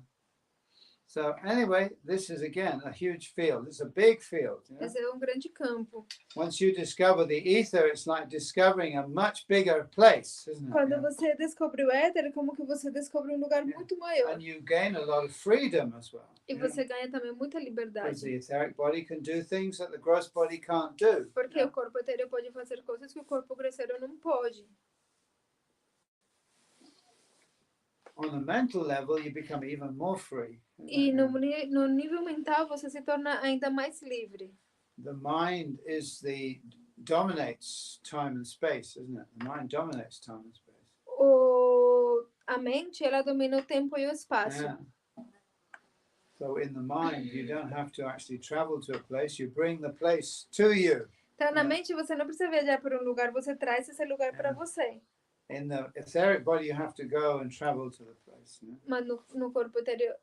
So anyway, this is again a huge field. It's a big field. You know? Esse é grande campo. Once you discover the ether, it's like discovering a much bigger place, isn't it? Quando Yeah. você descobre o éter, é como que você descobre um lugar muito maior. And you gain a lot of freedom as well. E you know? você ganha também muita Because liberdade. the etheric body can do things that the gross body can't do. Porque o corpo etéreo pode fazer coisas que o corpo grosseiro não pode. On a mental level, you become even more free. E no nível mental você se torna ainda mais livre. The mind dominates time and space, isn't it? The mind dominates time and space. A mente, ela domina o tempo e o espaço. Yeah. So in the mind, you don't have to actually travel to a place. You bring the place to you. Então, na mente, você não precisa viajar para um lugar, você traz esse lugar para você. In the etheric body, you have to go and travel to the place. You know? Mas no corpo etéreo,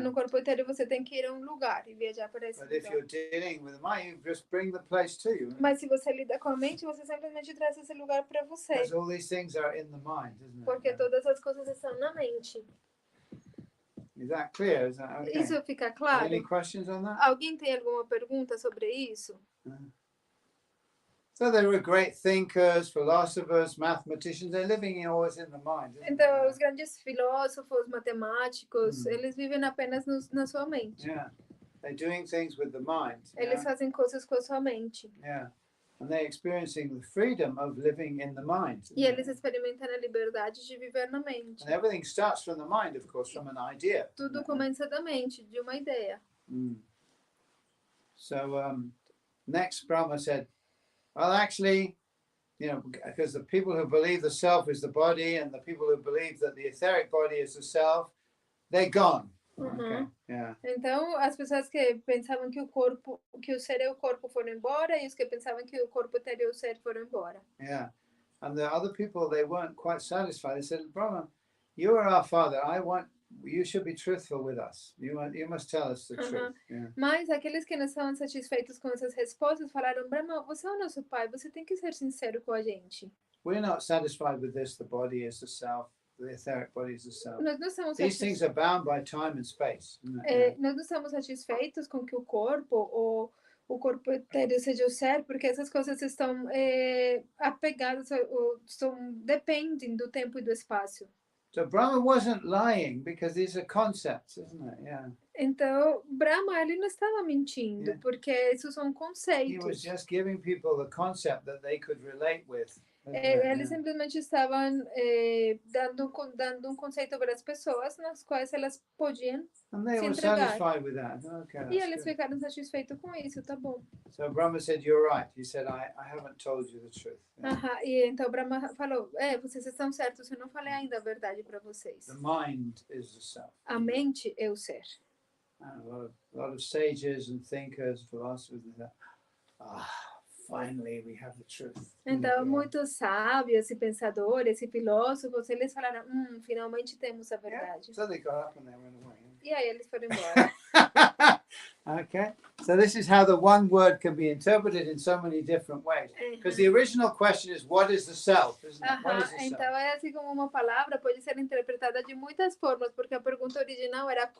no corpo etéreo, você tem que ir a um lugar e viajar para esse But if lugar. you're dealing with the mind, you just bring the place to you. Mas se você lida com a mente, você simplesmente traz esse lugar para você. Because all these things are in the mind, isn't it? Porque todas as coisas estão na mente. Is that clear? Is that okay? Isso fica claro? Any questions on that? Alguém tem alguma pergunta sobre isso? So they were great thinkers, philosophers, mathematicians. They're living always in the mind. Isn't Então, it? os grandes filósofos, matemáticos, eles vivem apenas na sua mente. Yeah, they're doing things with the mind. Eles fazem coisas com a sua mente. Yeah, and they're experiencing the freedom of living in the mind. E eles experimentam a liberdade de viver na mente. And everything starts from the mind, of course, from an idea. Tudo começa da mente, de uma ideia. So next Brahma said, well, actually, you know, because the people who believe the self is the body and the people who believe that the etheric body is the self, they're gone. Okay. Yeah. Então, as pessoas que pensavam que o ser e o corpo foram embora, e os que pensavam que o corpo etéreo e o ser foram embora. Yeah. And the other people, they weren't quite satisfied. They said, Brahma, you are our father. You should be truthful with us. You must tell us the truth. Yeah. Mas aqueles que não estavam satisfeitos com essas respostas falaram, Brahma, você é o nosso pai, você tem que ser sincero com a gente. We're not satisfied with this. The body is the self. The etheric body is the self. Nós não estamos These things are bound by time and space. nós não estamos satisfeitos com que o corpo ou o corpo etéreo seja o ser, porque essas coisas estão apegadas, dependem do tempo e do espaço. So Brahma wasn't lying because these are concepts, isn't it? Yeah. Então, Brahma, ele não estava mentindo, porque isso são He was conceitos. just giving people the concept that they could relate with. Eles simplesmente estavam dando conceito para as pessoas nas quais elas podiam And they se were entregar. satisfied with that. Okay, E that's eles good. ficaram satisfeitos com isso, tá bom. So Brahma said, "You're right." He said, "I haven't told you the truth." Yeah. E então Brahma falou, vocês estão certos, eu não falei ainda a verdade para vocês. The mind is the self. A mente é o ser. And a lot of sages and thinkers, philosophers, they say, finally we have the truth. Então, muitos sábios e pensadores e filósofos, eles falaram, finalmente temos a Yeah. verdade. So they got up and they went away. E aí eles foram embora. Okay, so this is how the one word can be interpreted in so many different ways. Because the original question is, what is the self? Isn't it? What is the self? Então, é assim como uma palavra pode ser interpretada de muitas formas, porque a pergunta original era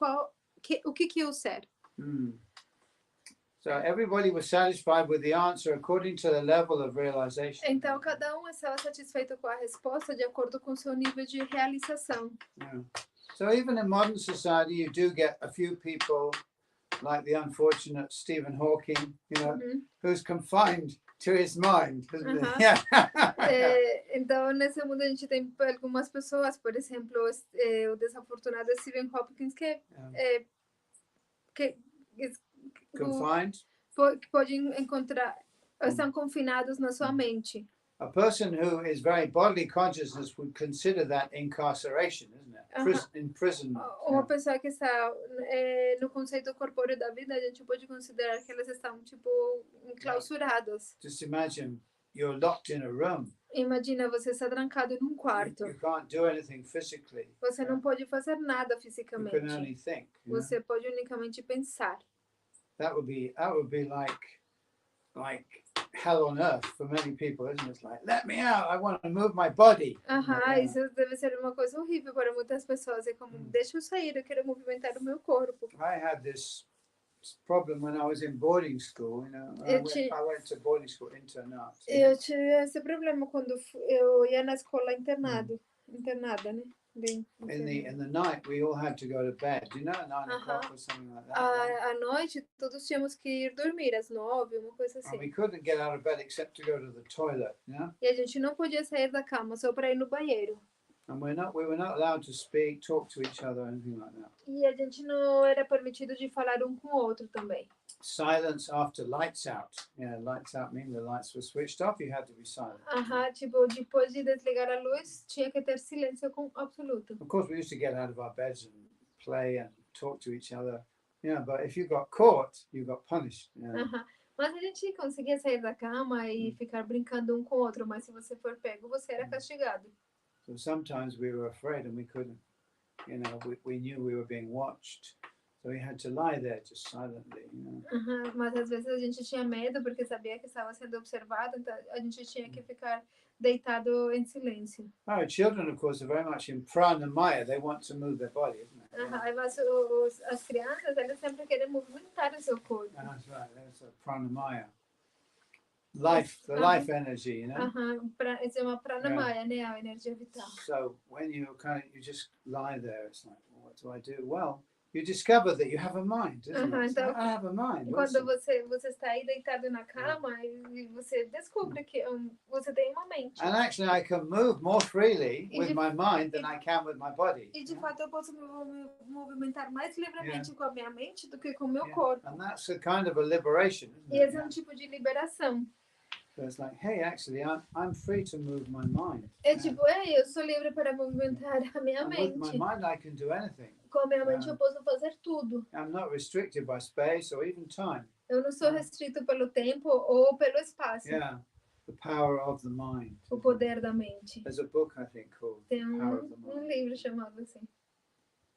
o que é o ser? So everybody was satisfied with the answer according to the level of realization. Então, cada estava satisfeito com a resposta de acordo com o seu nível de realização. Yeah. So even in modern society, you do get a few people like the unfortunate Stephen Hawking, who's confined to his mind. Isn't it? Yeah. Então, nesse mundo a gente tem algumas pessoas, por exemplo, o desafortunado Stephen Hopkins, que Confined. Podem encontrar, estão confinados na sua mente. A person who is very bodily consciousness would consider that incarceration, isn't it? imprisonment. Uma pessoa que está no conceito corpóreo da vida, a gente pode considerar que elas estão tipo enclausuradas. Just imagine you're locked in a room. Imagina você está trancado num quarto. You can't do anything physically. Você não pode fazer nada You can fisicamente. only think. Você pode unicamente pensar. That would be like hell on earth for many people, isn't it? It's like, let me out, I want to move my body. Isso deve ser uma coisa horrível para muitas pessoas. É como, deixa eu sair, eu quero movimentar o meu corpo. I had this problem when I was in boarding school, I went to boarding school internat. Eu tive esse problema quando eu ia na escola internada, né? In the night, we all had to go to bed. Do you know, 9 o'clock or something like that? À noite, todos tínhamos que ir dormir às 9, uma coisa assim. And we couldn't get out of bed except to go to the toilet, E a gente não podia sair da cama só para ir no banheiro. And we were not allowed to speak, talk to each other, anything like that. E a gente não era permitido de falar um com o outro também. Silence after lights out. Lights out mean the lights were switched off. You had to be silent. Tipo, depois de desligar a luz, tinha que ter silêncio absoluto. Of course, we used to get out of our beds and play and talk to each other. But if you got caught, you got punished. Mas a gente conseguia sair da cama e ficar brincando um com o outro, mas se você for pego, você era castigado. So sometimes we were afraid and we couldn't. We knew we were being watched. So we had to lie there just silently. Mas às vezes a gente tinha medo porque sabia que estava sendo observado, então a gente tinha que ficar deitado em silêncio. Children, of course, are very much in pranamaya. They want to move their body, isn't it? Mas as crianças, elas sempre querem movimentar o seu corpo. That's right. That's a pranamaya. The life energy, Isso é uma pranamaya, né? A energia vital. So when you just lie there, it's like, well, what do I do? Well, you discover that you have a mind, isn't it? Então, I have a mind. Quando você está aí deitado na cama e você descobre que você tem uma mente. And actually, I can move more freely with my mind than I can with my body. E de fato eu posso me movimentar mais livremente com a minha mente do que com o meu corpo. And that's a kind of a liberation, isn't it? E esse é um tipo de liberação. So it's like, hey, actually, I'm free to move my mind. É tipo, eu sou livre para movimentar a minha mente. With my mind, I can do anything. Com a minha mente eu posso fazer tudo. I'm not restricted by space or even time. Eu não sou restrito pelo tempo ou pelo espaço. The power of the mind. O poder da mente. There's a book, I think, called Tem Power of the Mind. Livro chamado assim.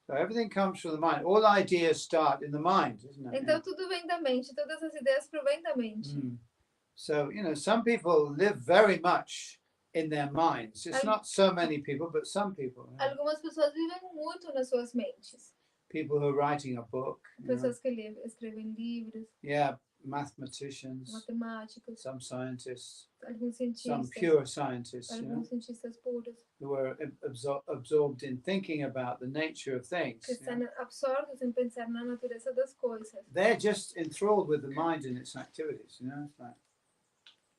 So everything comes from the mind. All ideas start in the mind, isn't it? Então tudo vem da mente. Todas as ideias provêm da mente. So, some people live very much in their minds. It's not so many people, but some people. Algumas pessoas vivem muito nas suas mentes. People who are writing a book. Pessoas que escrevem livros. Mathematicians. Matemáticos. Some scientists. Alguns cientistas. Some pure scientists. Alguns cientistas puros. Who are absorbed in thinking about the nature of things. Que estão absortos em pensar na natureza das coisas. They're just enthralled with the mind and its activities. It's like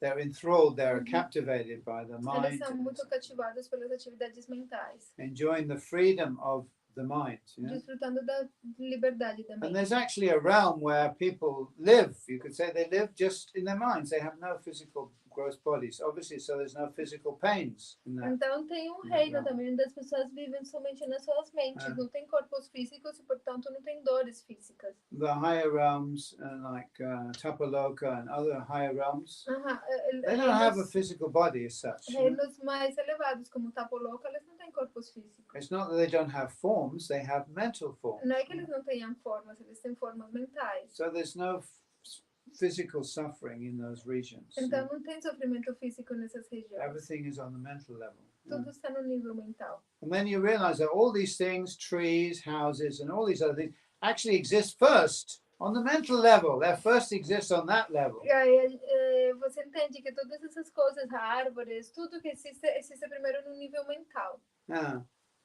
they're enthralled, they're captivated by the mind. Eles são muito cativados pelas atividades mentais. Enjoying the freedom of the mind. Desfrutando da liberdade da mente. And there's actually a realm where people live. You could say they live just in their minds. They have no physical gross bodies, obviously, so there's no physical pains in that. Então tem reino também onde as pessoas vivem somente nas suas mentes, não tem corpos físicos e portanto não tem dores físicas. The higher realms, like Tapaloka and other higher realms, they don't have a physical body as such. Reinos mais elevados como Tapaloka, eles não têm corpos físicos. It's not that they don't have forms; they have mental forms. Não é que eles não tenham formas, eles têm formas mentais. So there's no physical suffering in those regions. Então não tem sofrimento físico nessas regiões. Everything is on the mental level. Tudo está no nível mental. And then you realize that all these things, trees, houses, and all these other things, actually exist first on the mental level. They first exist on that level. E aí você entende que todas essas coisas, árvores, tudo que existe primeiro no nível mental.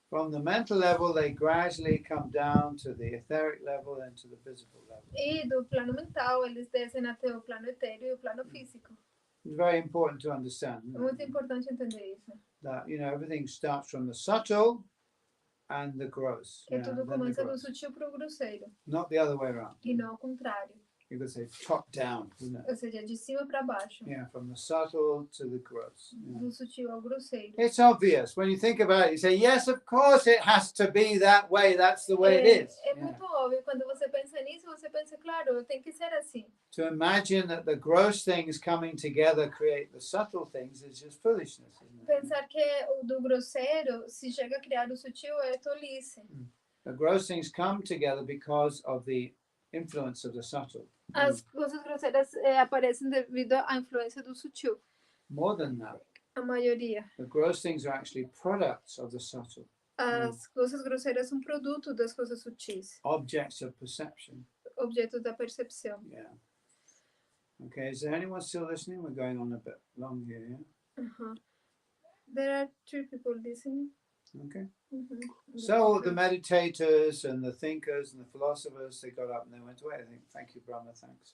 From the mental level, they gradually come down to the etheric level and to the physical level. E do plano mental, eles descem até o plano etéreo e o plano físico. It's very important to understand. É muito importante entender isso. That, everything starts from the subtle and the gross. Que tudo começa do sutil para o grosseiro. Not the other way around. E não ao contrário. you could say top down, isn't it? Ou seja, de cima para baixo. Yeah, from the subtle to the gross. Yeah. Do sutil ao grosseiro. It's obvious when you think about it. You say, yes, of course it has to be that way. That's the way it is. É muito óbvio. Quando você pensa nisso, você pensa, claro, tem que ser assim. To imagine that the gross things coming together create the subtle things is just foolishness, isn't it? Pensar que o do grosseiro, se chega a criar o sutil, é tolice. The gross things come together because of the influence of the subtle. As coisas grosseiras aparecem devido à influência do sutil. More than that, A maioria. the gross things are actually products of the subtle, As coisas grosseiras são produto das coisas sutis. objects of perception. Objetos da percepção. Yeah. Okay, is there anyone still listening? We're going on a bit long here, yeah? There are 3 people listening. Okay. So the meditators and the thinkers and the philosophers, they got up and they went away. I think, thank you, Brahma, thanks.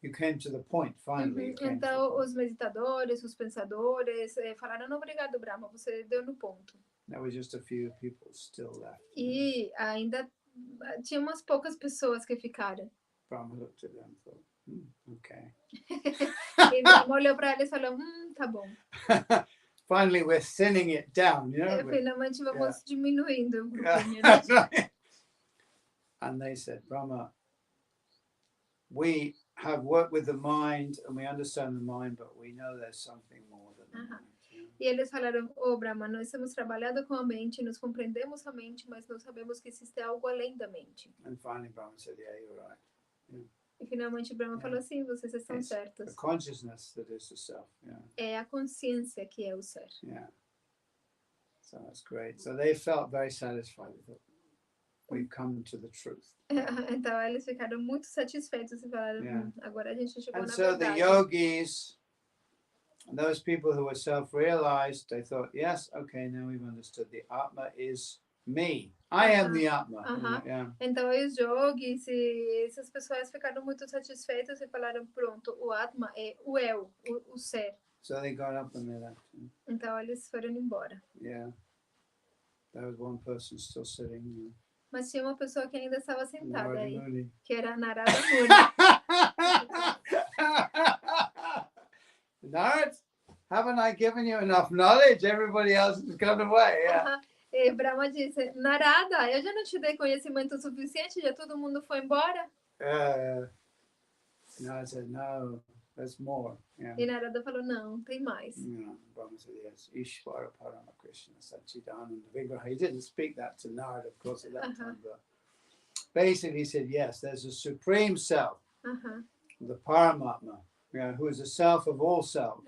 You came to the point, finally. You came to the Então, point. os meditadores, os pensadores falaram, não, obrigado, Brahma, você deu no ponto. There were just a few people still left. E ainda tinha umas poucas pessoas que ficaram. Brahma looked at them and thought, okay. E Brahma olhou para eles e falou, tá bom. Finally, we're thinning it down, you know? Finalmente vamos diminuindo o grupinho. That's right. And they said, Brahma, we have worked with the mind and we understand the mind, but we know there's something more than the mind. E eles falaram, Brahma, nós temos trabalhado com a mente, nos compreendemos a mente, mas não sabemos que existe algo além da mente. And finally, Brahma said, yeah, you're right. E finalmente Brahma falou assim, vocês estão It's certos. the consciousness that is the self. Yeah. É a consciência que é o ser. Yeah. So that's great. So they felt very satisfied with it. We've come to the truth. Então eles ficaram muito satisfeitos e falaram, agora a gente chegou And na so the verdade. yogis, those people who were self-realized, they thought, yes, okay, now we've understood the Atma is me. I am the Atma. Yeah. Então os yogis e essas pessoas ficaram muito satisfeitos e falaram, pronto, o Atma é o eu, o ser. So they got up and they left. Então eles foram embora. Yeah. There was one person still sitting. Mas tinha uma pessoa que ainda estava sentada Narada aí, Muni. que era Narada Muni. Narad, haven't I given you enough knowledge? Everybody else has gone away. Yeah. E Brahma disse, Narada, eu já não te dei conhecimento suficiente, já todo mundo foi embora? Narada said, no, there's more. Yeah. E Narada falou, não, tem mais. Yeah. Brahma said, yes, Ishvara Parama Krishna Satchidananda Vigraha. He didn't speak that to Narada, of course, at that time, but basically he said, yes, there's a supreme self, the Paramatma, who is the self of all selves.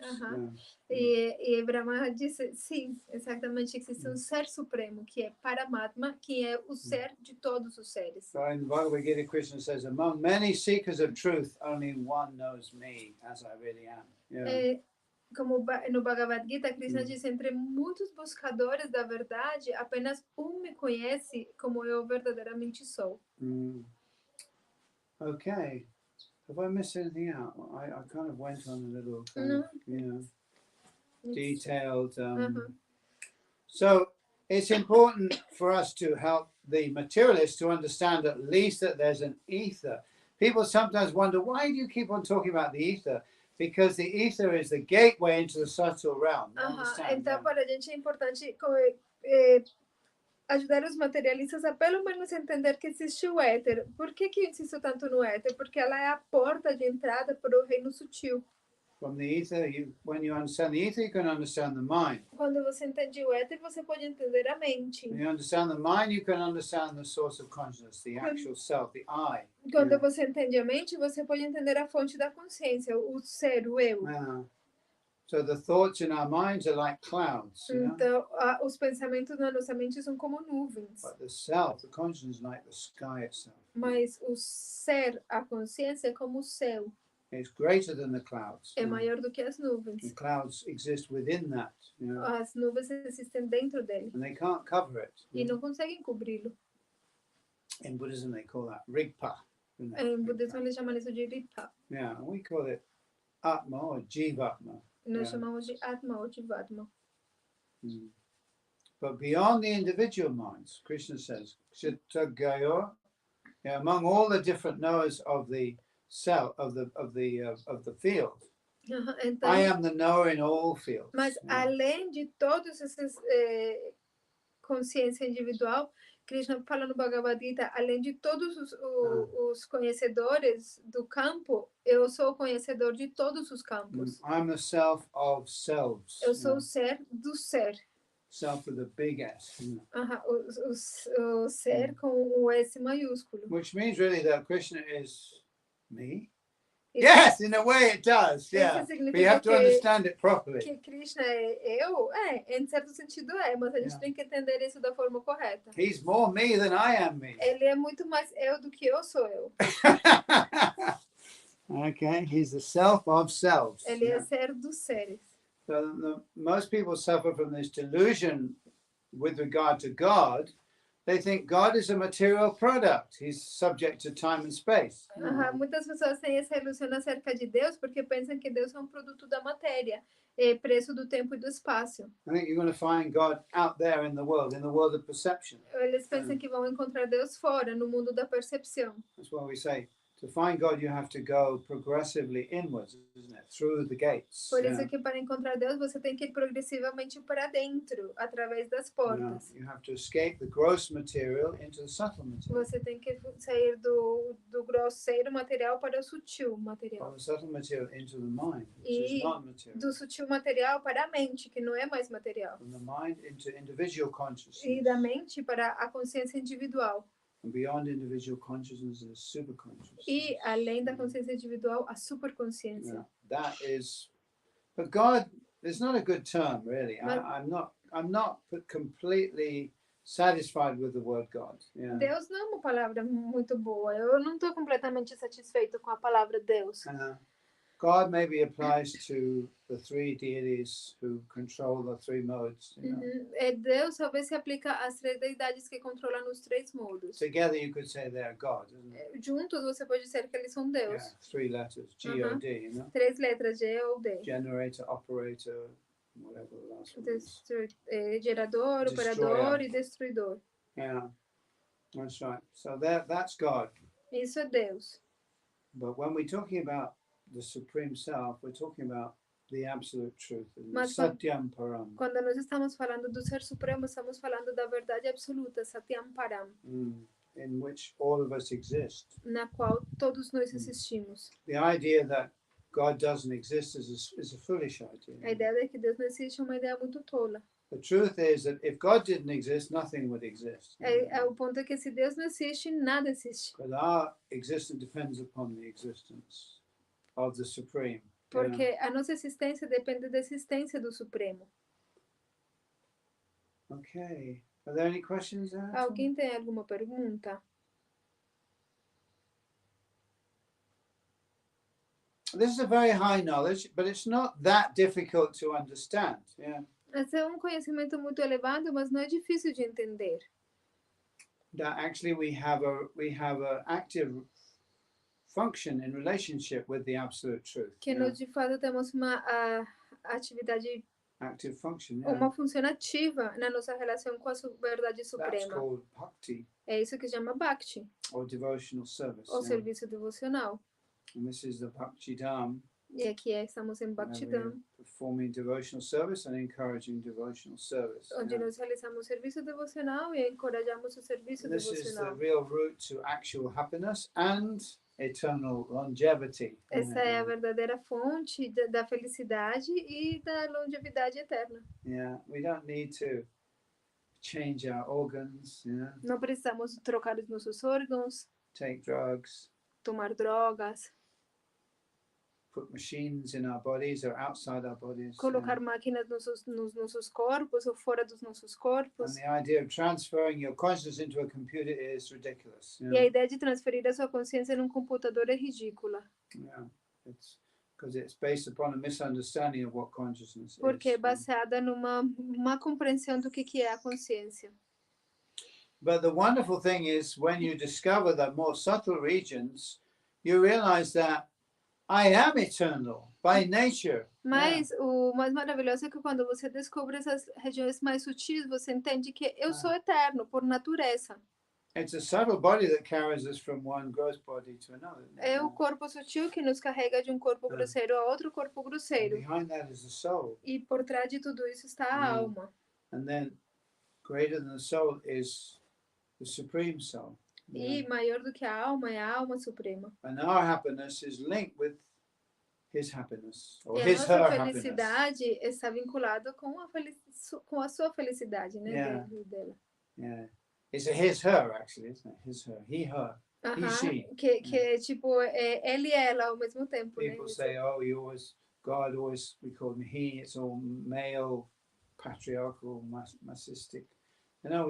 E Brahma disse, sim, exatamente, que existe um ser supremo, que é Paramatma, que é o ser de todos os seres. So in the Bhagavad Gita, Krishna says, among many seekers of truth, only one knows me as I really am. Yeah. Como no Bhagavad Gita, Krishna diz, entre muitos buscadores da verdade, apenas me conhece como eu verdadeiramente sou. Okay. Have I missed anything out? I kind of went on a little, detailed. So it's important for us to help the materialists to understand at least that there's an ether. People sometimes wonder, why do you keep on talking about the ether? Because the ether is the gateway into the subtle realm. Então, para a gente é importante ajudar os materialistas a pelo menos entender que existe o éter. Por que eu insisto tanto no éter? Porque ela é a porta de entrada para o reino sutil. From the ether, when you understand the ether, you can understand the mind. Quando você entende o éter, você pode entender a mente. When you understand the mind, you can understand the source of consciousness, the actual self, the I. Quando você entende a mente, você pode entender a fonte da consciência, o ser, o eu. So the thoughts in our minds are like clouds. Então, os pensamentos na nossa mente são como nuvens. But the self, the consciousness, is like the sky itself. Mas o ser, a consciência, é como o céu. It's greater than the clouds. É maior do que as nuvens. The clouds exist within that. As nuvens existem dentro dele. And they can't cover it. E não conseguem cobri-lo. In Buddhism, they call that rigpa. Em budismo, eles chamam isso de rigpa. Yeah, we call it atma or jivatma. Nós chamamos de atma ou jivatma. But beyond the individual minds, Krishna says, among all the different knowers of the self of the field. Então, I am the knower in all fields. mas além de todos esses consciência individual, Krishna fala no Bhagavad Gita, além de todos os conhecedores do campo, eu sou o conhecedor de todos os campos. I'm the self of selves. Eu sou o ser do ser. Self with a big S. O ser com o S maiúsculo. Which means really that Krishna is me. Yes, in a way it does. Yeah, but you have to understand it properly. Que Krishna é eu? Em certo sentido mas a gente tem que entender isso da forma correta. He's more me than I am me. Ele é muito mais eu do que eu sou eu. Okay, he's the self of selves. Ele é ser dos seres. So most people suffer from this delusion with regard to God. They think God is a material product. He's subject to time and space. Muitas pessoas têm essa ilusão acerca de Deus porque pensam que Deus é um produto da matéria, preço do tempo e do espaço. I think you're going to find God out there in the world of perception. Eles pensam que vão encontrar Deus fora, no mundo da percepção. That's why we say, to find God, you have to go progressively inwards, isn't it? Through the gates. Por isso que para encontrar Deus você tem que ir progressivamente para dentro, através das portas. You have to escape the gross material into the subtle material. Você tem que sair do grosseiro material para o sutil material. From the subtle material into the mind, which is not material. Do sutil material para a mente, que não é mais material. From the mind into individual consciousness. E da mente para a consciência individual. And beyond individual consciousness is superconsciousness. E além da consciência individual, a superconsciência. That is, but God is not a good term, really. I'm not completely satisfied with the word God. Yeah. Deus não é uma palavra muito boa. Eu não estou completamente satisfeito com a palavra Deus. God maybe applies to the three deities who control the three modes. Deus talvez se aplica às três deidades que controlam os três modos. Together you could say they're God, isn't it? Juntos você pode dizer que eles são Deus. Yeah, three letters, G-O-D, Três letras, G-O-D. Generator, operator, whatever the last one is. Gerador, operador e destruidor. Yeah, that's right. So that's God. Isso é Deus. But when we're talking about the Supreme Self, we're talking about the absolute truth, Satyam Param. Quando nós estamos falando do Ser Supremo, estamos falando da verdade absoluta, Satyam Param. In which all of us exist. Na qual todos nós existimos. The idea that God doesn't exist is a foolish idea. A ideia de que Deus não existe é uma ideia muito tola. The truth is that if God didn't exist, nothing would exist. O ponto é que se Deus não existe, nada existe. Because our existence depends upon the existence of the Supreme. Porque a nossa existência depende da existência do Supremo. Okay. Are there any questions there? Alguém tem alguma pergunta? This is a very high knowledge, but it's not that difficult to understand. Yeah. Esse é um conhecimento muito elevado, mas não é difícil de entender. That actually we have a active function in relationship with the absolute truth. Que nós de fato temos uma atividade, active function, uma função ativa na nossa relação com a verdade suprema. That's called bhakti. É isso que chama bhakti. Or devotional service. Ou serviço devocional. And this is the Bhakti Dham. E aqui estamos em Bhakti Dham. Performing devotional service and encouraging devotional service. Onde nós realizamos serviço devocional e encorajamos o serviço devocional. This is the real route to actual happiness and eternal longevity. Essa é a verdadeira fonte da felicidade e da longevidade eterna. Yeah, we don't need to change our organs. Yeah. Não precisamos trocar os nossos órgãos. Take drugs. Tomar drogas. Put machines in our bodies or outside our bodies. Colocar máquinas nos nossos corpos ou fora dos nossos corpos. And the idea of transferring your consciousness into a computer is ridiculous. E a ideia de transferir a sua consciência num computador é ridícula. Yeah, because it's based upon a misunderstanding of what consciousness Porque é is. baseada numa má compreensão do que é a consciência. But the wonderful thing is when you discover the more subtle regions, you realize that I am eternal by nature. Mas o mais maravilhoso é que quando você descobre essas regiões mais sutis, você entende que eu sou eterno por natureza. It's a subtle body that carries us from one gross body to another. É o corpo sutil que nos carrega de um corpo grosseiro a outro corpo And grosseiro. behind that is the soul. E por trás de tudo isso está a alma. And then greater than the soul is the supreme soul. E maior do que a alma é a alma suprema. And our happiness is linked with his happiness or E a his her nossa happiness. felicidade está vinculada com a sua felicidade, né? Yeah. Dele, dela. Yeah. It's a his her actually, isn't it? His her. He her. He she. Que é tipo ele e ela ao mesmo tempo, né? People say, oh, God always, we call him he, it's all male, patriarchal, masistic. You know,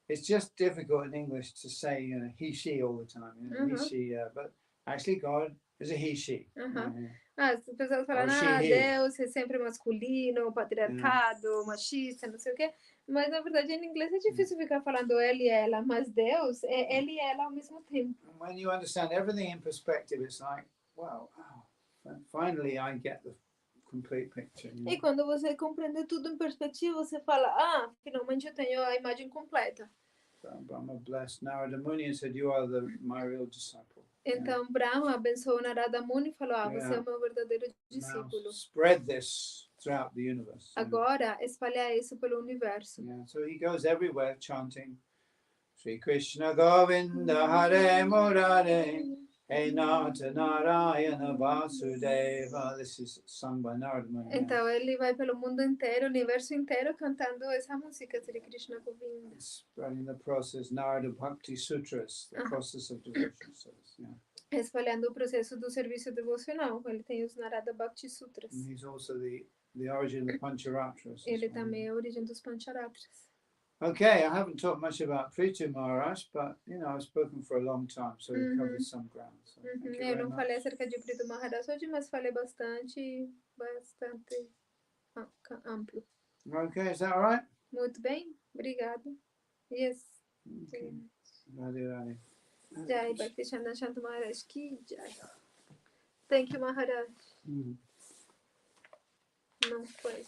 it's just difficult in English to say, you know, he, she all the time. You know, he, she, but actually God is a he, she. As pessoas falam, Deus é sempre masculino, patriarcado, machista, não sei o quê. Mas, na verdade, em inglês é difícil ficar falando ele e ela, mas Deus é ele e ela ao mesmo tempo. When you understand everything in perspective, it's like, wow, finally I get the complete picture. You know? E quando você compreende tudo em perspectiva, você fala, finalmente eu tenho a imagem completa. So Brahma blessed Narada Muni and said, you are my real disciple. Então, Brahma abençoou Narada Muni e falou, você é o meu verdadeiro discípulo. Now, spread this throughout the universe. Agora, espalhar isso pelo universo. So he goes everywhere chanting Sri Krishna Govinda Hare Murare Hey Nata Narayana Vasudeva. This is sung by Narada Muni. Então ele vai pelo mundo inteiro, universo inteiro, cantando essa música, Sri Krishna Govinda. Spreading the process, Narada Bhakti Sutras, the process of devotion service. Espalhando o processo do serviço devocional. Ele tem os Narada Bhakti Sutras. And he's also the origin of the Pancharatras. Ele também é a origem dos Pancharatras. Okay, I haven't talked much about Prithu Maharaj, but I've spoken for a long time, so we covered some ground. So thank you Eu não very falei much. acerca de Prithu Maharaj hoje, mas falei bastante amplo. Okay, is that all right? Muito bem, obrigada. Yes. Okay. Radhe, Radhe. Jai Bhakti Shanto Maharaj ki jai. Thank you, Maharaj. Não foi.